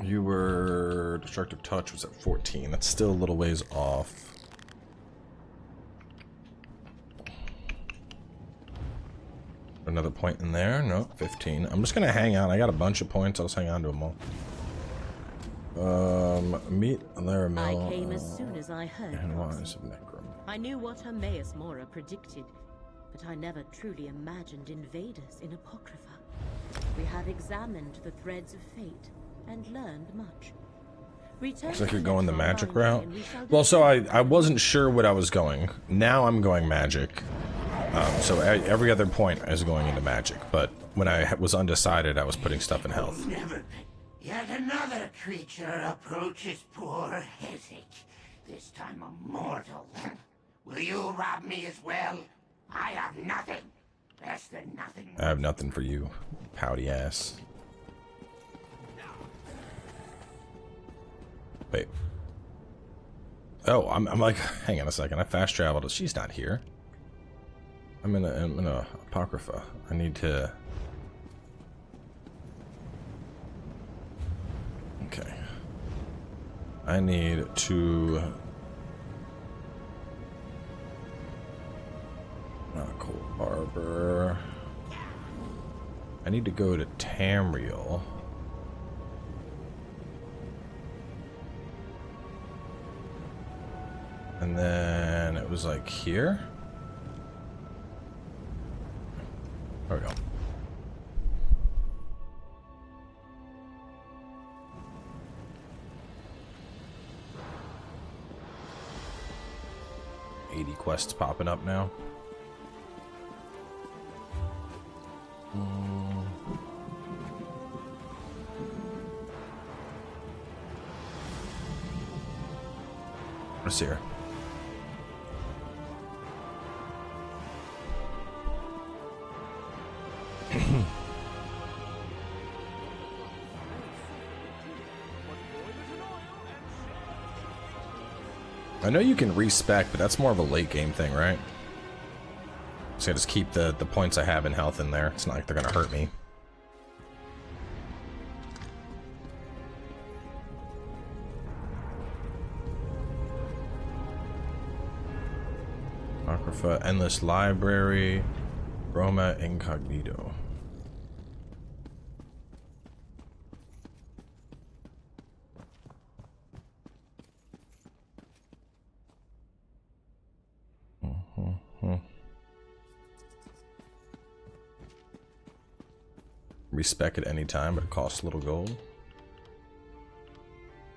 S1: You were... Destructive Touch was at 14. That's still a little ways off. Another point in there? No, 15. I'm just gonna hang on. I got a bunch of points. I'll just hang on to them all. Meet Laramil.
S8: I came as soon as I heard.
S1: Hermaeus Necrom.
S8: I knew what Hermaeus Mora predicted, but I never truly imagined invaders in Apocrypha. We have examined the threads of fate and learned much.
S1: Looks like you're going the magic route. Well, so I wasn't sure what I was going. Now I'm going magic. So every other point is going into magic, but when I was undecided, I was putting stuff in health.
S7: Yet another creature approaches poor Hezek. This time a mortal. Will you rob me as well? I have nothing. Less than nothing.
S1: I have nothing for you, pouty ass. Wait. Oh, I'm like, hang on a second. I fast traveled. She's not here. I'm in a Apocrypha. I need to. Okay. I need to. Not Cold Harbor. I need to go to Tamriel. And then it was like here. There we go. Quests popping up now. What's here? I know you can respec, but that's more of a late game thing, right? So I just keep the points I have in health in there. It's not like they're gonna hurt me. Apocrypha, Endless Library, Roma Incognito. Respec at any time, but it costs a little gold.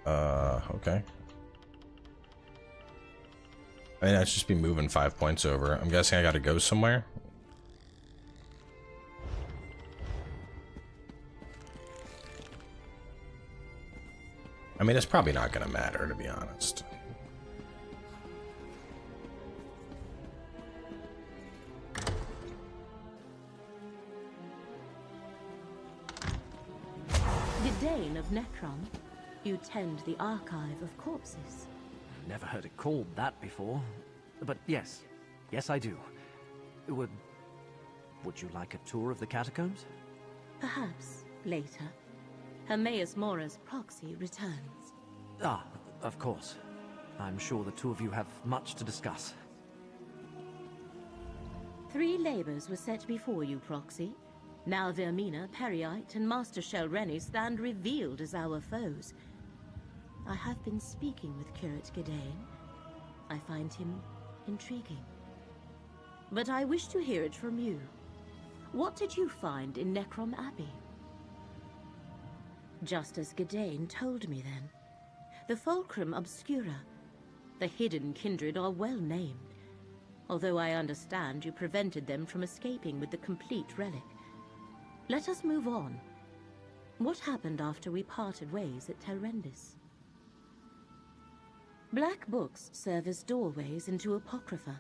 S1: Okay. I mean, I'd just be moving 5 points over. I'm guessing I gotta go somewhere. I mean, it's probably not gonna matter, to be honest.
S8: Dane of Necrom, you tend the archive of corpses.
S2: Never heard it called that before. But yes, yes I do. Would you like a tour of the catacombs?
S8: Perhaps later. Hermaeus Mora's proxy returns.
S2: Ah, of course. I'm sure the two of you have much to discuss.
S8: 3 labors were set before you, proxy. Now Vermina, Periite, and Master Tel Rendys stand revealed as our foes. I have been speaking with Curate Gadain. I find him intriguing. But I wish to hear it from you. What did you find in Necrom Abbey? Just as Gadain told me then. The Fulcrum Obscura, the hidden kindred, are well named. Although I understand you prevented them from escaping with the complete relic. Let us move on. What happened after we parted ways at Tel Rendys? Black books serve as doorways into Apocrypha.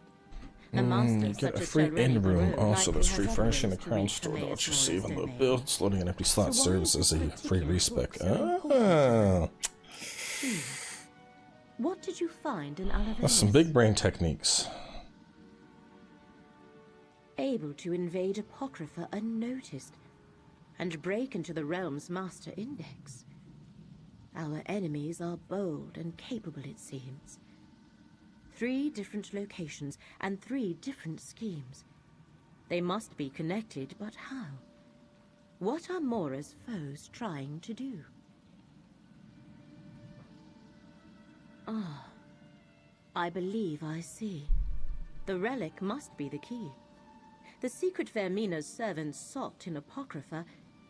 S8: A master
S1: get a free in room. Also, there's refreshing the crown store. Don't you save on the builds. Loading an empty slot serves as a free respec. Ah.
S8: What did you find in Alavenus?
S1: That's some big brain techniques.
S8: Able to invade Apocrypha unnoticed and break into the realm's master index. Our enemies are bold and capable, it seems. 3 different locations and 3 different schemes. They must be connected, but how? What are Mora's foes trying to do? Ah, I believe I see. The relic must be the key. The secret Vermina's servants sought in Apocrypha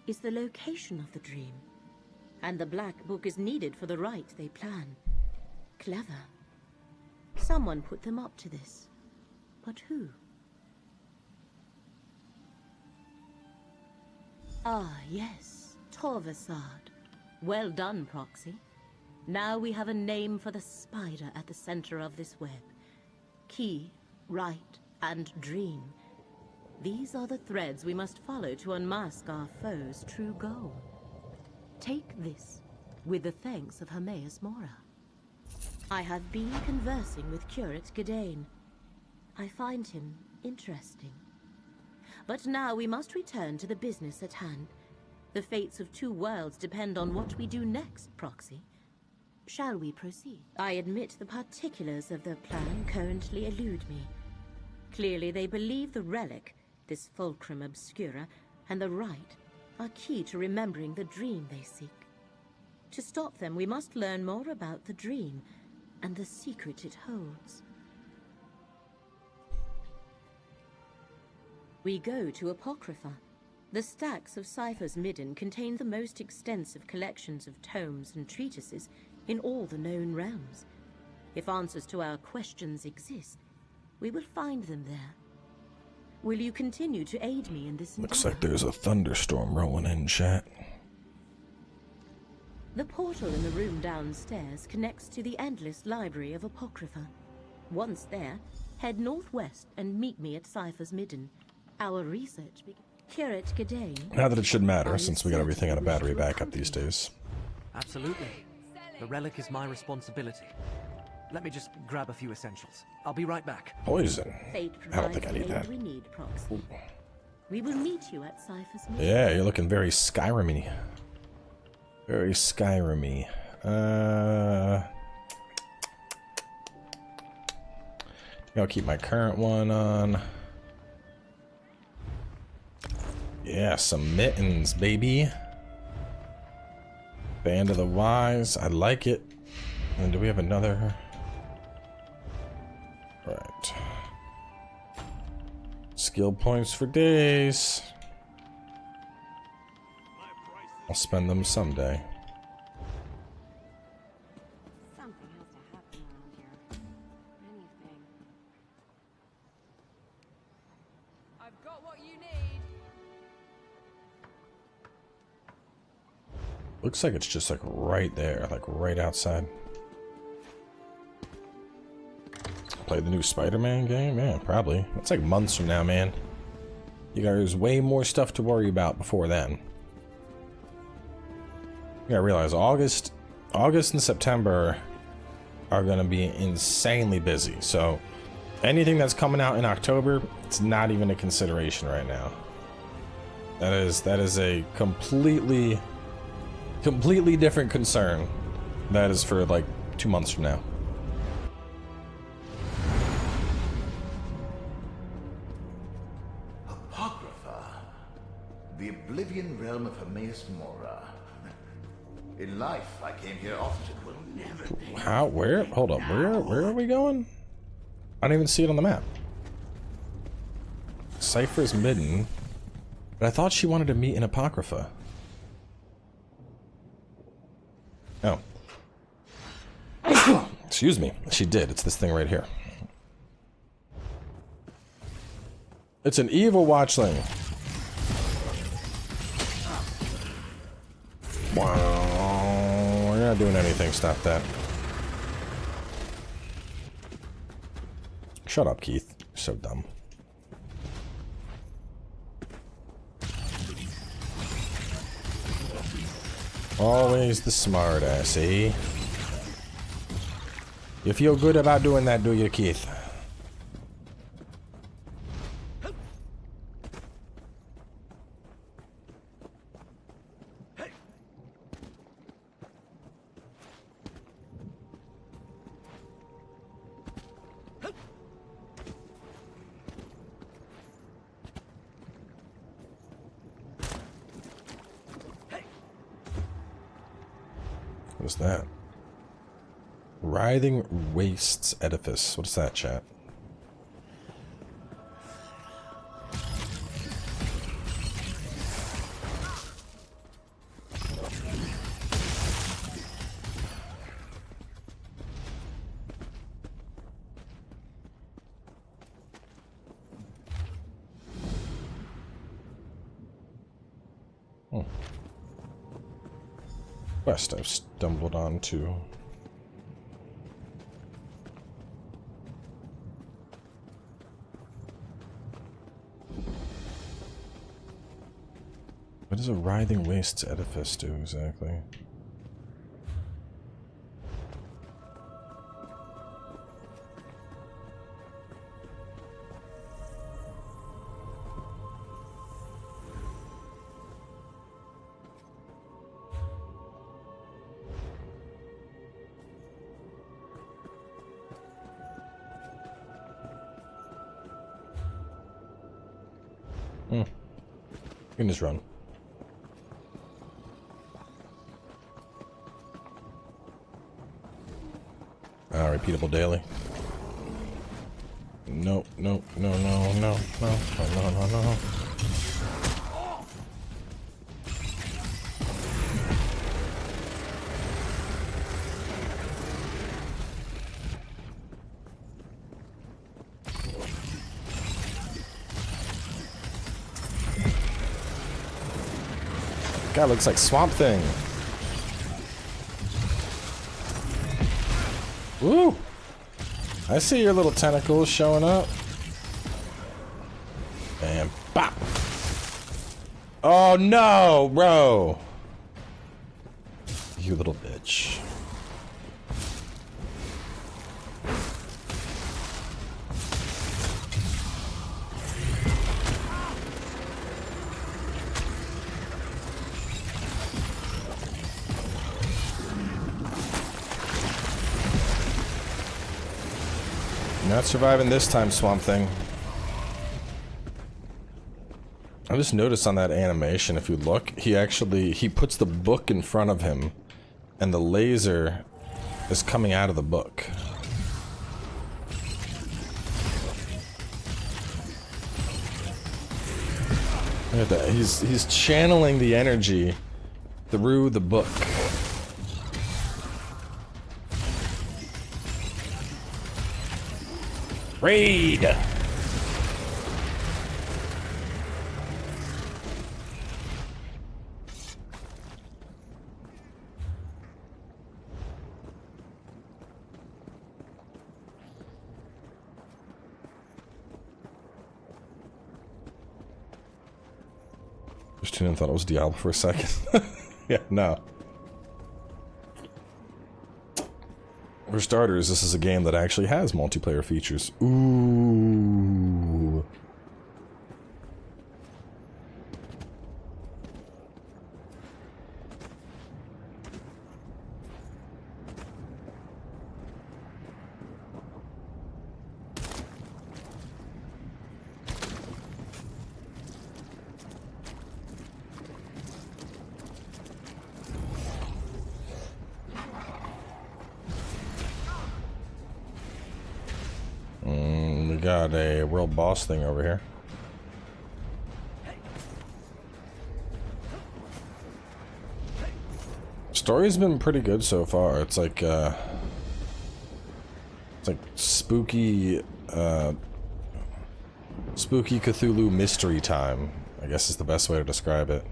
S8: is the location of the dream. And the Black Book is needed for the rite they plan. Clever. Someone put them up to this. But who? Ah, yes. Torvasad. Well done, Proxy. Now we have a name for the spider at the center of this web. Key, rite, and dream. These are the threads we must follow to unmask our foe's true goal. Take this, with the thanks of Hermaeus Mora. I have been conversing with Curate Gadain. I find him interesting. But now we must return to the business at hand. The fates of two worlds depend on what we do next, Proxy. Shall we proceed? I admit the particulars of their plan currently elude me. Clearly they believe the relic, this fulcrum obscura, and the rite are key to remembering the dream they seek. To stop them, we must learn more about the dream and the secret it holds. We go to Apocrypha. The stacks of Cypher's Midden contain the most extensive collections of tomes and treatises in all the known realms. If answers to our questions exist, we will find them there. Will you continue to aid me in this endeavor?
S1: Looks like there's a thunderstorm rolling in, chat.
S8: The portal in the room downstairs connects to the endless library of Apocrypha. Once there, head northwest and meet me at Cypher's Midden. Our research begins. Curate Gadain.
S1: Not that it should matter, since we got everything on a battery backup these days.
S2: Absolutely. The relic is my responsibility. Let me just grab a few essentials. I'll be right back.
S1: Poison. I don't think I need that.
S8: We need, Proxy. We will meet you at Cypher's Midden.
S1: Yeah, you're looking very Skyrim-y. Very Skyrim-y. I'll keep my current one on. Yeah, some mittens, baby. Band of the Wise. I like it. And do we have another? Right. Skill points for days. I'll spend them someday.
S6: Something has to happen around here. Anything.
S13: I've got what you need.
S1: Looks like it's just like right there, like right outside. Play the new Spider-Man game? Yeah, probably. It's like months from now, man. You guys way more stuff to worry about before then. You gotta realize August and September are gonna be insanely busy. So anything that's coming out in October, it's not even a consideration right now. That is a completely different concern. That is for like 2 months from now.
S7: Apocrypha, the oblivion realm of Hermaeus Mora. In life, I came here often. Will never pay.
S1: How? Where? Hold up. Where are we going? I don't even see it on the map. Cypher's Midden. But I thought she wanted to meet in Apocrypha. Oh. Excuse me. She did. It's this thing right here. It's an evil watchling. Wow. You're not doing anything. Stop that. Shut up, Keith. You're so dumb. Always the smart ass, eh? You feel good about doing that, do you, Keith? What is that? Writhing Wastes Edifice. What is that, chat? Quest I've stumbled onto. What does a Writhing Wastes Edifice do exactly? You can just run. Repeatable daily. No, no, no, no, no, no, no, no, no, no. Guy looks like Swamp Thing. Woo! I see your little tentacles showing up. And bop! Oh no, bro! You little bitch. Not surviving this time, Swamp Thing. I just noticed on that animation, if you look, he puts the book in front of him, and the laser is coming out of the book. Look at that. He's channeling the energy through the book. Raid! Just tuned in, thought it was Diablo for a second. Yeah, no. For starters, this is a game that actually has multiplayer features. Ooh. We got a world boss thing over here. Story's been pretty good so far. It's like spooky spooky Cthulhu mystery time, I guess is the best way to describe it.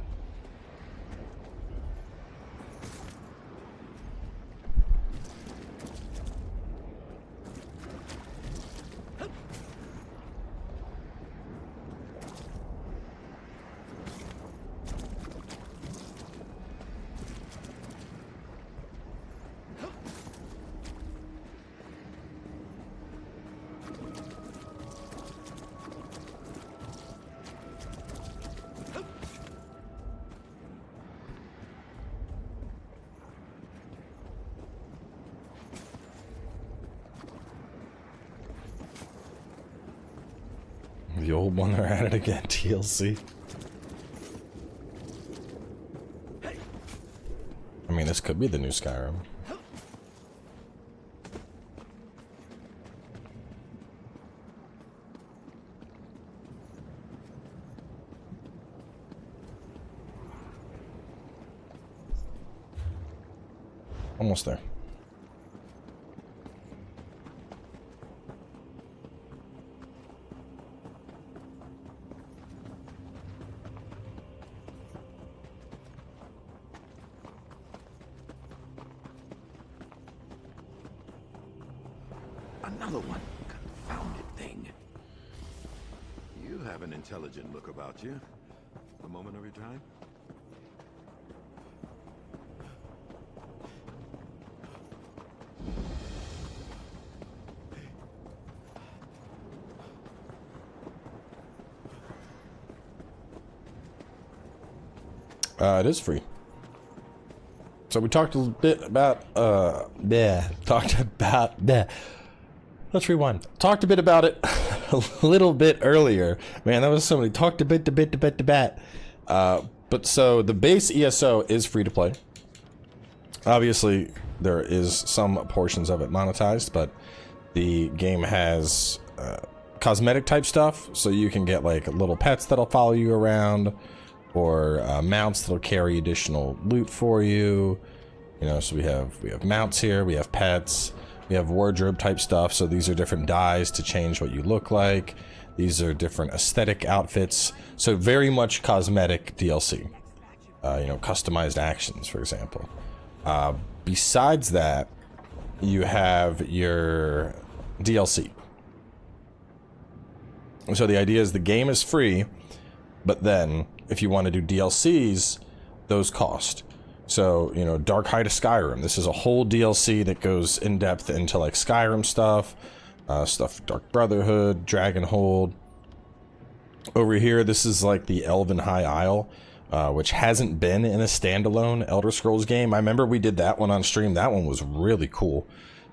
S1: The old one, they're at it again, TLC. I mean, this could be the new Skyrim. Almost there.
S16: Another one. Confounded thing. You have an intelligent look about you. The moment of your time?
S1: It is free. So we talked a bit about, let's rewind. Talked a bit about it a little bit earlier. Man, that was somebody talked a bit, but so the base ESO is free to play. Obviously, there is some portions of it monetized, but the game has cosmetic type stuff, so you can get like little pets that'll follow you around, or mounts that'll carry additional loot for you. You know, so we have mounts here, we have pets, we have wardrobe type stuff. So these are different dyes to change what you look like. These are different aesthetic outfits. So very much cosmetic DLC. You know, customized actions, for example. Besides that, you have your DLC. So the idea is the game is free, but then if you want to do DLCs, those cost. So, you know, Dark Height of Skyrim. This is a whole DLC that goes in depth into like Skyrim stuff, stuff Dark Brotherhood, Dragonhold. Over here, this is like the Elven High Isle, which hasn't been in a standalone Elder Scrolls game. I remember we did that one on stream. That one was really cool.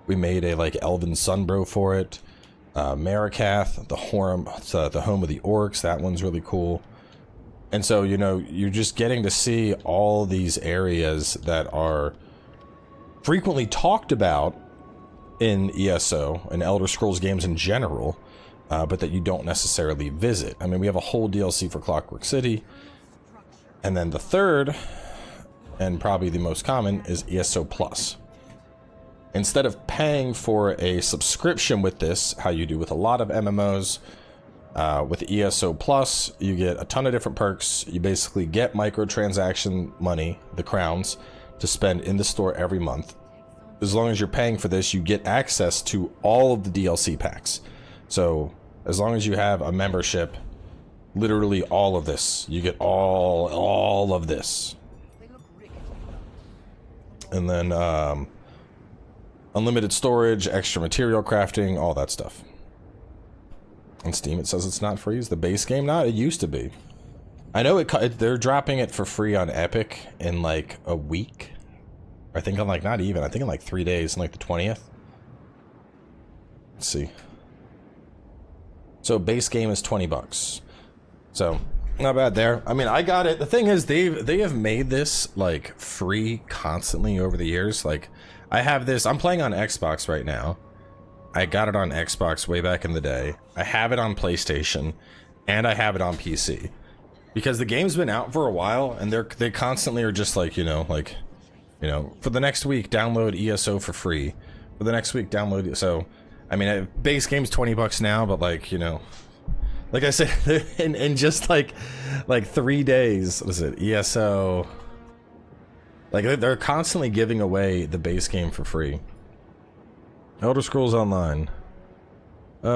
S1: We made a like Elven Sunbro for it. Marikath, the home of the orcs. That one's really cool. And so, you know, you're just getting to see all these areas that are frequently talked about in ESO and Elder Scrolls games in general, but that you don't necessarily visit. I mean, we have a whole DLC for Clockwork City. And then the third, and probably the most common, is ESO Plus. Instead of paying for a subscription with this, how you do with a lot of MMOs, with ESO Plus, you get a ton of different perks. You basically get microtransaction money, the crowns, to spend in the store every month. As long as you're paying for this, you get access to all of the DLC packs. So as long as you have a membership, literally all of this, you get all of this. And then unlimited storage, extra material crafting, all that stuff. On Steam, it says it's not free. Is the base game not? It used to be. I know they're dropping it for free on Epic in like a week. I think on like, not even, I think in like 3 days, in like the 20th. Let's see. So base game is 20 bucks. So not bad there. I mean, I got it. The thing is, they have made this like free constantly over the years. Like I have this, I'm playing on Xbox right now. I got it on Xbox way back in the day. I have it on PlayStation, and I have it on PC. Because the game's been out for a while, and they constantly are just like, you know, for the next week, download ESO for free. For the next week, download it. So, I mean, base game's 20 bucks now, but like, you know, like I said, in just like 3 days, what is it, ESO? Like, they're constantly giving away the base game for free. Elder Scrolls Online. Yeah,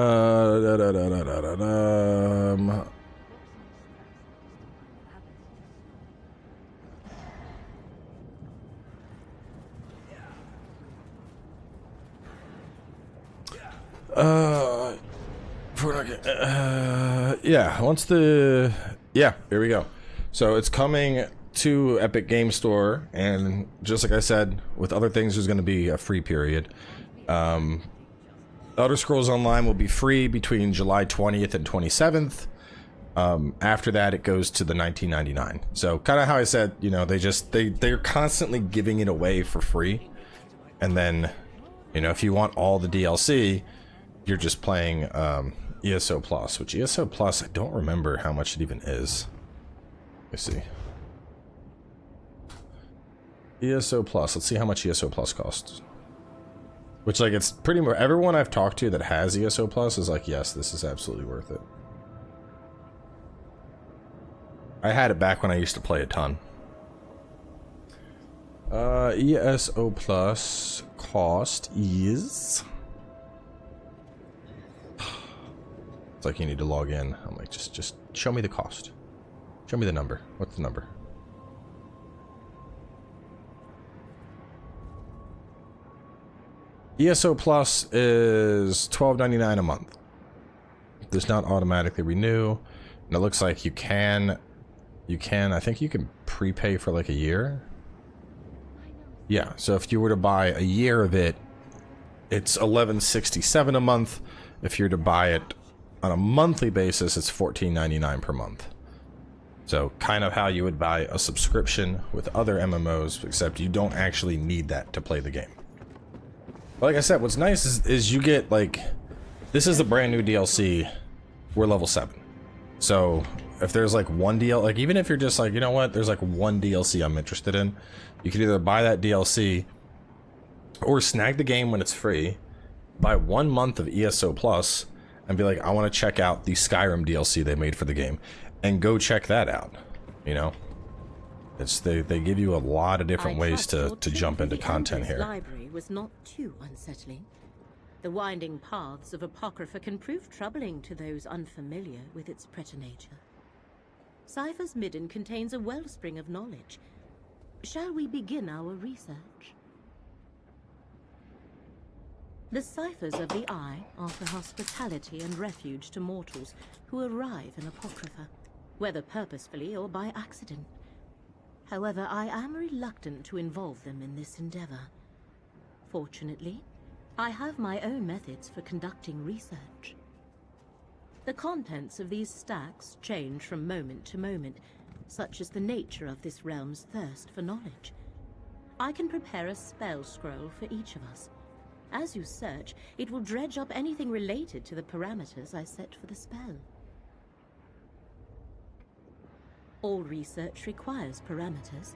S1: yeah, here we go. So it's coming to Epic Game Store, and just like I said, with other things, there's going to be a free period. Elder Scrolls Online will be free between July 20th and 27th. After that, it goes to the $19.99. So kind of how I said, you know, they're constantly giving it away for free. And then, you know, if you want all the DLC, you're just playing ESO Plus, which ESO Plus, I don't remember how much it even is. Let's see. ESO Plus, let's see how much ESO Plus costs. Which, like, it's pretty much everyone I've talked to that has ESO Plus is like, yes, this is absolutely worth it. I had it back when I used to play a ton. ESO Plus cost is... It's like you need to log in. I'm like, just show me the cost. Show me the number. What's the number? ESO Plus is $12.99 a month. It does not automatically renew. And it looks like you can, I think you can prepay for like a year. Yeah, so if you were to buy a year of it, it's $11.67 a month. If you're to buy it On a monthly basis, it's $14.99 per month. So kind of how you would buy a subscription with other MMOs, except you don't actually need that to play the game. But like I said, what's nice is you get, like, this is the brand new DLC. We're level 7. So if there's like one like even if you're just like, you know what, there's like one DLC I'm interested in, you can either buy that DLC or snag the game when it's free, buy 1 month of ESO Plus, and be like, I want to check out the Skyrim DLC they made for the game, and go check that out. You know, it's they give you a lot of different ways to jump into content here.
S8: Library was not too unsettling. The winding paths of Apocrypha can prove troubling to those unfamiliar with its preternature. Cypher's Midden contains a wellspring of knowledge. Shall we begin our research? The ciphers of the Eye offer hospitality and refuge to mortals who arrive in Apocrypha, whether purposefully or by accident. However, I am reluctant to involve them in this endeavor. Fortunately, I have my own methods for conducting research. The contents of these stacks change from moment to moment, such as the nature of this realm's thirst for knowledge. I can prepare a spell scroll for each of us. As you search, it will dredge up anything related to the parameters I set for the spell. All research requires parameters.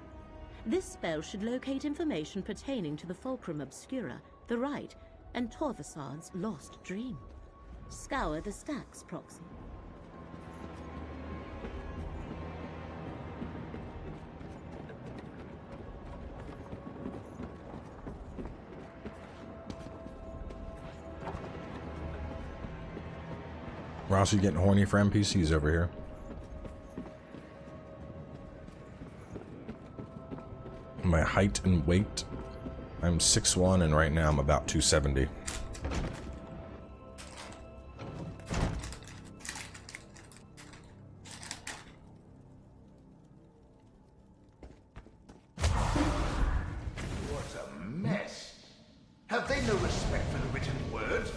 S8: This spell should locate information pertaining to the Fulcrum Obscura, the Rite, and Torvasad's lost dream. Scour the stacks, Proxy.
S1: Ross, you getting horny for NPCs over here? My height and weight, I'm 6'1", and right now I'm about 270.
S7: What a mess. Have they no respect for the written word?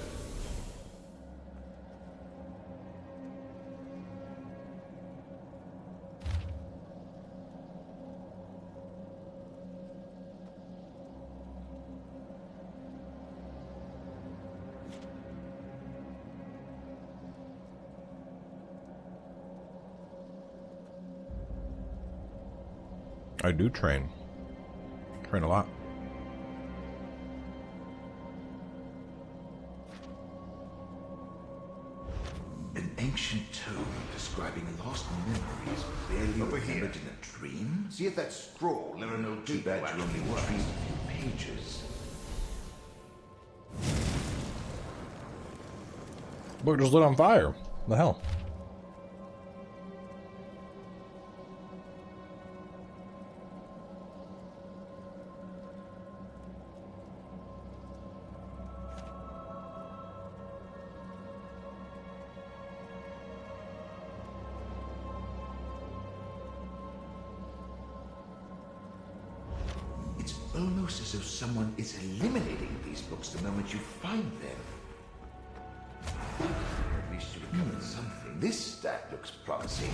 S1: I do train. Train a lot.
S7: An ancient tome describing lost memories barely remembered in a dream? See if that scroll there are no too bad you only retrieved a few pages.
S1: Book just lit on fire. What the hell?
S7: It's almost as though someone is eliminating these books the moment you find them. At least you recovered something. This stack looks promising.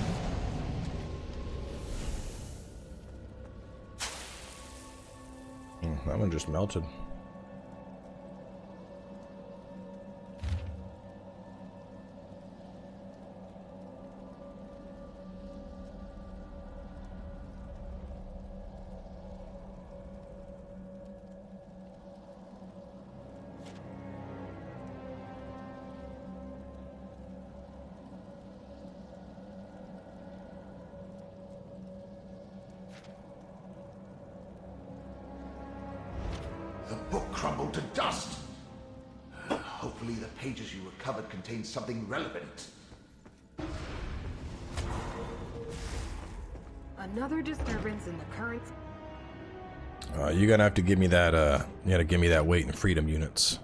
S1: That one just melted.
S7: The book crumbled to dust. Hopefully the pages you recovered contain something relevant.
S13: Another disturbance in the current...
S1: You're gonna have to give me that, you gotta give me that weight and freedom units.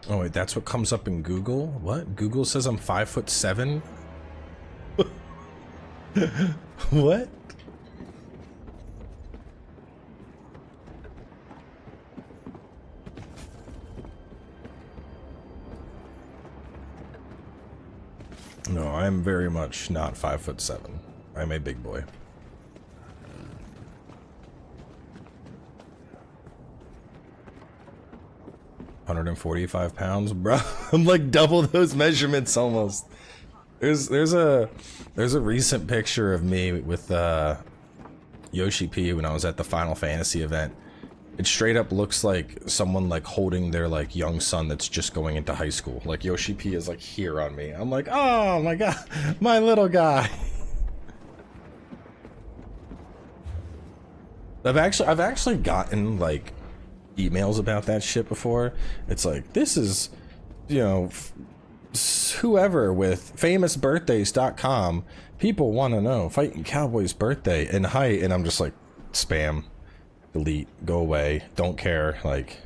S1: Oh wait, that's what comes up in Google? What? Google says I'm 5'7"? What? No, I'm very much not 5'7". I'm a big boy. £145, bro. I'm like double those measurements almost. There's a recent picture of me with Yoshi P when I was at the Final Fantasy event. It straight up looks like someone like holding their like young son that's just going into high school. Like Yoshi P is like here on me. I'm like, oh my god, my little guy. I've actually gotten like emails about that shit before. It's like, this is, you know, whoever with famousbirthdays.com. People want to know Fighting Cowboy's birthday and height, and I'm just like, spam. Delete, go away, don't care. Like,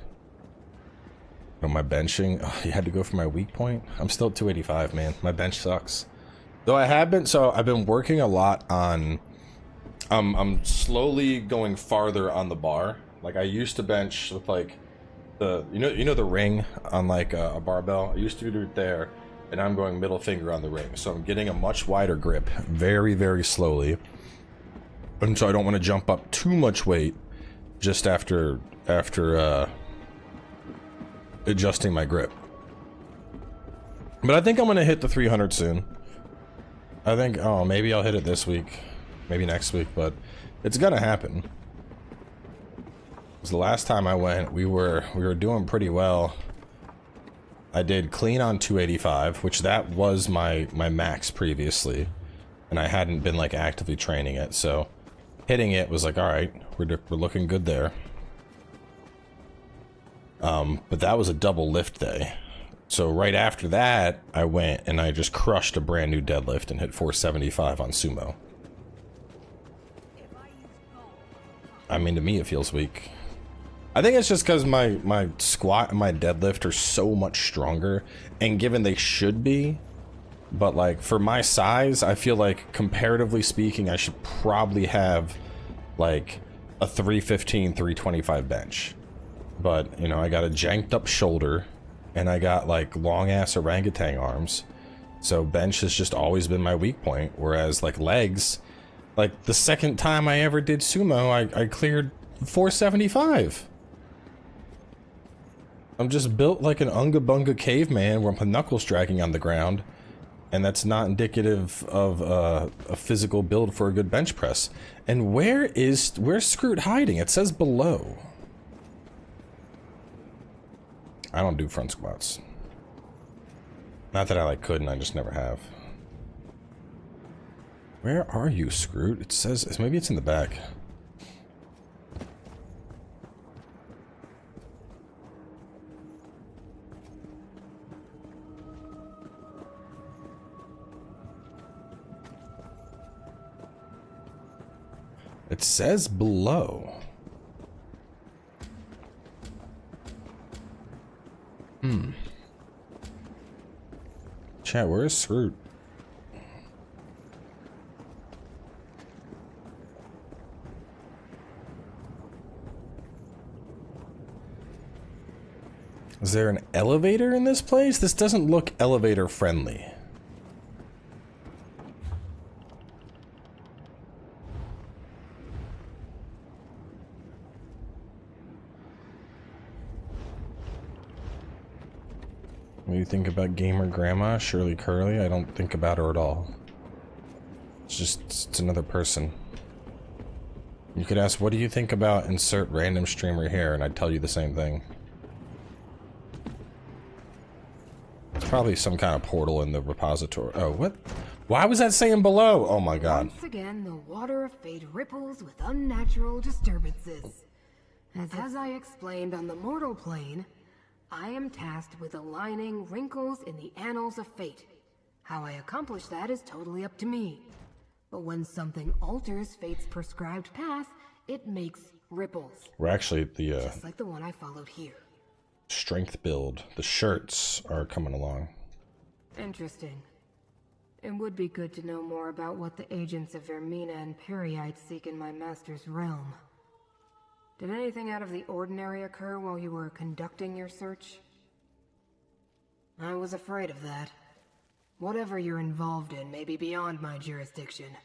S1: you know, my benching, you had to go for my weak point. I'm still at 285, man. My bench sucks. Though I have been, so I've been working a lot on, I'm slowly going farther on the bar. Like I used to bench with like the, you know the ring on like a barbell. I used to do it there, and I'm going middle finger on the ring. So I'm getting a much wider grip, very, very slowly. And so I don't want to jump up too much weight just after adjusting my grip. But I think I'm gonna hit the 300 soon. I think, oh, maybe I'll hit it this week, maybe next week, but it's gonna happen. Because the last time I went, we were doing pretty well. I did clean on 285, which that was my max previously, and I hadn't been like actively training it, so hitting it was like, all right, we're looking good there. But that was a double lift day. So right after that, I went and I just crushed a brand new deadlift and hit 475 on sumo. I mean, to me, it feels weak. I think it's just because my squat and my deadlift are so much stronger, and given they should be, but like for my size, I feel like comparatively speaking, I should probably have like a 315, 325 bench. But, you know, I got a janked up shoulder, and I got like long ass orangutan arms. So bench has just always been my weak point, whereas like legs, like the second time I ever did sumo, I cleared 475. I'm just built like an Unga Bunga caveman where my knuckles dragging on the ground, and that's not indicative of a physical build for a good bench press. And where's Scroot hiding? It says below. I don't do front squats. Not that I like couldn't, I just never have. Where are you, Scroot? It says, maybe it's in the back. It says below. Chat, where is Scroot? Is there an elevator in this place? This doesn't look elevator friendly. What do you think about gamer grandma, Shirley Curly? I don't think about her at all. It's another person. You could ask, what do you think about insert random streamer here, and I'd tell you the same thing. It's probably some kind of portal in the repository. Oh, what? Why was that saying below? Oh my god.
S13: Once again, the water of fate ripples with unnatural disturbances. As I explained on the mortal plane, I am tasked with aligning wrinkles in the annals of fate. How I accomplish that is totally up to me. But when something alters fate's prescribed path, it makes ripples.
S1: We're actually at the
S13: just like the one I followed here.
S1: Strength build. The shirts are coming along.
S13: Interesting. It would be good to know more about what the agents of Vermina and Periite seek in my master's realm. Did anything out of the ordinary occur while you were conducting your search? I was afraid of that. Whatever you're involved in may be beyond my jurisdiction.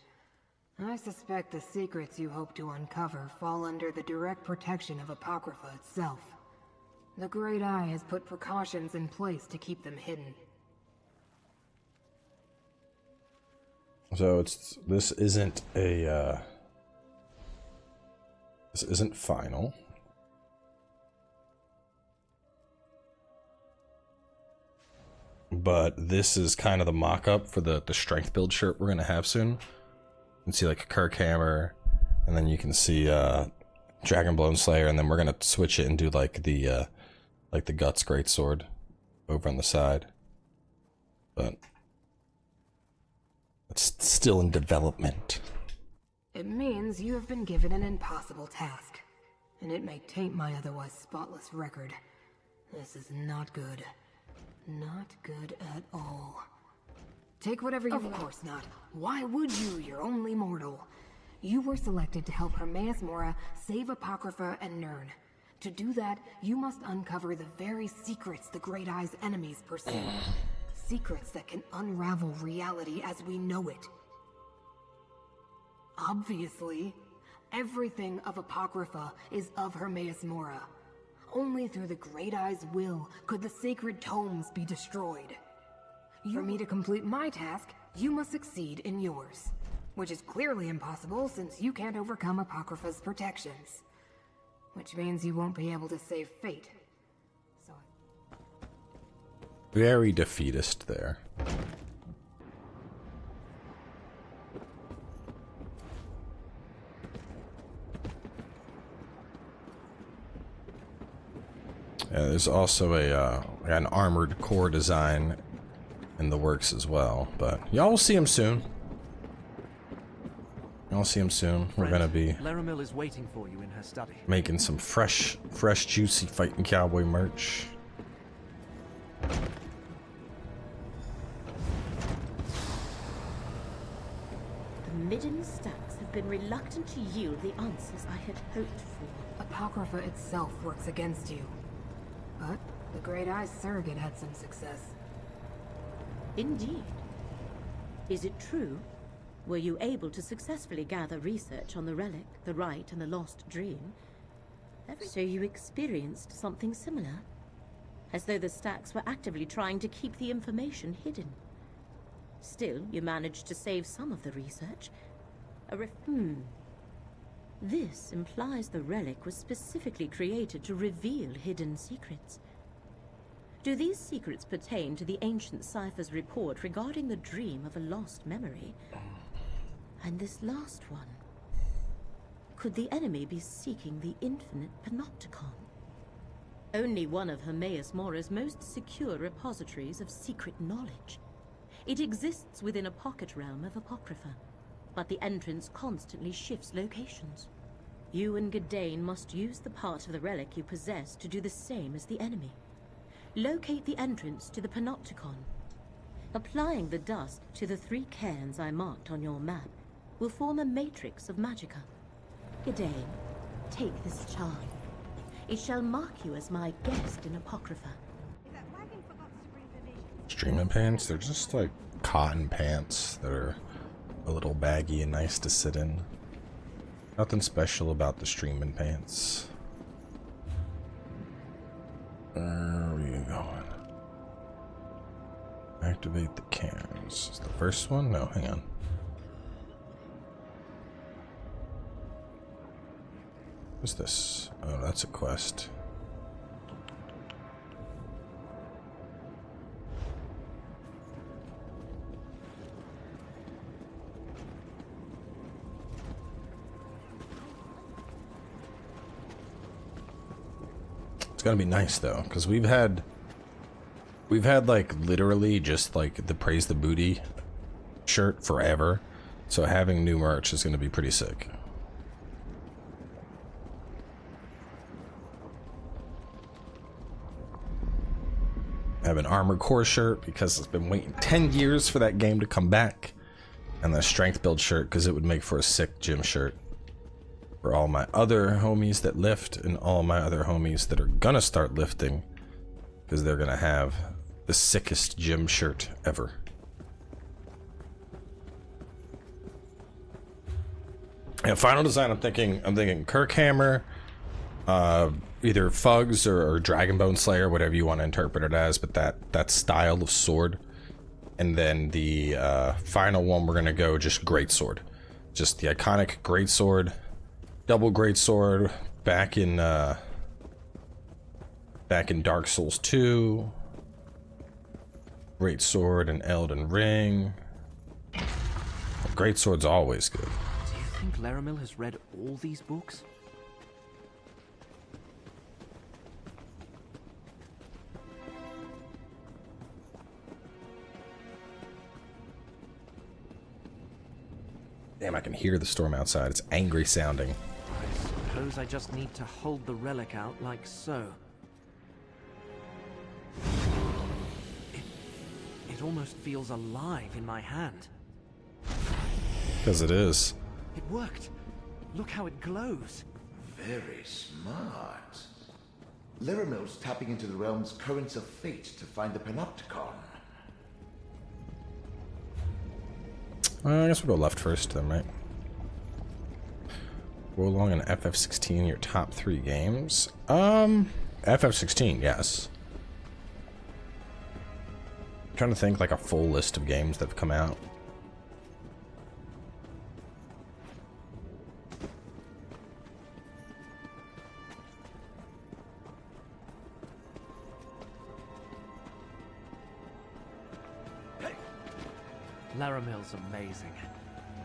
S13: I suspect the secrets you hope to uncover fall under the direct protection of Apocrypha itself. The Great Eye has put precautions in place to keep them hidden.
S1: So this isn't final. But this is kind of the mock-up for the strength build shirt we're gonna have soon. You can see like a Kirk hammer, and then you can see Dragonblown Slayer, and then we're gonna switch it and do like the Guts Greatsword over on the side. But it's still in development.
S13: It means you have been given an impossible task, and it may taint my otherwise spotless record. This is not good. Not good at all. Take whatever you want. Of course not. Why would you? You're only mortal. You were selected to help Hermaeus Mora save Apocrypha and Nirn. To do that, you must uncover the very secrets the Great Eye's enemies pursue. Secrets that can unravel reality as we know it. Obviously, everything of Apocrypha is of Hermaeus Mora. Only through the Great Eye's will could the sacred tomes be destroyed. For me to complete my task, you must succeed in yours. Which is clearly impossible since you can't overcome Apocrypha's protections. Which means you won't be able to save Fate. So...
S1: Very defeatist there. There's also an armored core design in the works as well, but y'all will see him soon. Y'all see him soon. We're gonna be
S2: Laramil is waiting for you in her study.
S1: Making some fresh, juicy fighting cowboy merch.
S8: The midden stacks have been reluctant to yield the answers I had hoped for.
S13: Apocrypha itself works against you. But the Great Eye's surrogate had some success.
S8: Indeed. Is it true? Were you able to successfully gather research on the relic, the rite, and the lost dream? So you experienced something similar? As though the stacks were actively trying to keep the information hidden. Still, you managed to save some of the research. This implies the relic was specifically created to reveal hidden secrets. Do these secrets pertain to the ancient Cipher's report regarding the dream of a lost memory? And this last one? Could the enemy be seeking the infinite Panopticon? Only one of Hermaeus Mora's most secure repositories of secret knowledge. It exists within a pocket realm of Apocrypha, but the entrance constantly shifts locations. You and Gadain must use the part of the relic you possess to do the same as the enemy. Locate the entrance to the Panopticon. Applying the dust to the 3 cairns I marked on your map will form a matrix of magicka. Gadain, take this charm. It shall mark you as my guest in Apocrypha.
S1: Streaming pants, they're just like cotton pants that are a little baggy and nice to sit in. Nothing special about the streaming pants. Where are we going? Activate the cairns. Is the first one? No, hang on. What's this? Oh, that's a quest. It's gonna be nice though, because we've had like literally just like the Praise the Booty shirt forever, so having new merch is gonna be pretty sick. I have an armor core shirt because I've been waiting 10 years for that game to come back. And the strength build shirt because it would make for a sick gym shirt. For all my other homies that lift and all my other homies that are gonna start lifting. Because they're gonna have the sickest gym shirt ever. And final design, I'm thinking Kirkhammer, either Fugs or Dragonbone Slayer, whatever you want to interpret it as, but that style of sword. And then the final one, we're gonna go just Greatsword, just the iconic Greatsword, double Greatsword, back in Dark Souls 2, Greatsword and Elden Ring. Greatsword's always good.
S2: Do you think Laramil has read all these books?
S1: Damn, I can hear the storm outside. It's angry sounding.
S2: I suppose I just need to hold the relic out like so. It almost feels alive in my hand.
S1: Because it is.
S2: It worked. Look how it glows.
S7: Very smart. Laramil's tapping into the realm's currents of fate to find the Panopticon.
S1: I guess we'll go left first then, right? Go along in FF16, your top 3 games. FF16, yes. I'm trying to think like a full list of games that have come out.
S2: Laramil's amazing.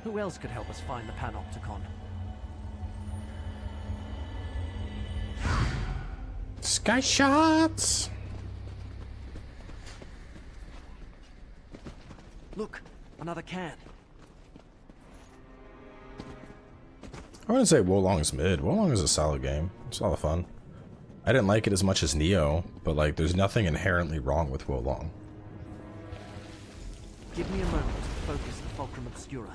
S2: Who else could help us find the Panopticon?
S1: Sky shots!
S2: Look, another can.
S1: I wouldn't say Wolong is mid. Wolong is a solid game. It's a lot of fun. I didn't like it as much as Neo, but like there's nothing inherently wrong with Wolong.
S2: Give me a moment to focus the Fulcrum Obscura.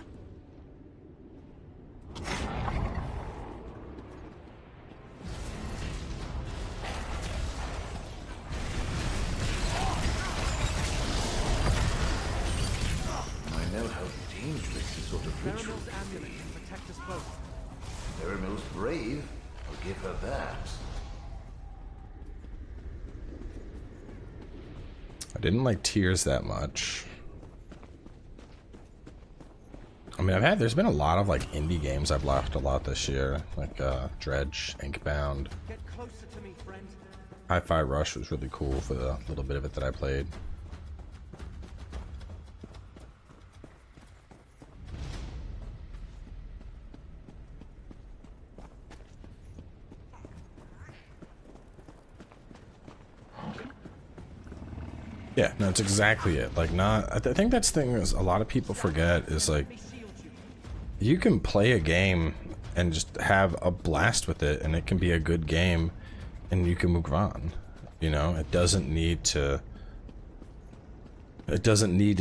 S7: I know how dangerous this sort of ritual can be.
S2: Protect us both.
S7: Laramil's brave. I'll give her that.
S1: I didn't like Tears that much. I mean, there's been a lot of like indie games I've left a lot this year, like Dredge, Inkbound.
S2: Get closer to me, friend.
S1: Hi-Fi Rush was really cool for the little bit of it that I played. Yeah, no, it's exactly it. Like, I think that's the thing is a lot of people forget is like, you can play a game and just have a blast with it, and it can be a good game, and you can move on. You know, it doesn't need to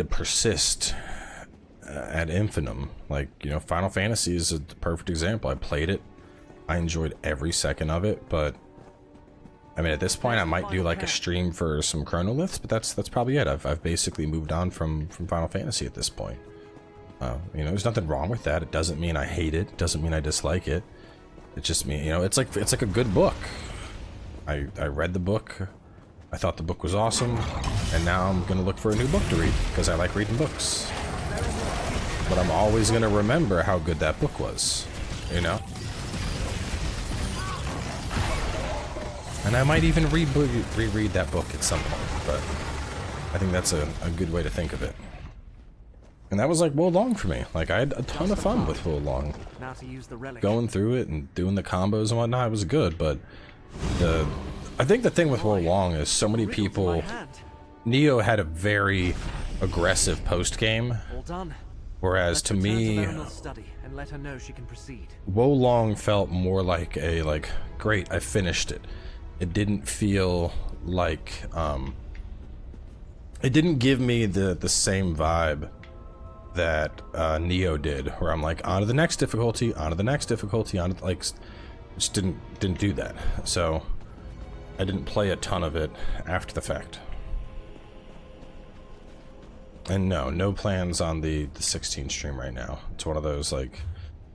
S1: persist ad infinitum. Like, you know, Final Fantasy is a perfect example. I played it, I enjoyed every second of it, but I mean, at this point, I might do like a stream for some chronoliths, but that's probably it. I've basically moved on from Final Fantasy at this point. You know, there's nothing wrong with that. It doesn't mean I hate it. It doesn't mean I dislike it. It just means, you know, it's like a good book. I read the book. I thought the book was awesome, and now I'm gonna look for a new book to read because I like reading books. But I'm always gonna remember how good that book was. You know. And I might even reread that book at some point, but I think that's a good way to think of it. And that was like Wolong for me. Like, I had a ton of fun with Wolong.
S2: Now to use the relic.
S1: Going through it and doing the combos and whatnot, it was good, but I think the thing with Wolong is so many people... Neo had a very aggressive post-game, whereas to me... Wolong felt more like great, I finished it. It didn't feel like It didn't give me the same vibe that Neo did, where I'm like, on to the next difficulty, on to the next difficulty, on to, like, just didn't do that. So I didn't play a ton of it after the fact. And no plans on the 16 stream right now. It's one of those, like,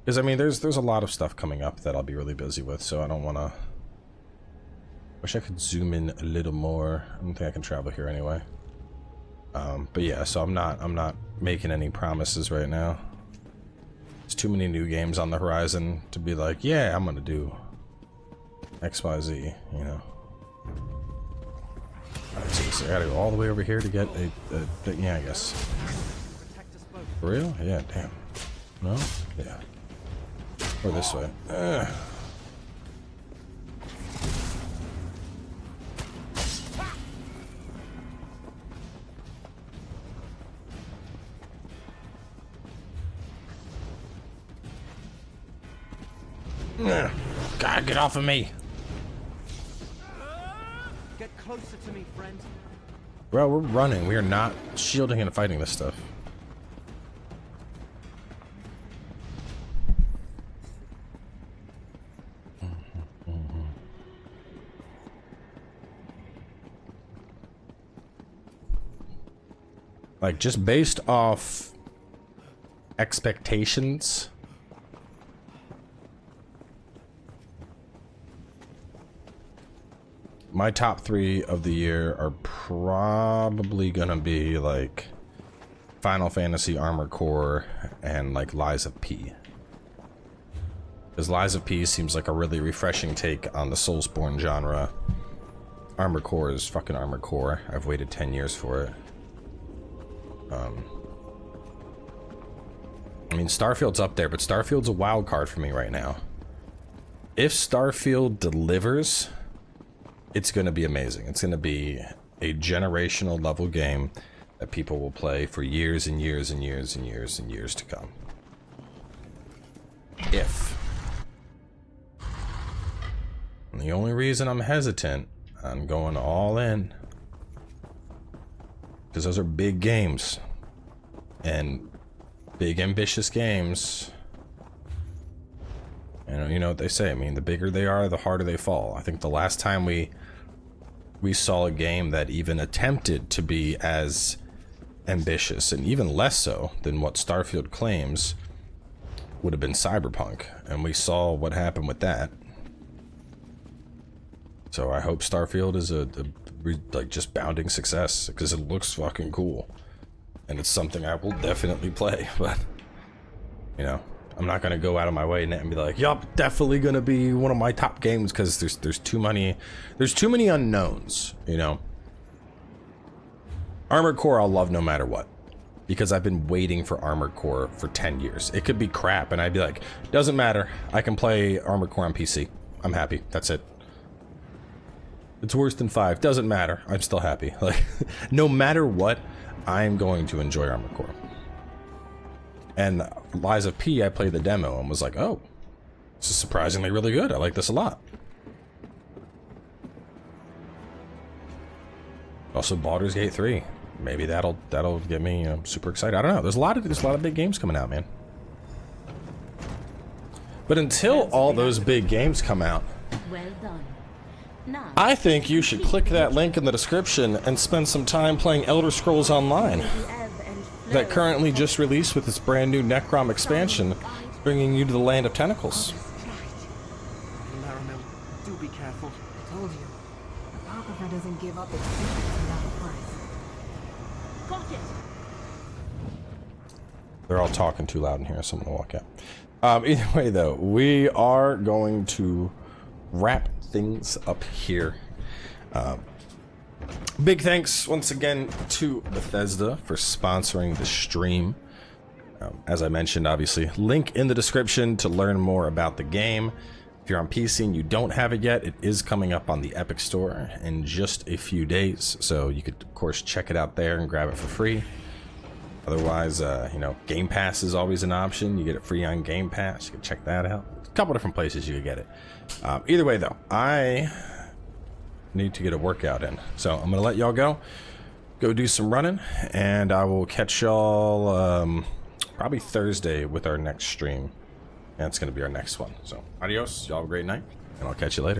S1: because I mean there's a lot of stuff coming up that I'll be really busy with, so I don't want to. Wish I could zoom in a little more. I don't think I can travel here anyway. But yeah, so I'm not making any promises right now. There's too many new games on the horizon to be like, yeah, I'm gonna do XYZ, you know. Alright, so I gotta go all the way over here to get a yeah, I guess. For real? Yeah, damn. No? Yeah. Or this way. God, get off of me!
S2: Get closer to me, friend.
S1: Bro, we're running. We are not shielding and fighting this stuff. Like, just based off expectations, my top 3 of the year are probably gonna be like Final Fantasy Armored Core and like Lies of P. Because Lies of P seems like a really refreshing take on the Soulsborne genre. Armored Core is fucking Armored Core. I've waited 10 years for it. I mean, Starfield's up there, but Starfield's a wild card for me right now. If Starfield delivers, it's going to be amazing. It's going to be a generational level game that people will play for years and years and years and years and years to come. If. And the only reason I'm hesitant on going all in, because those are big games. And big ambitious games, and you know what they say, I mean, the bigger they are, the harder they fall. I think the last time we saw a game that even attempted to be as ambitious, and even less so than what Starfield claims, would have been Cyberpunk, and we saw what happened with that. So I hope Starfield is a like just bounding success, because it looks fucking cool. And it's something I will definitely play, but, you know, I'm not gonna go out of my way and be like, yup, definitely gonna be one of my top games, because there's too many unknowns, you know. Armored Core I'll love no matter what, because I've been waiting for Armored Core for 10 years. It could be crap, and I'd be like, doesn't matter, I can play Armored Core on PC. I'm happy, that's it. It's worse than 5, doesn't matter, I'm still happy. Like, no matter what, I'm going to enjoy Armored Core. And Lies of P, I played the demo and was like, oh, this is surprisingly really good. I like this a lot. Also, Baldur's Gate 3. Maybe that'll get me super excited. I don't know. There's a lot of big games coming out, man. But until all those big games come out,
S8: Well done. Now,
S1: I think you should click that link in the description and spend some time playing Elder Scrolls Online, that currently just released with its brand new Necrom expansion, bringing you to the Land of Tentacles.
S2: Do be careful.
S13: I told you. Apocrypha doesn't give up its secrets without a price.
S8: got it.
S1: They're all talking too loud in here, so I'm gonna walk out. Either way, though, we are going to wrap things up here. Big thanks once again to Bethesda for sponsoring the stream. As I mentioned, obviously, link in the description to learn more about the game. If you're on PC and you don't have it yet, it is coming up on the Epic Store in just a few days, so you could of course check it out there and grab it for free. Otherwise, you know, Game Pass is always an option. You get it free on Game Pass. You can check that out. A couple different places you can get it. Either way, though, I need to get a workout in, so I'm gonna let y'all go. go do some running, and I will catch y'all probably Thursday with our next stream. And it's going to be our next one. So, adios. Y'all have a great night, and I'll catch you later.